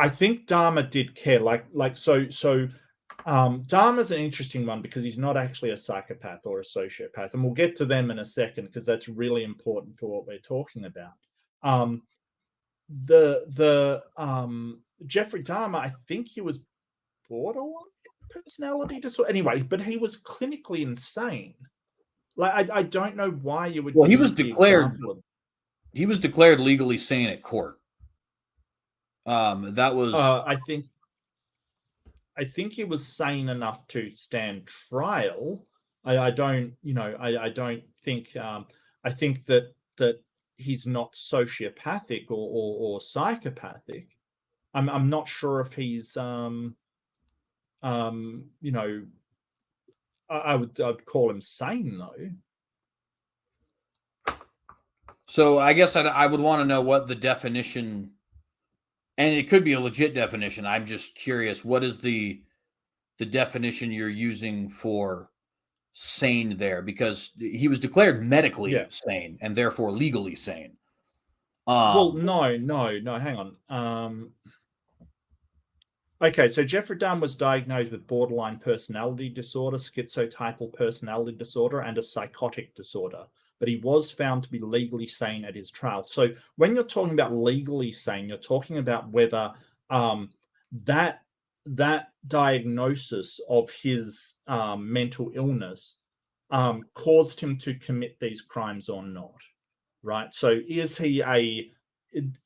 think Dahmer did care. Dahmer's an interesting one because he's not actually a psychopath or a sociopath, and we'll get to them in a second because that's really important for what we're talking about. Jeffrey Dahmer, I think he was borderline personality disorder. Anyway, but he was clinically insane. Like, I don't know why you would. Well, he was declared. He was declared legally sane at court. That was I think he was sane enough to stand trial. I don't, I don't think. I think that he's not sociopathic or psychopathic. I'm not sure if he's I'd call him sane though. So I guess I would want to know what the definition, and it could be a legit definition. I'm just curious, what is the definition you're using for sane there? Because he was declared medically sane and therefore legally sane. Well, no, hang on. Okay, so Jeffrey Dahmer was diagnosed with borderline personality disorder, schizotypal personality disorder, and a psychotic disorder. But he was found to be legally sane at his trial. So when you're talking about legally sane, you're talking about whether that diagnosis of his mental illness caused him to commit these crimes or not, right? So is he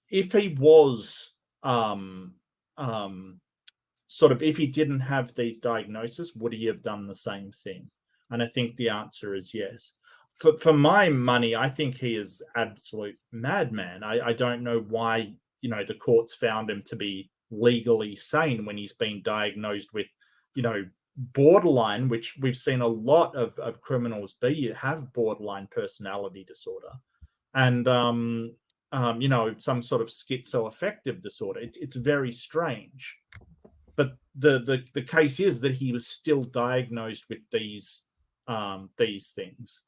if he was sort of, if he didn't have these diagnoses, would he have done the same thing? And I think the answer is yes. For my money, I think he is absolute madman. I don't know why, the courts found him to be legally sane when he's been diagnosed with, borderline, which we've seen a lot of criminals have borderline personality disorder, and some sort of schizoaffective disorder. It's very strange. But the case is that he was still diagnosed with these things.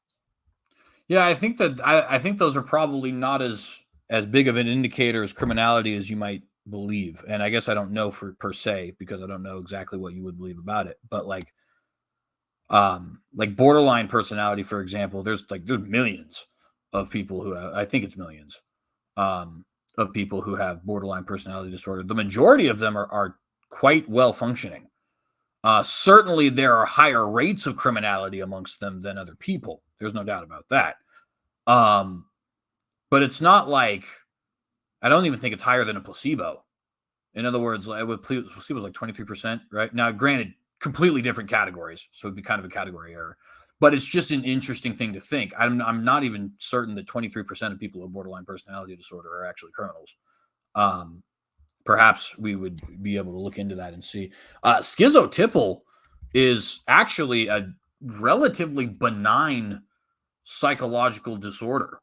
Yeah, I think that I think those are probably not as big of an indicator as criminality as you might believe. And I guess I don't know per se, because I don't know exactly what you would believe about it. But like borderline personality, for example, there's millions of people who have, I think it's millions of people who have borderline personality disorder. The majority of them are quite well functioning. Certainly there are higher rates of criminality amongst them than other people. There's no doubt about that. But it's not like, I don't even think it's higher than a placebo. In other words, placebo was like 23%, right? Now, granted, completely different categories, so it'd be kind of a category error. But it's just an interesting thing to think. I'm not even certain that 23% of people with borderline personality disorder are actually criminals. Perhaps we would be able to look into that and see. Schizotypal is actually a relatively benign psychological disorder.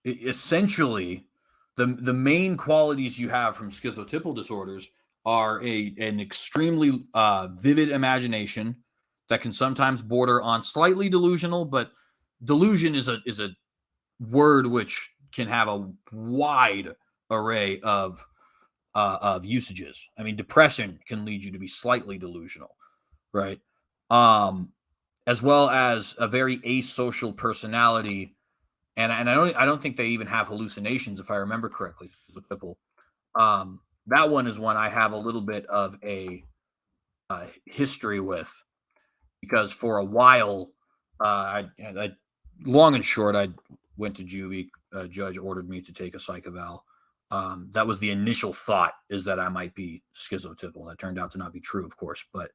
Essentially, the main qualities you have from schizotypal disorders are an extremely vivid imagination that can sometimes border on slightly delusional, but delusion is a word which can have a wide array of usages. I mean, depression can lead you to be slightly delusional, right? As well as a very asocial personality, and I don't think they even have hallucinations, if I remember correctly. That one is one I have a little bit of a history with, because for a while, I long and short, I went to juvie. A judge ordered me to take a psych eval. That was the initial thought, is that I might be schizotypal. That turned out to not be true, of course, but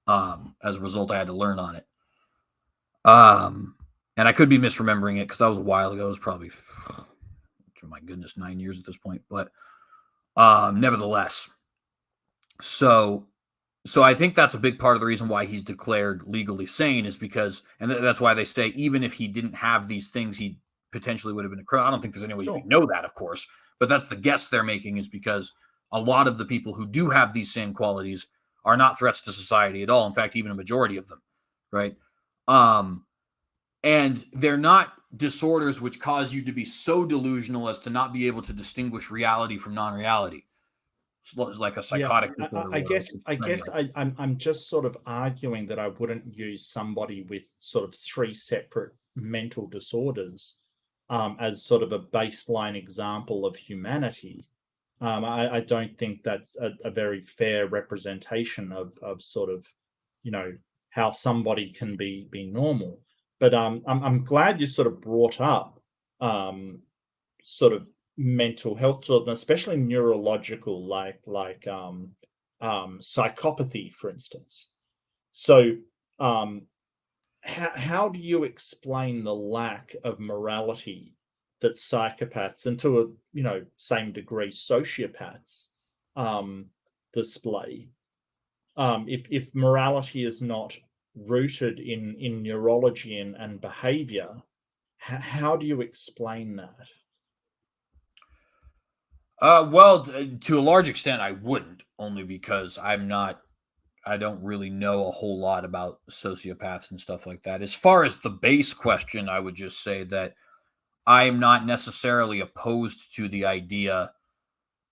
as a result, I had to learn on it. And I could be misremembering it because that was a while ago. It was probably, oh my goodness, 9 years at this point. But nevertheless, so I think that's a big part of the reason why he's declared legally sane, is because, and that's why they say even if he didn't have these things, he potentially would have been a criminal. I don't think there's any way you can know that, of course, but that's the guess they're making, is because a lot of the people who do have these same qualities are not threats to society at all. In fact, even a majority of them, right? And they're not disorders which cause you to be so delusional as to not be able to distinguish reality from non-reality. It's like a psychotic disorder. I guess I'm just sort of arguing that I wouldn't use somebody with sort of 3 separate mental disorders as sort of a baseline example of humanity. I don't think that's a very fair representation of sort of, how somebody can be normal. But I'm glad you sort of brought up sort of mental health disorders, especially neurological, like psychopathy, for instance. So, how do you explain the lack of morality that psychopaths, and to a same degree sociopaths, display? If morality is not rooted in neurology and behavior, how do you explain that? Well, to a large extent, I wouldn't, only because I don't really know a whole lot about sociopaths and stuff like that. As far as the base question, I would just say that I am not necessarily opposed to the idea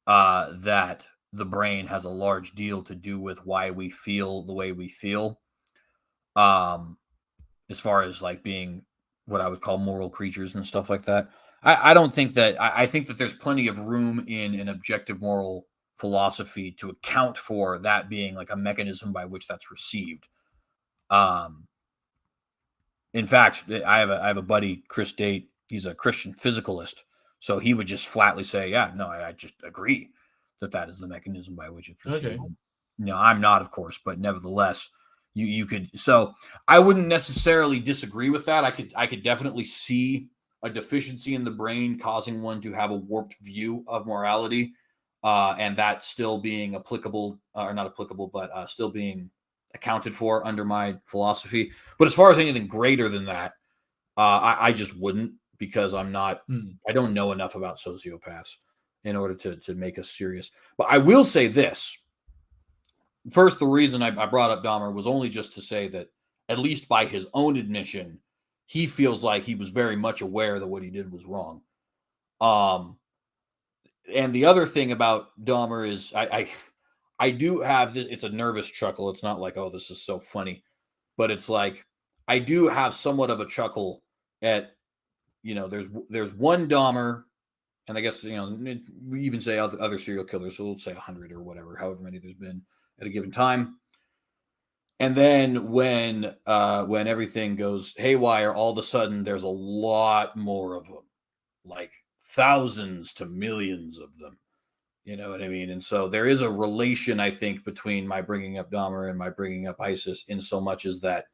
that the brain has a large deal to do with why we feel the way we feel. Um, as far as like being what I would call moral creatures and stuff like that. I don't think that I think that there's plenty of room in an objective moral philosophy to account for that being like a mechanism by which that's received. Um, in fact, I have a buddy, Chris Date. He's a Christian physicalist, so he would just flatly say, "Yeah, no, I just agree that that is the mechanism by which it's received." Okay. No, I'm not, of course, but nevertheless, you could. So I wouldn't necessarily disagree with that. I could definitely see a deficiency in the brain causing one to have a warped view of morality, and that still being applicable or not applicable, but still being accounted for under my philosophy. But as far as anything greater than that, I just wouldn't, because I'm not. Mm. I don't know enough about sociopaths in order to make us serious. But I will say this. First, the reason I brought up Dahmer was only just to say that, at least by his own admission, he feels like he was very much aware that what he did was wrong. And the other thing about Dahmer is I do have this, it's a nervous chuckle. It's not like, oh, this is so funny, but it's like I do have somewhat of a chuckle at, there's one Dahmer, and I guess, we even say other serial killers, so we'll say 100 or whatever, however many there's been at a given time. And then when everything goes haywire, all of a sudden there's a lot more of them, like thousands to millions of them. You know what I mean? And so there is a relation, I think, between my bringing up Dahmer and my bringing up ISIS, in so much as that,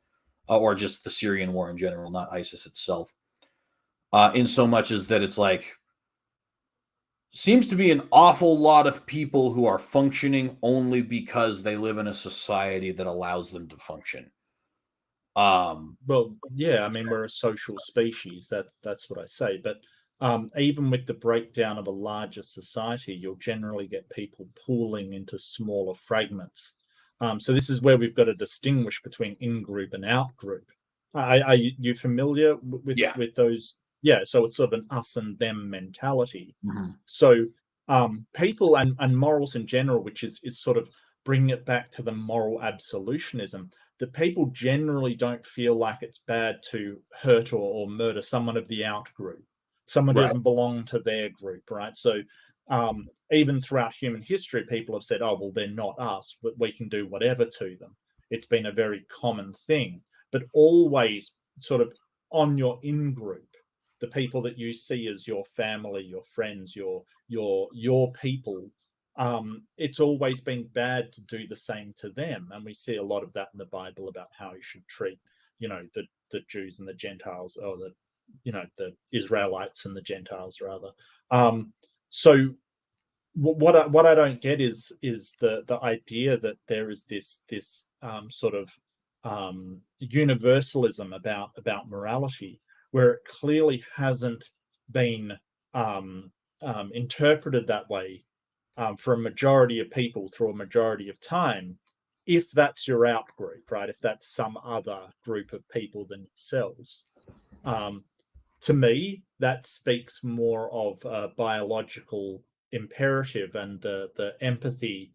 or just the Syrian war in general, not ISIS itself, in so much as that it's like, seems to be an awful lot of people who are functioning only because they live in a society that allows them to function. Well, yeah, I mean, we're a social species. That's what I say. But even with the breakdown of a larger society, you'll generally get people pooling into smaller fragments. So this is where we've got to distinguish between in-group and out-group. Are you familiar with Yeah. with those? Yeah, so it's sort of an us and them mentality. Mm-hmm. So people and morals in general, which is sort of bringing it back to the moral absolutionism, that people generally don't feel like it's bad to hurt or murder someone of the out group, someone who Right. doesn't belong to their group, right? So even throughout human history, people have said, oh, well, they're not us, but we can do whatever to them. It's been a very common thing, but always sort of on your in-group, the people that you see as your family, your friends, your people, it's always been bad to do the same to them. And we see a lot of that in the Bible about how you should treat, the Jews and the Gentiles, or the Israelites and the Gentiles, rather. So what I don't get is the idea that there is this sort of universalism about morality, where it clearly hasn't been interpreted that way for a majority of people through a majority of time, if that's your out group, right? If that's some other group of people than yourselves. To me, that speaks more of a biological imperative, and the empathy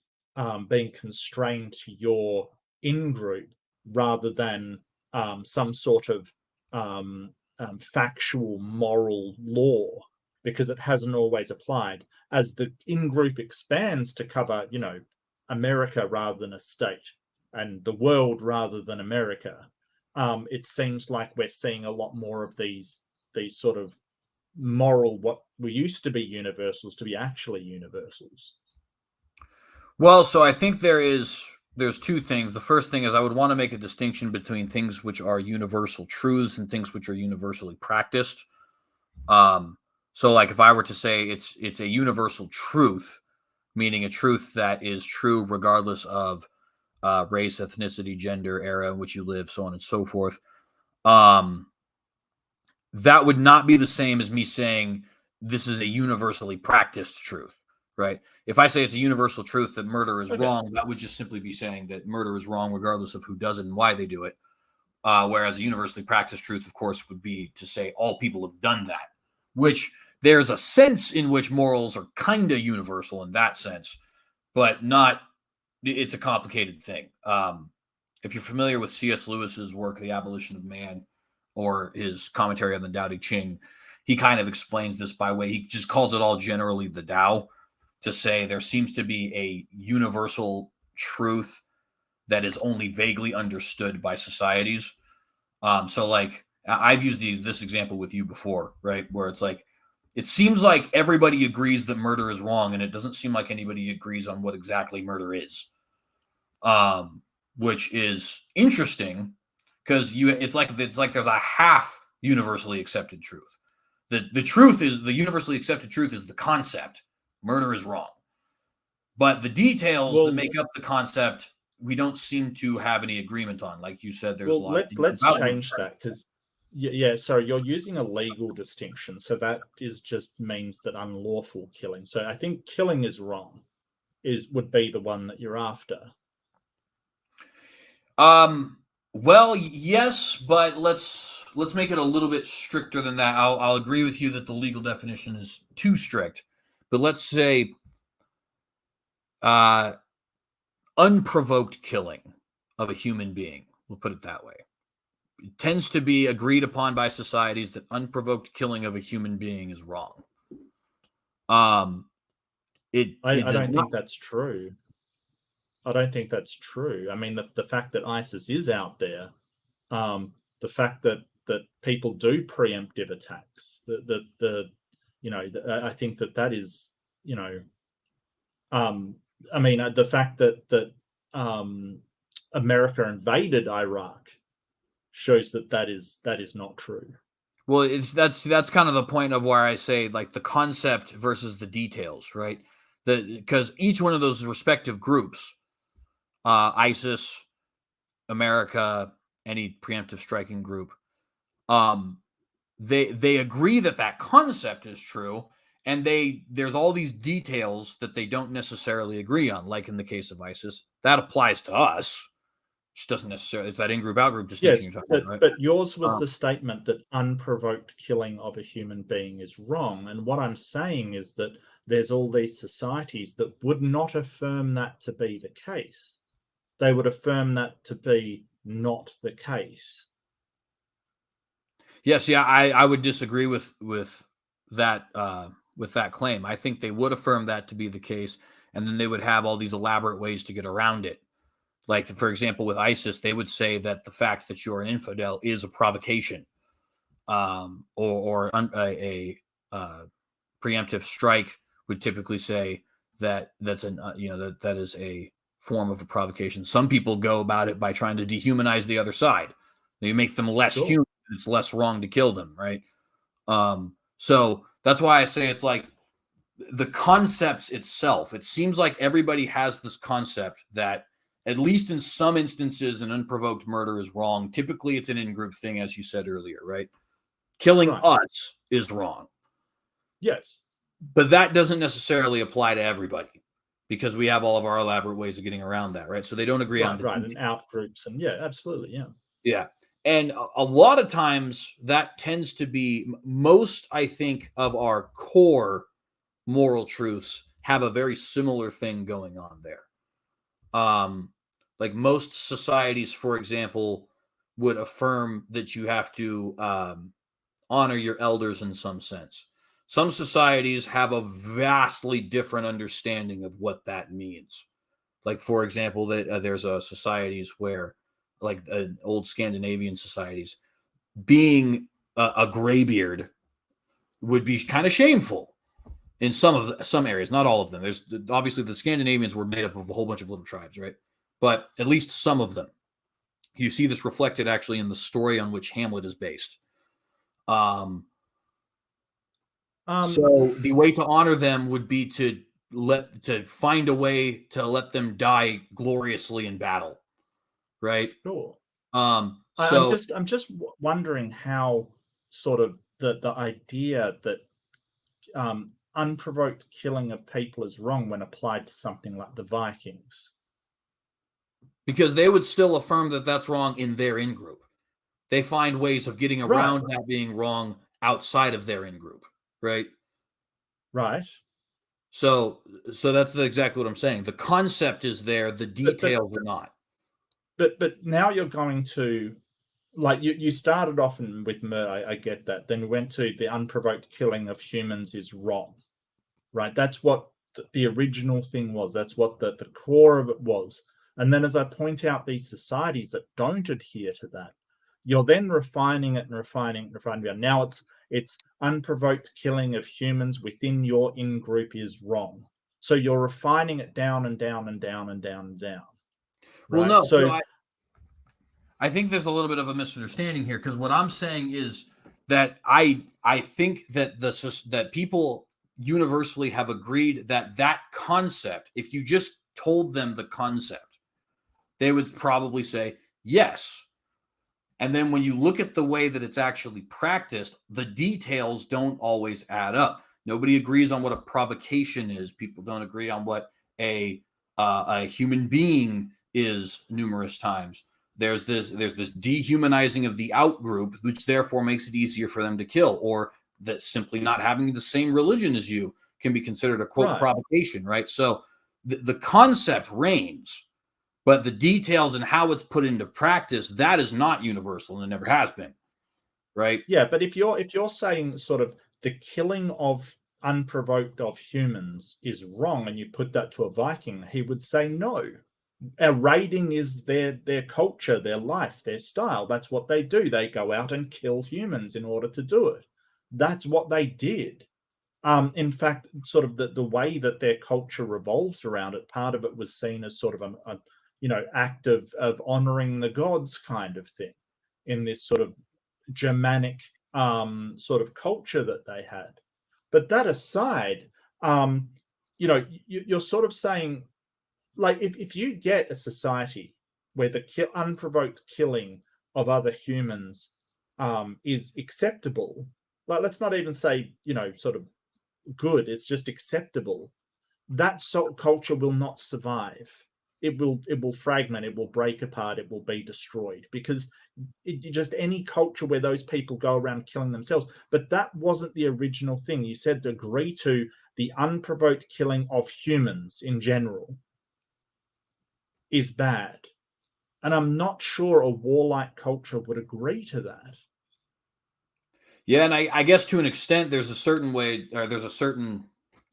being constrained to your in-group, rather than some sort of factual moral law, because it hasn't always applied. As the in-group expands to cover, America rather than a state, and the world rather than America, it seems like we're seeing a lot more of these sort of what we used to be universals to be actually universals? Well, so I think there's two things. The first thing is I would want to make a distinction between things which are universal truths and things which are universally practiced. So like if I were to say it's a universal truth, meaning a truth that is true regardless of race, ethnicity, gender, era in which you live, so on and so forth. That would not be the same as me saying this is a universally practiced truth, right? If I say it's a universal truth that murder is wrong, that would just simply be saying that murder is wrong regardless of who does it and why they do it. Whereas a universally practiced truth, of course, would be to say all people have done that, which there's a sense in which morals are kind of universal in that sense, but not, it's a complicated thing. If you're familiar with C.S. Lewis's work, The Abolition of Man, or his commentary on the Tao Te Ching, he kind of explains this by way, he just calls it all generally the Tao, to say there seems to be a universal truth that is only vaguely understood by societies. So like I've used this example with you before, right? Where it's like, it seems like everybody agrees that murder is wrong, and it doesn't seem like anybody agrees on what exactly murder is. Which is interesting because it's like there's a half universally accepted truth. The truth is, the universally accepted truth is the concept. Murder is wrong. But the details that make up the concept, we don't seem to have any agreement on. Like you said, there's a lot. Let's change that, because sorry, you're using a legal distinction, so that just means that unlawful killing. So I think killing is wrong would be the one that you're after. Well, yes, but let's make it a little bit stricter than that. I'll agree with you that the legal definition is too strict, but let's say unprovoked killing of a human being. We'll put it that way. It tends to be agreed upon by societies that unprovoked killing of a human being is wrong. I don't think that's true. I don't think that's true. I mean, the fact that ISIS is out there, the fact that people do preemptive attacks, I think that is, I mean, the fact that America invaded Iraq shows that is not true. Well, that's kind of the point of where I say like the concept versus the details, right? Because each one of those respective groups, ISIS, America, any preemptive striking group, they agree that concept is true, and there's all these details that they don't necessarily agree on. Like in the case of ISIS, that applies to us, which doesn't necessarily, it's that in-group out-group distinction you're talking about, right? But yours was the statement that unprovoked killing of a human being is wrong, and what I'm saying is that there's all these societies that would not affirm that to be the case. They would affirm that to be not the case. Yes, yeah, I would disagree with that claim. I think they would affirm that to be the case, and then they would have all these elaborate ways to get around it. Like, for example, with ISIS, they would say that the fact that you're an infidel is a provocation, or a preemptive strike would typically say that that's that is a form of a provocation. Some people go about it by trying to dehumanize the other side. They make them less human. It's less wrong to kill them, right? So that's why I say it's like the concepts itself. It seems like everybody has this concept that, at least in some instances, an unprovoked murder is wrong. Typically, it's an in-group thing, as you said earlier, right? Killing us is wrong. Yes. But that doesn't necessarily apply to everybody, because we have all of our elaborate ways of getting around that, right? So they don't agree on the and out groups, and absolutely, yeah. And a lot of times that tends to be most, I think, of our core moral truths have a very similar thing going on there. Like most societies, for example, would affirm that you have to honor your elders in some sense. Some societies have a vastly different understanding of what that means. Like, for example, there's societies where, like old Scandinavian societies, being a graybeard would be kind of shameful in some areas, not all of them. There's obviously the Scandinavians were made up of a whole bunch of little tribes, right? But at least some of them. You see this reflected actually in the story on which Hamlet is based. So the way to honor them would be to find a way to let them die gloriously in battle, right? Sure. So I'm just wondering how sort of the idea that unprovoked killing of people is wrong when applied to something like the Vikings. Because they would still affirm that that's wrong in their in-group. They find ways of getting around that being wrong outside of their in-group, right? Right. So that's exactly what I'm saying. The concept is there, the details are not. But now you're going to, like, you started off with murder, I get that. Then we went to the unprovoked killing of humans is wrong, right? That's what the original thing was. That's what the core of it was. And then as I point out these societies that don't adhere to that, you're then refining it and refining it. Now it's unprovoked killing of humans within your in-group is wrong. So you're refining it down and down and down and down and down. Right? Well, no. So I think there's a little bit of a misunderstanding here, because what I'm saying is that I think that that people universally have agreed that concept, if you just told them the concept, they would probably say yes. And then when you look at the way that it's actually practiced, the details don't always add up. Nobody agrees on what a provocation is. People don't agree on what a human being is numerous times. There's this dehumanizing of the out-group, which therefore makes it easier for them to kill, or that simply not having the same religion as you can be considered a quote provocation, right? So the concept reigns, but the details and how it's put into practice, that is not universal, and it never has been, right? Yeah, but if you're saying sort of the killing of unprovoked of humans is wrong, and you put that to a Viking, he would say no. Raiding is their culture, their life, their style. That's what they do. They go out and kill humans in order to do it. That's what they did. In fact, sort of the way that their culture revolves around it, part of it was seen as sort of a act of honoring the gods kind of thing in this sort of Germanic sort of culture that they had. But that aside, you're sort of saying, like, if you get a society where the unprovoked killing of other humans is acceptable, like, let's not even say, sort of good, it's just acceptable, that culture will not survive. It will fragment, it will break apart, it will be destroyed, because just any culture where those people go around killing themselves. But that wasn't the original thing. You said to agree to the unprovoked killing of humans in general is bad. And I'm not sure a warlike culture would agree to that. Yeah, and I guess to an extent, there's a certain way, or there's a certain,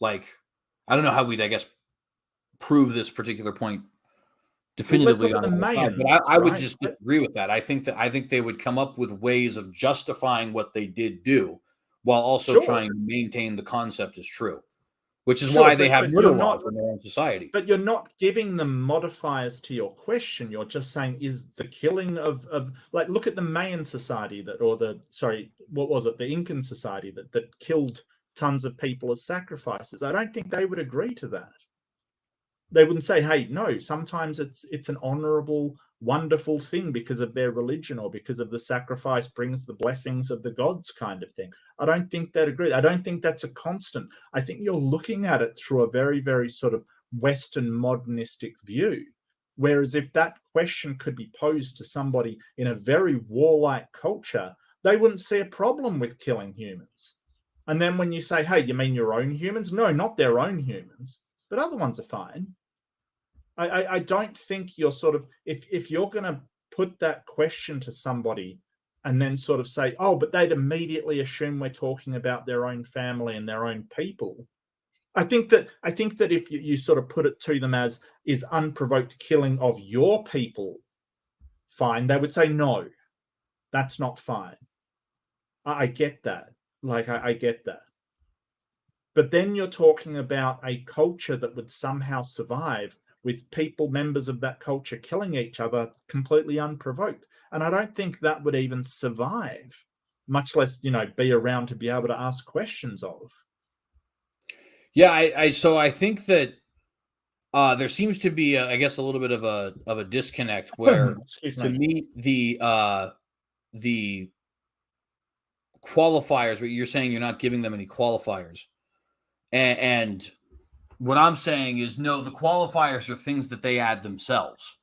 like, I don't know how we'd, I guess, prove this particular point definitively on the Mayans, but I would just disagree with that. I think they would come up with ways of justifying what they did do, while also trying to maintain the concept as true, which is why they have murder laws in their own society. But you're not giving them modifiers to your question. You're just saying, is the killing of like, look at the Mayan society what was it? The Incan society that killed tons of people as sacrifices. I don't think they would agree to that. They wouldn't say, hey, no, sometimes it's an honorable, wonderful thing because of their religion or because of the sacrifice brings the blessings of the gods kind of thing. I don't think they'd agree. I don't think that's a constant. I think you're looking at it through a very, very sort of Western modernistic view. Whereas if that question could be posed to somebody in a very warlike culture, they wouldn't see a problem with killing humans. And then when you say, hey, you mean your own humans? No, not their own humans, but other ones are fine. I don't think you're sort of, if you're going to put that question to somebody and then sort of say, oh, but they'd immediately assume we're talking about their own family and their own people. I think that if you sort of put it to them as, is unprovoked killing of your people fine, they would say, no, that's not fine. I get that. Like, I get that. But then you're talking about a culture that would somehow survive with people, members of that culture, killing each other completely unprovoked. And I don't think that would even survive, much less, be around to be able to ask questions of. Yeah, so I think that there seems to be, I guess, a little bit of a disconnect where, Excuse to me. me, the qualifiers. What you're saying, you're not giving them any qualifiers, and what I'm saying is, no, the qualifiers are things that they add themselves.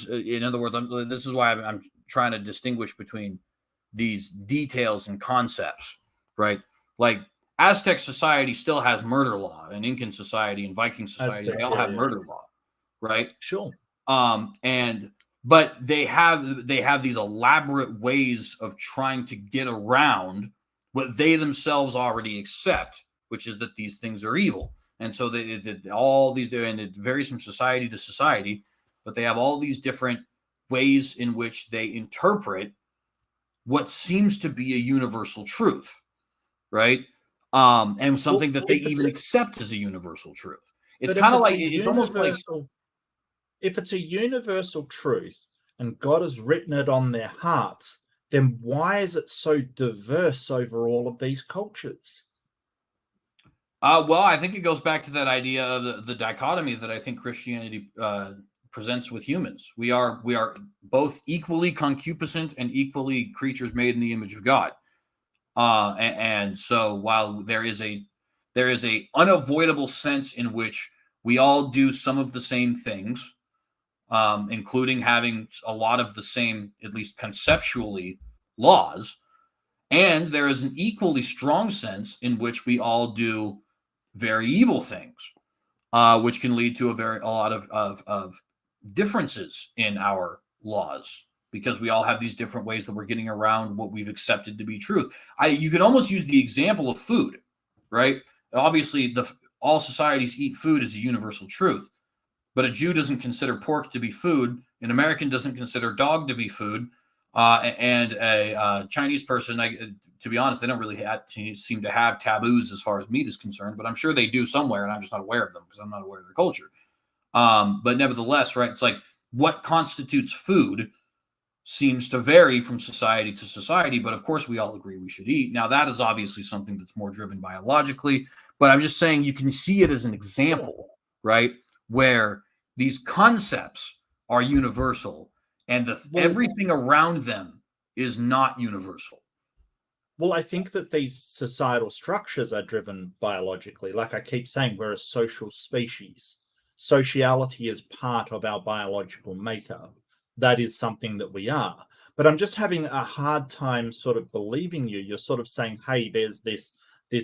In other words, this is why I'm trying to distinguish between these details and concepts, right? Like Aztec society still has murder law, and Incan society and Viking society, Aztec, they all have murder law, right? Sure. But they have these elaborate ways of trying to get around what they themselves already accept, which is that these things are evil. And so all these, and it varies from society to society, but they have all these different ways in which they interpret what seems to be a universal truth, right? And something that they even accept as a universal truth. It's kind of like, it's almost like, if it's a universal truth and God has written it on their hearts, then why is it so diverse over all of these cultures? Well, I think it goes back to that idea of the dichotomy that I think Christianity presents with humans. We are both equally concupiscent and equally creatures made in the image of God. And so while there is a unavoidable sense in which we all do some of the same things, including having a lot of the same, at least conceptually, laws, and there is an equally strong sense in which we all do very evil things, which can lead to a lot of differences in our laws, because we all have these different ways that we're getting around what we've accepted to be truth. You could almost use the example of food, right? Obviously, all societies eat food as a universal truth, but a Jew doesn't consider pork to be food. An American doesn't consider dog to be food. And a Chinese person, to be honest, they don't really seem to have taboos as far as meat is concerned, but I'm sure they do somewhere, and I'm just not aware of them because I'm not aware of their culture. But nevertheless, right, it's like what constitutes food seems to vary from society to society, but of course we all agree we should eat. Now, that is obviously something that's more driven biologically, but I'm just saying you can see it as an example, right, where these concepts are universal and everything around them is not universal. Well, I think that these societal structures are driven biologically. Like I keep saying, we're a social species. Sociality is part of our biological makeup. That is something that we are. But I'm just having a hard time sort of believing you. You're sort of saying, hey, there's this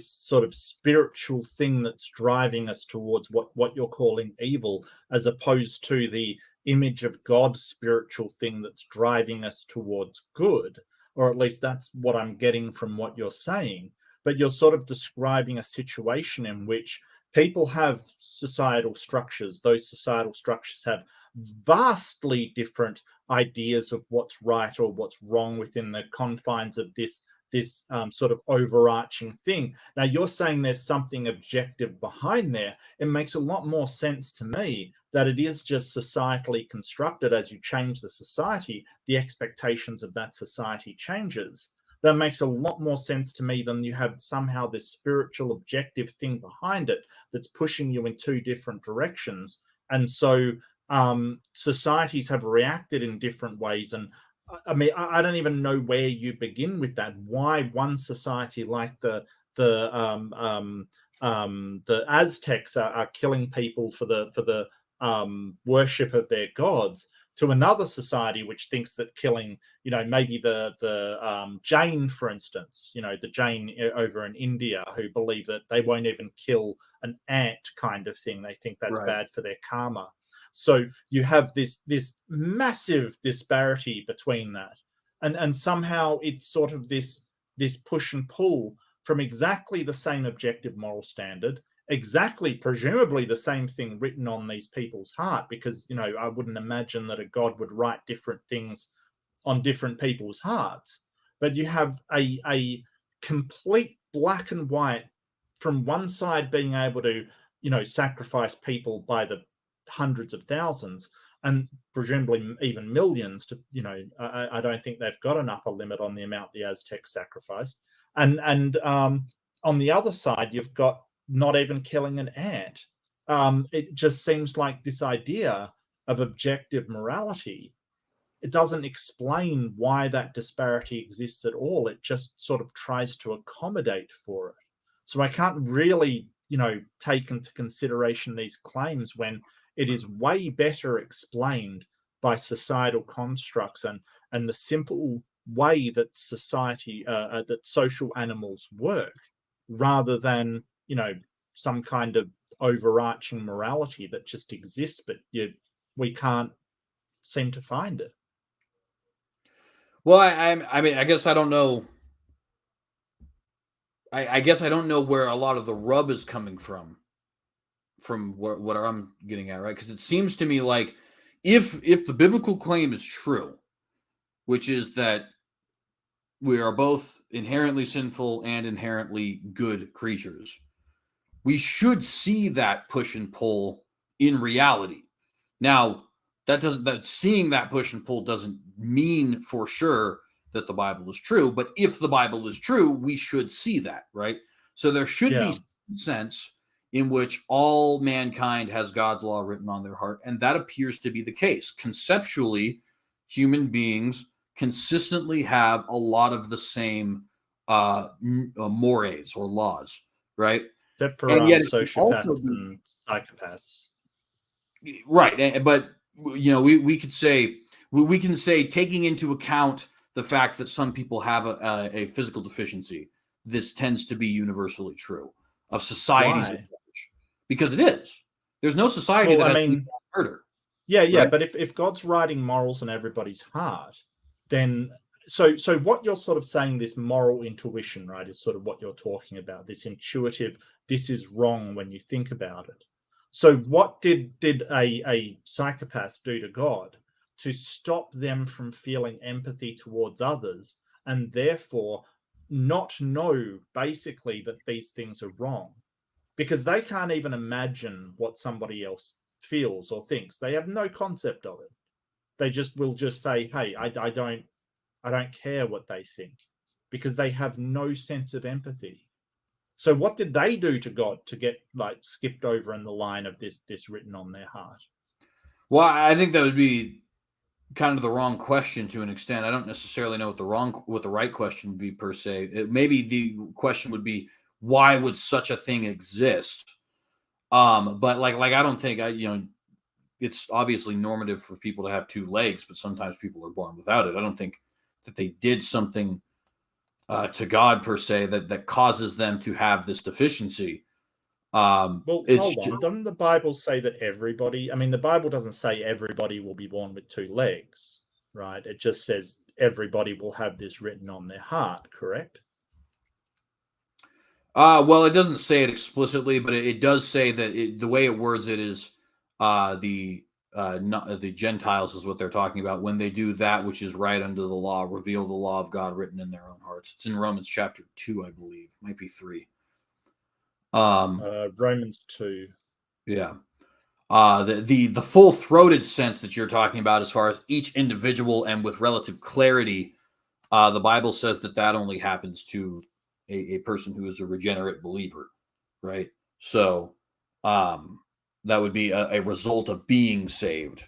sort of spiritual thing that's driving us towards what you're calling evil, as opposed to the image of God spiritual thing that's driving us towards good. Or at least that's what I'm getting from what you're saying. But you're sort of describing a situation in which people have societal structures. Those societal structures have vastly different ideas of what's right or what's wrong within the confines of this sort of overarching thing. Now, you're saying there's something objective behind there. It makes a lot more sense to me that it is just societally constructed. As you change the society, the expectations of that society changes. That makes a lot more sense to me than you have somehow this spiritual objective thing behind it that's pushing you in two different directions. And so societies have reacted in different ways. And I mean, I don't even know where you begin with that. Why one society like the Aztecs are killing people for the worship of their gods, to another society which thinks that killing, maybe the Jain, for instance, the Jain over in India, who believe that they won't even kill an ant, kind of thing. They think that's bad for their karma. So you have this massive disparity between that, and somehow it's sort of this push and pull from exactly the same objective moral standard, exactly presumably the same thing written on these people's heart, because I wouldn't imagine that a God would write different things on different people's hearts. But you have a complete black and white, from one side being able to, sacrifice people by the hundreds of thousands and presumably even millions to, I don't think they've got an upper limit on the amount the Aztecs sacrificed. And on the other side, you've got not even killing an ant. It just seems like this idea of objective morality, it doesn't explain why that disparity exists at all. It just sort of tries to accommodate for it. So I can't really, take into consideration these claims when it is way better explained by societal constructs and the simple way that society, that social animals work, rather than, some kind of overarching morality that just exists, but we can't seem to find it. Well, I mean, I guess I don't know. I guess I don't know where a lot of the rub is coming from what I'm getting at, right? Because it seems to me like if the biblical claim is true, which is that we are both inherently sinful and inherently good creatures, we should see that push and pull in reality. Now, that seeing that push and pull doesn't mean for sure that the Bible is true, but if the Bible is true, we should see that, right? So there should be some sense in which all mankind has God's law written on their heart, and that appears to be the case. Conceptually, human beings consistently have a lot of the same mores or laws, right? Except for And yet sociopaths and psychopaths. Right. But, we could say, we can say, taking into account the fact that some people have a physical deficiency, this tends to be universally true of societies. Why? Because it is. There's no society that has murder. Yeah, right? But if God's writing morals in everybody's heart, then so what you're sort of saying, this moral intuition, right, is sort of what you're talking about, this intuitive, this is wrong when you think about it. So what did a psychopath do to God to stop them from feeling empathy towards others and therefore not know basically that these things are wrong? Because they can't even imagine what somebody else feels or thinks. They have no concept of it. They will just say, hey, I don't care what they think, because they have no sense of empathy. So what did they do to God to get skipped over in the line of this written on their heart? Well, I think that would be kind of the wrong question to an extent. I don't necessarily know what the right question would be per se. Maybe the question would be, why would such a thing exist? But like I don't think it's obviously normative for people to have two legs, but sometimes people are born without it. I don't think that they did something to God per se that causes them to have this deficiency. Well, hold on. Doesn't the Bible say that everybody? I mean, the Bible doesn't say everybody will be born with two legs, right? It just says everybody will have this written on their heart, correct? Well, it doesn't say it explicitly, but it does say that the way it words it is the Gentiles is what they're talking about when they do that which is right under the law, reveal the law of God written in their own hearts. It's in Romans chapter 2, I believe. Might be 3. Romans 2. Yeah. The full-throated sense that you're talking about as far as each individual and with relative clarity, the Bible says that only happens to a person who is a regenerate believer, right? So that would be a result of being saved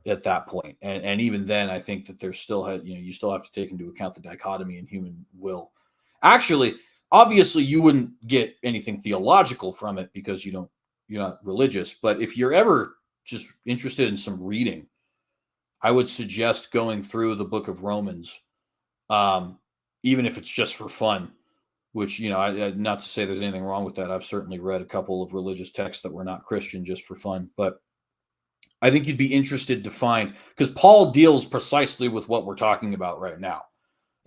at that point. And even then, I think that there's still, you still have to take into account the dichotomy in human will. Actually, obviously, you wouldn't get anything theological from it because you're not religious. But if you're ever just interested in some reading, I would suggest going through the book of Romans, even if it's just for fun. Which, not to say there's anything wrong with that. I've certainly read a couple of religious texts that were not Christian just for fun. But I think you'd be interested to find, because Paul deals precisely with what we're talking about right now,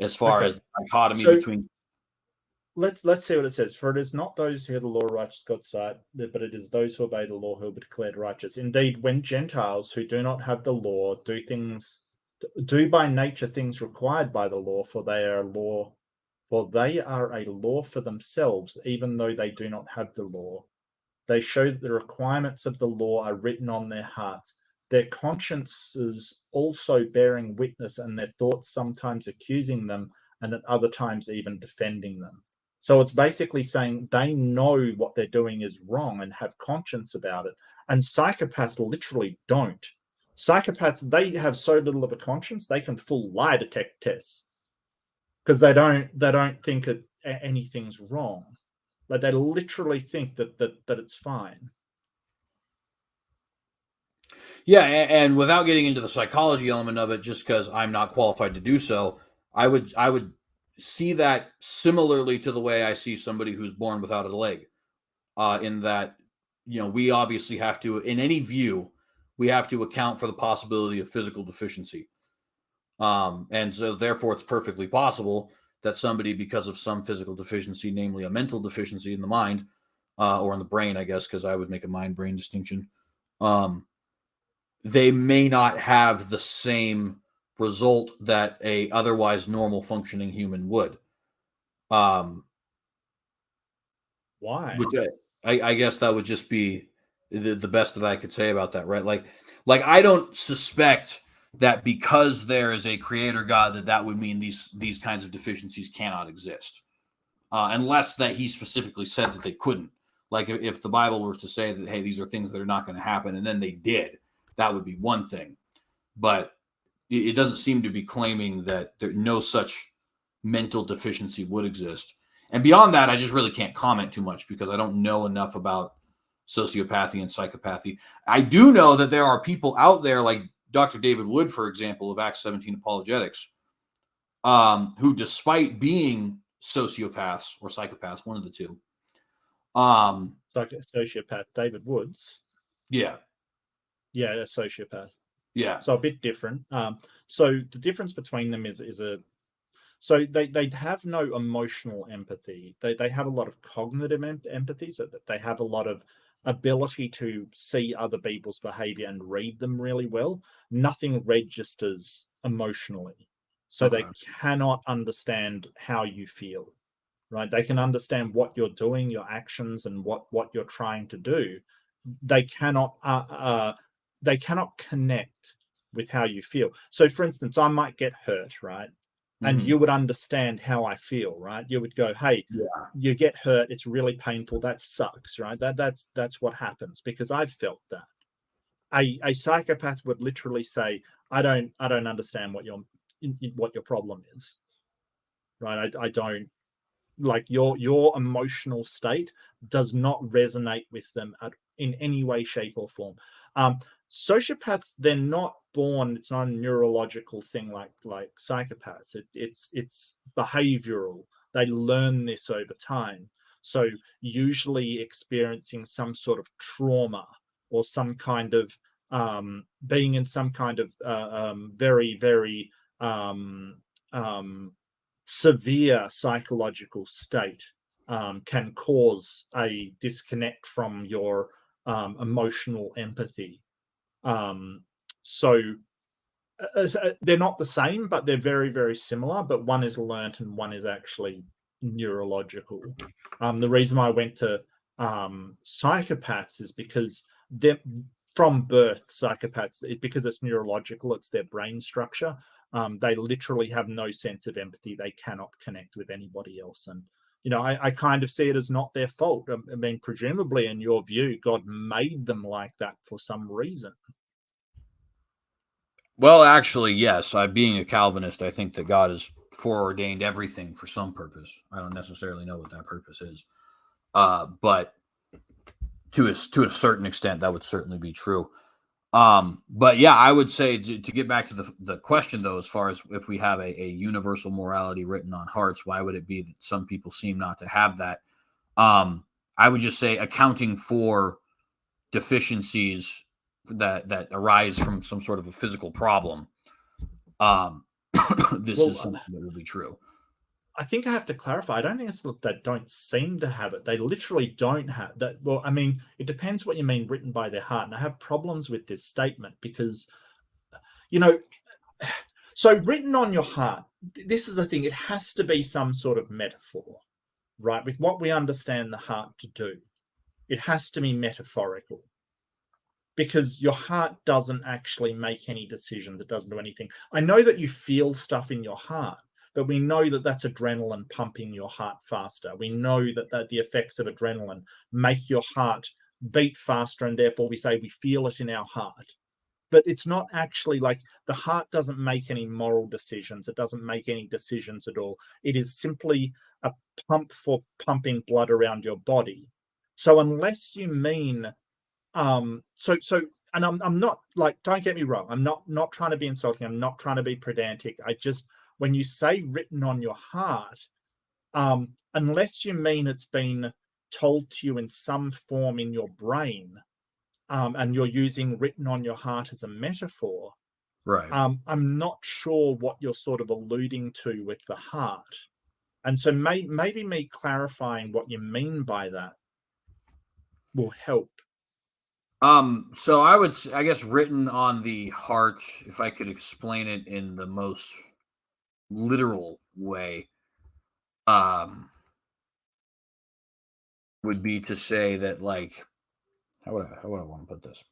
as far as the dichotomy between. Let's see what it says. For it is not those who have the law of righteous God's sight, but it is those who obey the law who will be declared righteous. Indeed, when Gentiles who do not have the law do by nature things required by the law, for they are law for they are a law for themselves, even though they do not have the law. They show that the requirements of the law are written on their hearts, their consciences also bearing witness, and their thoughts sometimes accusing them, and at other times even defending them. So it's basically saying they know what they're doing is wrong and have conscience about it. And psychopaths literally don't. Psychopaths, they have so little of a conscience, they can full lie detect tests because they don't think anything's wrong. Like they literally think that it's fine. Yeah, and without getting into the psychology element of it, just because I'm not qualified to do so, I would see that similarly to the way I see somebody who's born without a leg. In that, we obviously have to, in any view, we have to account for the possibility of physical deficiency. And so therefore it's perfectly possible that somebody, because of some physical deficiency, namely a mental deficiency in the mind, or in the brain, I guess, because I would make a mind-brain distinction, they may not have the same result that a otherwise normal functioning human would. Why? Which I guess that would just be the best that I could say about that, right? Like I don't suspect that because there is a creator God that would mean these kinds of deficiencies cannot exist, unless that he specifically said that they couldn't. Like if the Bible were to say that, hey, these are things that are not going to happen, and then they did, that would be one thing. But it doesn't seem to be claiming that no such mental deficiency would exist. And beyond that, I just really can't comment too much because I don't know enough about sociopathy and psychopathy. I do know that there are people out there like Dr. David Wood, for example, of Acts 17 Apologetics, who, despite being sociopaths or psychopaths, one of the two. Sociopath David Woods. Yeah. Yeah, a sociopath. Yeah. So a bit different. So the difference between them is so they have no emotional empathy. They have a lot of cognitive empathy, so that they have a lot of ability to see other people's behavior and read them really well. Nothing registers emotionally. So they cannot understand how you feel, right? They can understand what you're doing, your actions, and what you're trying to do. They cannot connect with how you feel. So for instance, I might get hurt, right? And you would understand how I feel, right? You would go, hey, you get hurt, it's really painful, that sucks, right? That's what happens because I've felt that. A psychopath would literally say, I don't understand what your problem is, right? I don't, like, your emotional state does not resonate with them in any way, shape, or form. Sociopaths, they're not born, it's not a neurological thing like psychopaths. It's behavioral. They learn this over time. So usually experiencing some sort of trauma or some kind of being in some kind of very, very severe psychological state can cause a disconnect from your emotional empathy. So they're not the same, but they're very, very similar. But one is learnt and one is actually neurological. The reason I went to psychopaths is because they're from birth, psychopaths, because it's neurological, it's their brain structure. They literally have no sense of empathy. They cannot connect with anybody else. And I kind of see it as not their fault. I mean, presumably, in your view, God made them like that for some reason. Well, actually, yes. Being a Calvinist, I think that God has foreordained everything for some purpose. I don't necessarily know what that purpose is, but to a certain extent, that would certainly be true. But yeah, I would say to get back to the question, though, as far as if we have a universal morality written on hearts, why would it be that some people seem not to have that? I would just say accounting for deficiencies that arise from some sort of a physical problem. This is something that will be true. I think I have to clarify. I don't think it's that they don't seem to have it. They literally don't have that. Well, I mean, it depends what you mean written by their heart. And I have problems with this statement because, so written on your heart, this is the thing. It has to be some sort of metaphor, right? With what we understand the heart to do, it has to be metaphorical, because your heart doesn't actually make any decisions. It doesn't do anything. I know that you feel stuff in your heart, but we know that that's adrenaline pumping your heart faster. We know that the effects of adrenaline make your heart beat faster, and therefore we say we feel it in our heart. But it's not actually like, the heart doesn't make any moral decisions. It doesn't make any decisions at all. It is simply a pump for pumping blood around your body. So unless you mean, and I'm not, like, don't get me wrong, I'm not trying to be insulting, I'm not trying to be pedantic. I just, when you say written on your heart, unless you mean it's been told to you in some form in your brain, and you're using written on your heart as a metaphor, Right. I'm not sure what you're sort of alluding to with the heart. And so maybe me clarifying what you mean by that will help. So I guess written on the heart, if I could explain it in the most literal way, would be to say that, like, how would I want to put this?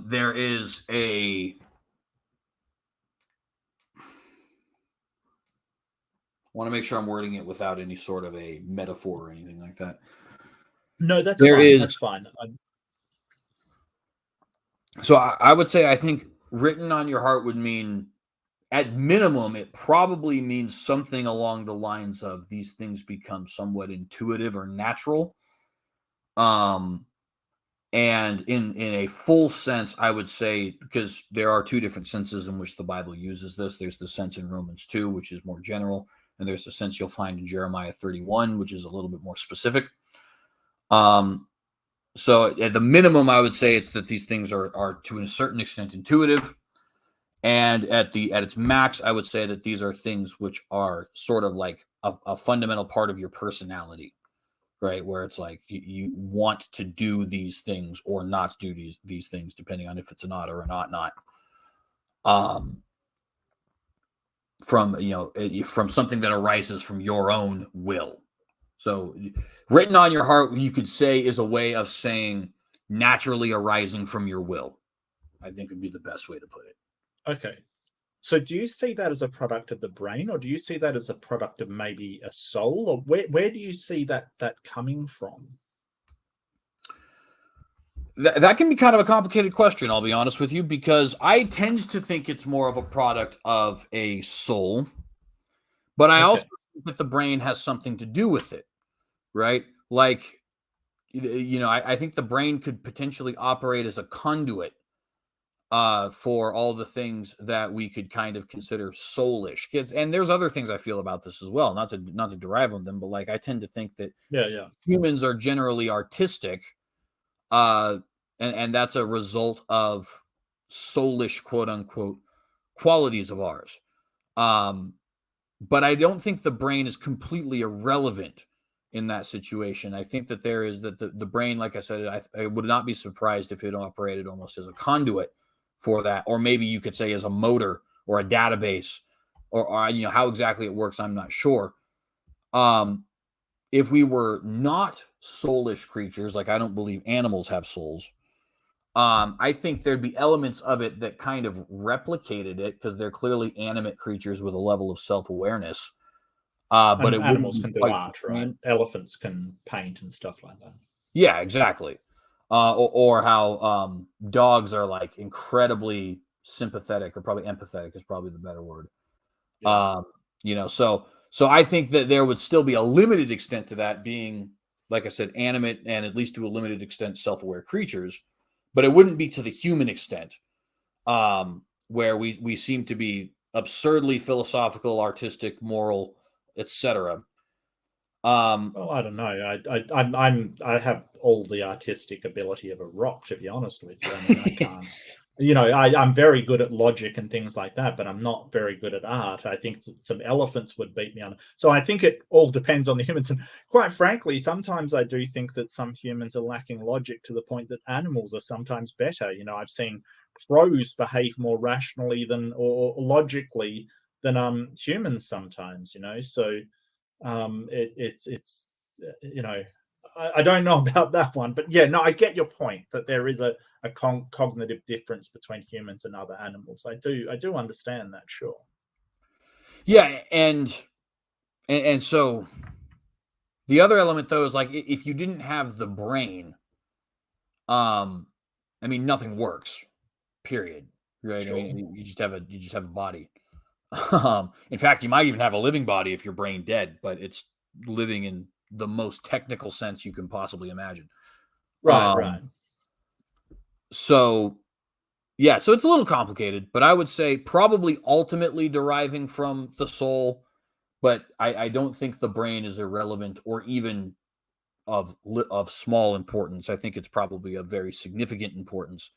There is I want to make sure I'm wording it without any sort of a metaphor or anything like that. No, that's fine. That's fine. So I would say, I think written on your heart would mean, at minimum, it probably means something along the lines of these things become somewhat intuitive or natural. And in a full sense, I would say, because there are two different senses in which the Bible uses this. There's the sense in Romans 2, which is more general, and there's the sense you'll find in Jeremiah 31, which is a little bit more specific. So at the minimum, I would say it's that these things are to a certain extent intuitive. And at its max, I would say that these are things which are sort of like a fundamental part of your personality, right? Where it's like you want to do these things or not do these things, depending on if it's an odd or an not. From something that arises from your own will. So written on your heart, you could say, is a way of saying naturally arising from your will. I think would be the best way to put it. Okay. So do you see that as a product of the brain, or do you see that as a product of maybe a soul, or where do you see that coming from? That can be kind of a complicated question, I'll be honest with you, because I tend to think it's more of a product of a soul, but I also think that the brain has something to do with it, right? Like, I think the brain could potentially operate as a conduit for all the things that we could kind of consider soulish. And there's other things I feel about this as well, not to derive on them, but like I tend to think that humans are generally artistic, and that's a result of soulish, quote unquote, qualities of ours. But I don't think the brain is completely irrelevant in that situation. I think that the brain, like I said, I would not be surprised if it operated almost as a conduit for that, or maybe you could say as a motor or a database, or how exactly it works, I'm not sure. If we were not soulish creatures, like I don't believe animals have souls, I think there'd be elements of it that kind of replicated it, because they're clearly animate creatures with a level of self-awareness. But animals can do art, right? Elephants can paint and stuff like that. Yeah, exactly. Or how dogs are like incredibly sympathetic, or probably empathetic is probably the better word. Yeah. So I think that there would still be a limited extent to that being, like I said, animate, and at least to a limited extent self-aware creatures, but it wouldn't be to the human extent, where we seem to be absurdly philosophical, artistic, moral, etc. Well, I don't know. I have all the artistic ability of a rock, to be honest with you. I mean, I can't. I'm very good at logic and things like that, but I'm not very good at art. I think some elephants would beat me on. So I think it all depends on the humans. And quite frankly, sometimes I do think that some humans are lacking logic to the point that animals are sometimes better. I've seen crows behave more rationally than or logically than humans sometimes, so it's I don't know about that one, but yeah, no, I get your point that there is a cognitive difference between humans and other animals. I do understand that, sure. Yeah, and so the other element though is like if you didn't have the brain, I mean nothing works. Period. Right? Sure. I mean you just have a body. In fact, you might even have a living body if your brain dead, but it's living in the most technical sense you can possibly imagine. Right. So yeah, so it's a little complicated, but I would say probably ultimately deriving from the soul, but I don't think the brain is irrelevant or even of small importance. I think it's probably of very significant importance.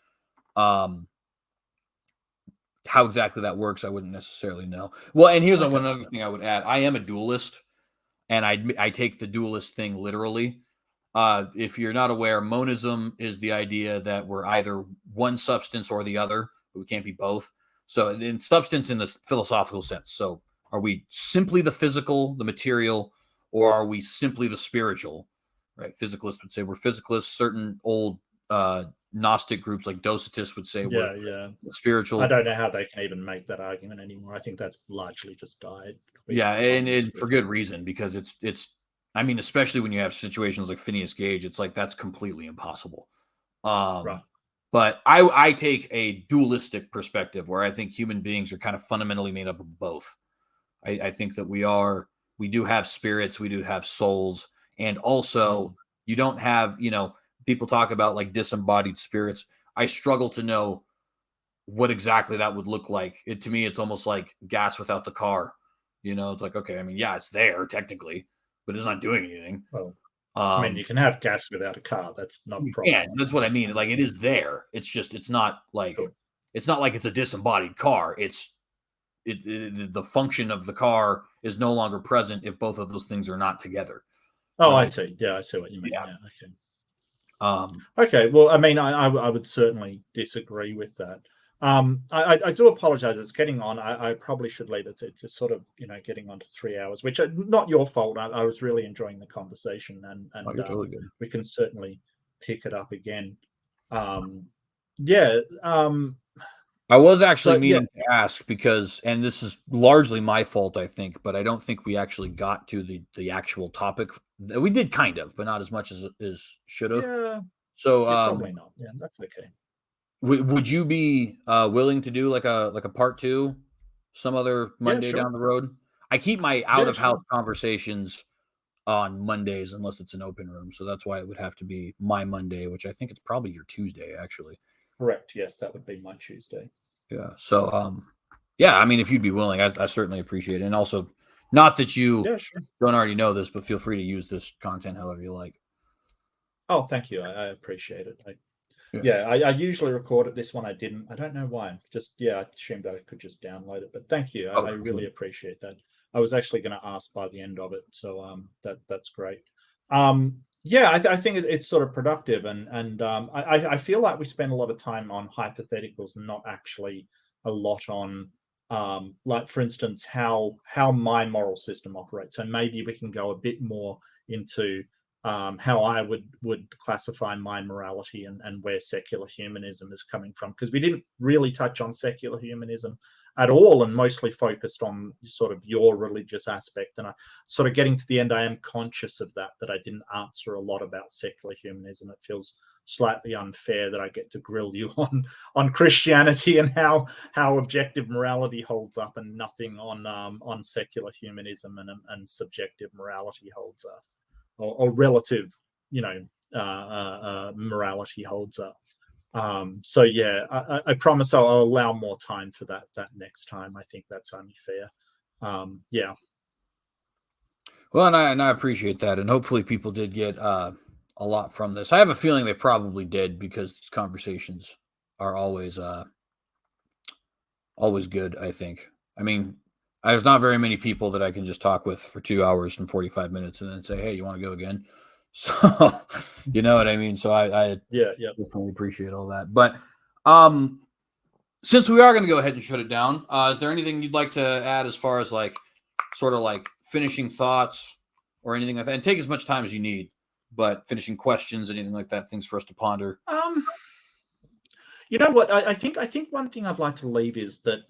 Um, how exactly that works, I wouldn't necessarily know. Well, and here's one other thing I would add. I am a dualist, and I take the dualist thing literally. If you're not aware, monism is the idea that we're either one substance or the other, but we can't be both. So in substance in this philosophical sense. So are we simply the physical, the material, or are we simply the spiritual? Right? Physicalists would say we're physicalists. Certain old Gnostic groups like Docetists would say we're spiritual. I don't know how they can even make that argument anymore. I think that's largely just died. Yeah, and for good reason, because it's I mean, especially when you have situations like Phineas Gage, it's like that's completely impossible. Right. But I take a dualistic perspective where I think human beings are kind of fundamentally made up of both. I think that we do have spirits, we do have souls, and also you don't have, people talk about like disembodied spirits. I struggle to know what exactly that would look like. To me, it's almost like gas without the car. It's like, okay, I mean, yeah, it's there technically, but it's not doing anything. Well, I mean, you can have gas without a car. That's not a problem. Yeah, that's what I mean. Like, it is there. It's just, it's not like it's a disembodied car. The function of the car is no longer present if both of those things are not together. Oh, I see. Yeah, I see what you mean. Yeah. Okay. Okay. Well, I mean, I would certainly disagree with that. I do apologize. It's getting on. I probably should leave it to sort of, getting on to 3 hours, which not your fault. I was really enjoying the conversation, and totally good. We can certainly pick it up again. I was actually meaning to ask because, and this is largely my fault, I think, but I don't think we actually got to the actual topic. We did kind of, but not as much as should have. Yeah. So probably not. Yeah, that's okay. Would you be willing to do like a part 2 some other Monday down the road? I keep my out of house conversations on Mondays unless it's an open room, so that's why it would have to be my Monday, which I think it's probably your Tuesday actually. Correct. Yes, that would be my Tuesday. Yeah. So yeah, I mean, if you'd be willing, I certainly appreciate it. And also, not that you don't already know this, but feel free to use this content however you like. Oh, thank you. I appreciate it. I usually record it. This one I didn't. I don't know why. I assumed I could just download it. But thank you. I really appreciate that. I was actually going to ask by the end of it, so that's great. I think it's sort of productive, and I feel like we spend a lot of time on hypotheticals and not actually a lot on like, for instance, how my moral system operates. So maybe we can go a bit more into how I would classify my morality and where secular humanism is coming from, because we didn't really touch on secular humanism at all and mostly focused on sort of your religious aspect. And I sort of getting to the end, I am conscious of that I didn't answer a lot about secular humanism. It feels slightly unfair that I get to grill you on Christianity and how objective morality holds up, and nothing on secular humanism and subjective morality holds up. Or relative, morality holds up. I promise I'll allow more time for that next time. I think that's only fair. Well, and I appreciate that, and hopefully people did get a lot from this. I have a feeling they probably did, because these conversations are always good, I think. I mean, there's not very many people that I can just talk with for 2 hours and 45 minutes and then say, hey, you want to go again? So, you know what I mean? So I definitely appreciate all that. But since we are going to go ahead and shut it down, is there anything you'd like to add as far as like sort of like finishing thoughts or anything like that? And take as much time as you need, but finishing questions, anything like that, things for us to ponder. You know what? I think one thing I'd like to leave is that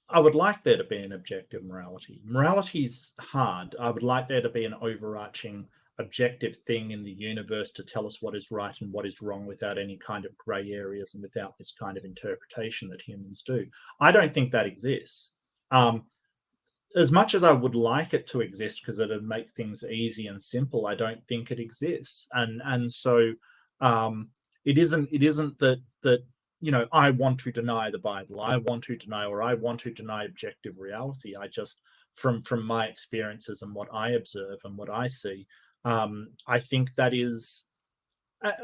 I would like there to be an objective morality. Morality's hard. I would like there to be an overarching objective thing in the universe to tell us what is right and what is wrong without any kind of gray areas and without this kind of interpretation that humans do. I don't think that exists. As much as I would like it to exist because it would make things easy and simple, I don't think it exists. And so it isn't that I want to deny the Bible. I want to deny objective reality. I just, from my experiences and what I observe and what I see, I think that is,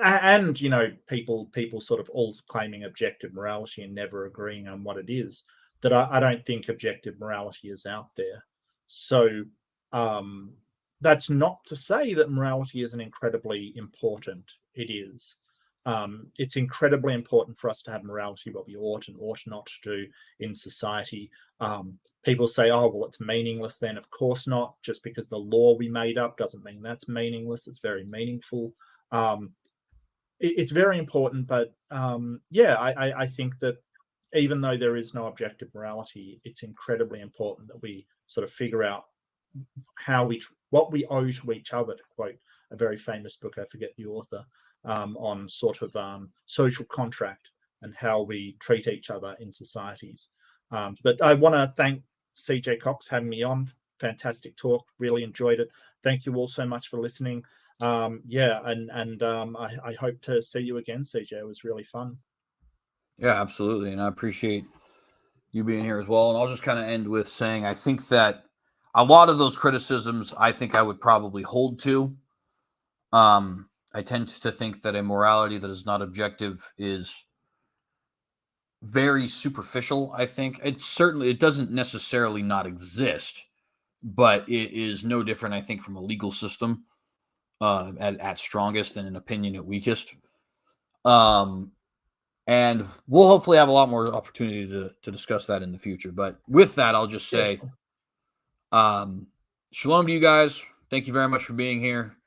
and people sort of all claiming objective morality and never agreeing on what it is. That I don't think objective morality is out there. So that's not to say that morality isn't incredibly important. It is. It's incredibly important for us to have morality, what we ought and ought not to do in society. People say, oh, well, it's meaningless then. Of course not. Just because the law we made up doesn't mean that's meaningless. It's very meaningful. It's very important. But I think that even though there is no objective morality, it's incredibly important that we sort of figure out what we owe to each other, to quote a very famous book, I forget the author, on sort of social contract and how we treat each other in societies. But I want to thank CJ Cox having me on. Fantastic talk. Really enjoyed it. Thank you all so much for listening. I hope to see you again, CJ. It was really fun. Yeah, absolutely. And I appreciate you being here as well. And I'll just kind of end with saying I think that a lot of those criticisms I think I would probably hold to. I tend to think that a morality that is not objective is very superficial. I think it doesn't necessarily not exist, but it is no different, I think, from a legal system at strongest and an opinion at weakest. And we'll hopefully have a lot more opportunity to discuss that in the future. But with that, I'll just say, shalom to you guys. Thank you very much for being here.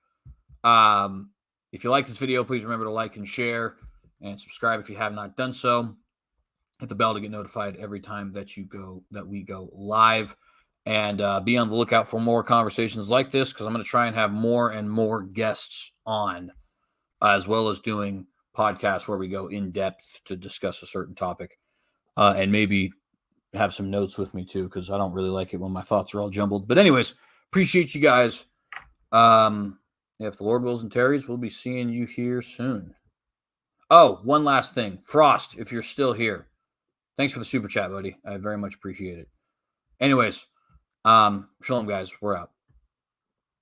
If you like this video, please remember to like and share and subscribe if you have not done so. Hit the bell to get notified every time that we go live, and be on the lookout for more conversations like this, because I'm going to try and have more and more guests on, as well as doing podcasts where we go in depth to discuss a certain topic, and maybe have some notes with me too, because I don't really like it when my thoughts are all jumbled. But anyways, appreciate you guys. If the Lord wills and tarries, we'll be seeing you here soon. Oh, one last thing. Frost, if you're still here, thanks for the super chat, buddy. I very much appreciate it. Anyways, shalom, guys. We're out.